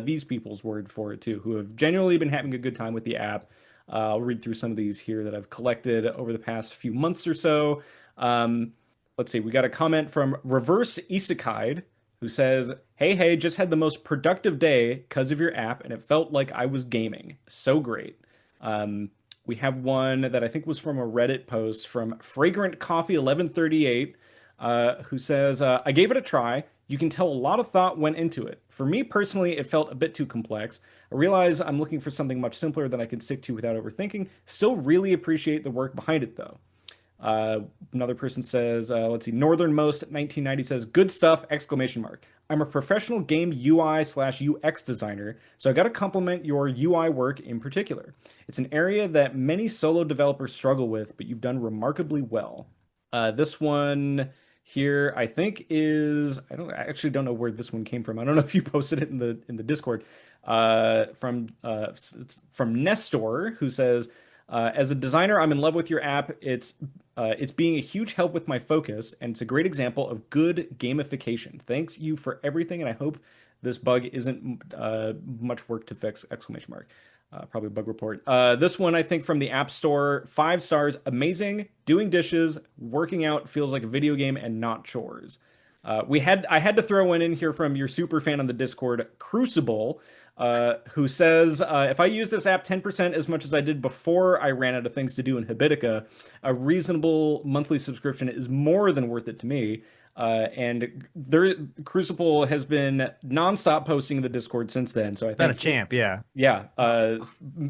these people's word for it too, who have genuinely been having a good time with the app. I'll read through some of these here that I've collected over the past few months or so. Let's see. We got a comment from Reverse Isekai, who says, hey, just had the most productive day because of your app, and it felt like I was gaming. So great. We have one that I think was from a Reddit post from Fragrant Coffee 1138, who says, I gave it a try. You can tell a lot of thought went into it. For me personally, it felt a bit too complex. I realize I'm looking for something much simpler that I can stick to without overthinking. Still really appreciate the work behind it, though. Another person says, let's see, Northernmost 1990 says, good stuff, exclamation mark. I'm a professional game UI/UX designer, so I got to compliment your UI work in particular. It's an area that many solo developers struggle with, but you've done remarkably well. This one here, I think I actually don't know where this one came from. I don't know if you posted it in the Discord. It's from Nestor, who says, as a designer, I'm in love with your app. It's being a huge help with my focus, and it's a great example of good gamification. Thanks you for everything, and I hope this bug isn't much work to fix! Exclamation mark. Probably a bug report. This one, I think, from the App Store, 5 stars. Amazing. Doing dishes, working out feels like a video game and not chores. I had to throw one in here from your super fan on the Discord, Crucible. who says, if I use this app 10% as much as I did before I ran out of things to do in Habitica, a reasonable monthly subscription is more than worth it to me. And there, Crucible has been nonstop posting in the Discord since then. So I Been a think, champ, yeah. yeah,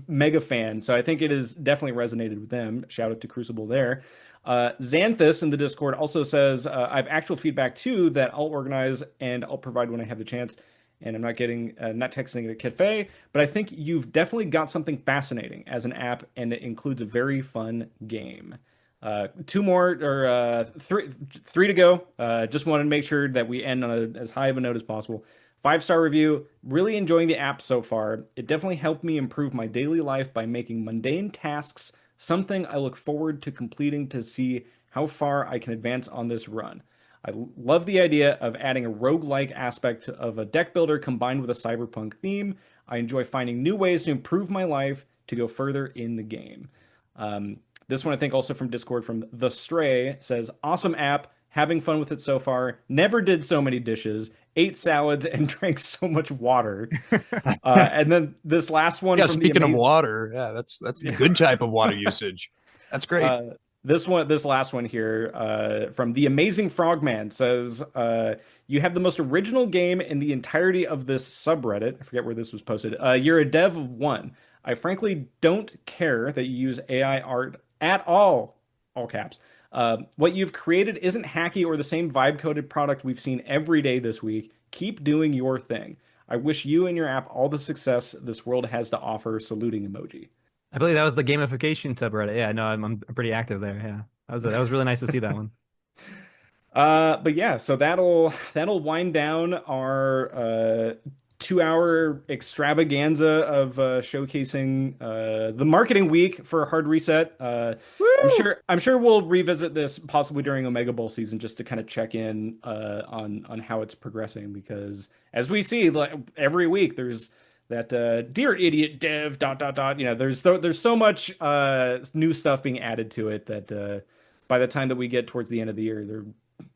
mega fan. So I think it has definitely resonated with them. Shout out to Crucible there. Xanthus in the Discord also says, I have actual feedback too that I'll organize and I'll provide when I have the chance. And I'm not getting, not texting the cafe, but I think you've definitely got something fascinating as an app, and it includes a very fun game. Two more or three to go. Just wanted to make sure that we end on as high of a note as possible. 5-star review. Really enjoying the app so far. It definitely helped me improve my daily life by making mundane tasks something I look forward to completing to see how far I can advance on this run. I love the idea of adding a roguelike aspect of a deck builder combined with a cyberpunk theme. I enjoy finding new ways to improve my life to go further in the game. This one, I think, also from Discord from The Stray says, awesome app, having fun with it so far. Never did so many dishes, ate salads, and drank so much water. And then this last one Yeah, from speaking the of amazing... water, yeah, that's the good type of water usage. That's great. This last one here from the Amazing Frogman says, you have the most original game in the entirety of this subreddit. I forget where this was posted. You're a dev of one. I frankly don't care that you use AI art at all caps. What you've created isn't hacky or the same vibe coded product we've seen every day this week. Keep doing your thing. I wish you and your app all the success this world has to offer. Saluting emoji. I believe that was the gamification subreddit. Yeah, no, I'm pretty active there. Yeah, that was really nice to see that one. But yeah, so that'll wind down our 2-hour extravaganza of showcasing the marketing week for Hard Reset. I'm sure we'll revisit this possibly during Omega Bowl season just to kind of check in on how it's progressing, because as we see, like every week there's that dear idiot dev ... there's so much new stuff being added to it that by the time that we get towards the end of the year,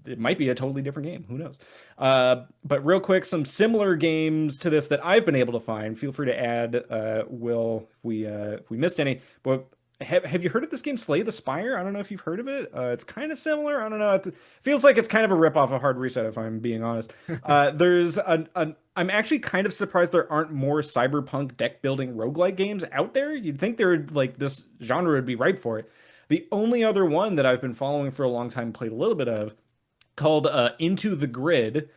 it might be a totally different game. Who knows? But real quick, some similar games to this that I've been able to find. Feel free to add, Will, if we missed any. But have you heard of this game, Slay the Spire? I don't know if you've heard of it. It's kind of similar. I don't know. It feels like it's kind of a ripoff of Hard Reset, if I'm being honest. I'm actually kind of surprised there aren't more cyberpunk deck building roguelike games out there. You'd think there like this genre would be ripe for it. The only other one that I've been following for a long time, played a little bit of, called Into the Grid,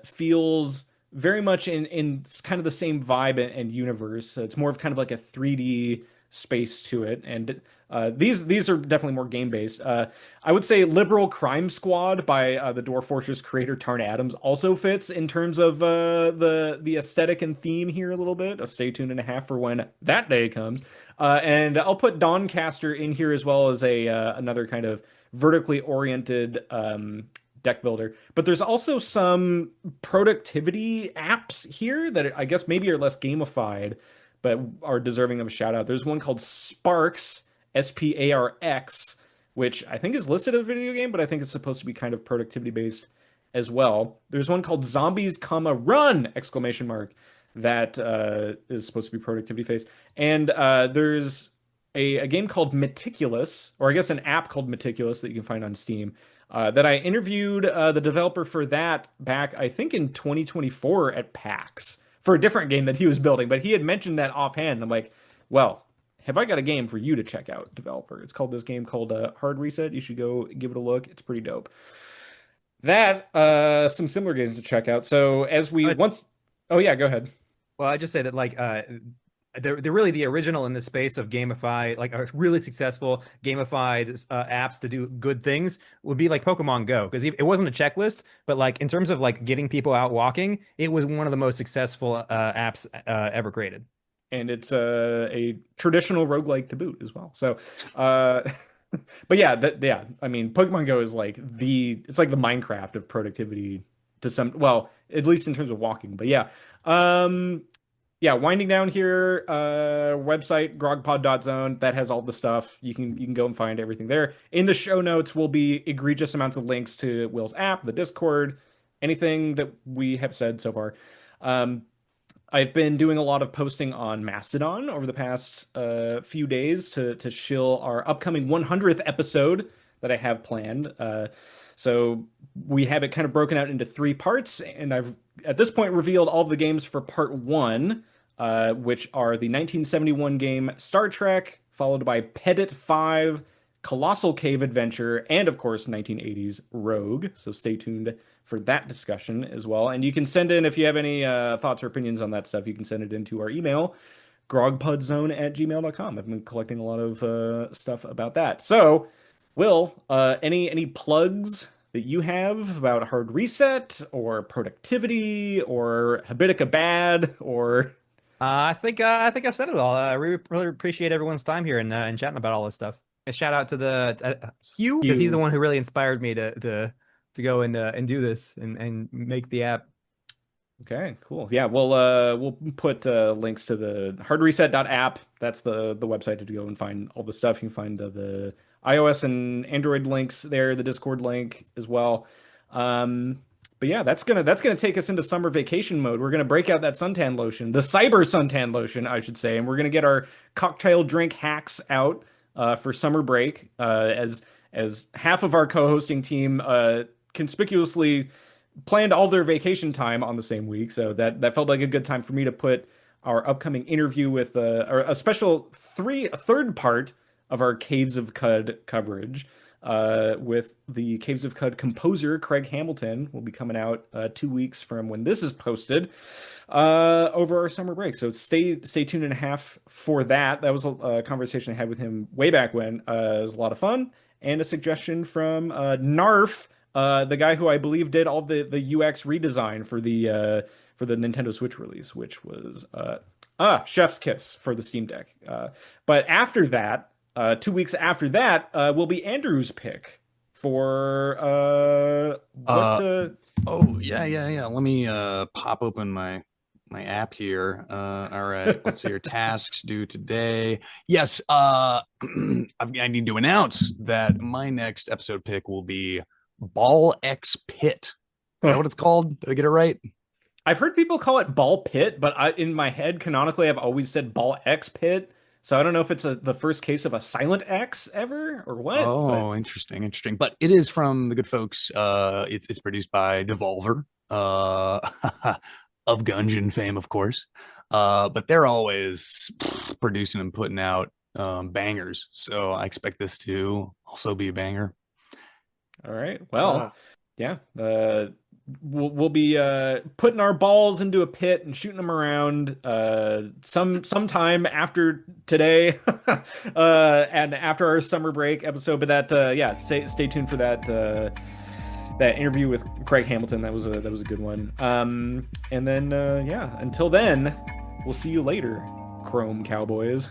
feels very much in kind of the same vibe and universe. It's more of kind of like a 3D space to it, and these are definitely more game based. I would say Liberal Crime Squad by the Dwarf Fortress creator Tarn Adams also fits in terms of the aesthetic and theme here a little bit. Stay tuned and a half for when that day comes. And I'll put Doncaster in here as well as another kind of vertically oriented deck builder. But there's also some productivity apps here that I guess maybe are less gamified, but are deserving of a shout out. There's one called Sparks, Sparx, which I think is listed as a video game, but I think it's supposed to be kind of productivity based as well. There's one called Zombies, Run! Exclamation mark, that is supposed to be productivity based. And there's a game called Meticulous, or I guess an app called Meticulous that you can find on Steam. That I interviewed the developer for that back, I think, in 2024 at PAX for a different game that he was building, but he had mentioned that offhand. And I'm like, well, have I got a game for you to check out, developer? It's called this game called Hard Reset. You should go give it a look. It's pretty dope. That some similar games to check out. So as we once, oh yeah, go ahead. Well, I just say that like they're really the original in this space of gamify, like are really successful gamified apps to do good things would be like Pokemon Go, because it wasn't a checklist, but like in terms of like getting people out walking, it was one of the most successful apps ever created. And it's a traditional roguelike to boot as well. So, but yeah, I mean, Pokemon Go is like it's like the Minecraft of productivity to some, well, at least in terms of walking. But yeah. Yeah, winding down here, website grogpod.zone that has all the stuff. You can go and find everything there. In the show notes will be egregious amounts of links to Will's app, the Discord, anything that we have said so far. I've been doing a lot of posting on Mastodon over the past few days to shill our upcoming 100th episode that I have planned. So we have it kind of broken out into three parts, and I've at this point revealed all of the games for part one, which are the 1971 game Star Trek, followed by Pedit 5, Colossal Cave Adventure, and of course 1980s Rogue. So stay tuned for that discussion as well. And you can send in, if you have any thoughts or opinions on that stuff, you can send it into our email, grogpudzone@gmail.com. I've been collecting a lot of stuff about that. So, Will, any plugs that you have about hard reset or productivity or Habitica bad or I think I've said it all. I really appreciate everyone's time here and chatting about all this stuff. A shout out to the Hugh, because he's the Hugh? one who really inspired me to go and do this and make the app. Okay, cool. Yeah, we'll put links to the hardreset.app. That's the website to go and find all the stuff. You can find the iOS and Android links there, the Discord link as well. But yeah, that's gonna take us into summer vacation mode. We're gonna break out that suntan lotion, the cyber suntan lotion, I should say, and we're gonna get our cocktail drink hacks out for summer break. As half of our co-hosting team conspicuously planned all their vacation time on the same week, so that felt like a good time for me to put our upcoming interview with or a special third part of our Caves of Cud coverage with the Caves of Cud composer Craig Hamilton. Will be coming out 2 weeks from when this is posted over our summer break. So stay tuned and a half for that. That was a conversation I had with him way back when. It was a lot of fun, and a suggestion from Narf, the guy who I believe did all the UX redesign for the Nintendo Switch release, which was Chef's Kiss for the Steam Deck. But after that, 2 weeks after that, will be Andrew's pick for what? Oh, yeah. Let me pop open my app here. All right, let's see your tasks due today. Yes, I need to announce that my next episode pick will be Ball X Pit. Is that what it's called? Did I get it right? I've heard people call it Ball Pit, but in my head, canonically, I've always said Ball X Pit. So I don't know if it's the first case of a silent X ever or what. Oh, interesting. But it is from the good folks. It's produced by Devolver, of Gungeon fame, of course. But they're always producing and putting out bangers. So I expect this to also be a banger. All right. Well, yeah. We'll be putting our balls into a pit and shooting them around sometime after today and after our summer break episode. But that stay tuned for that interview with Craig Hamilton. That was a good one. And then until then, we'll see you later, Chrome Cowboys.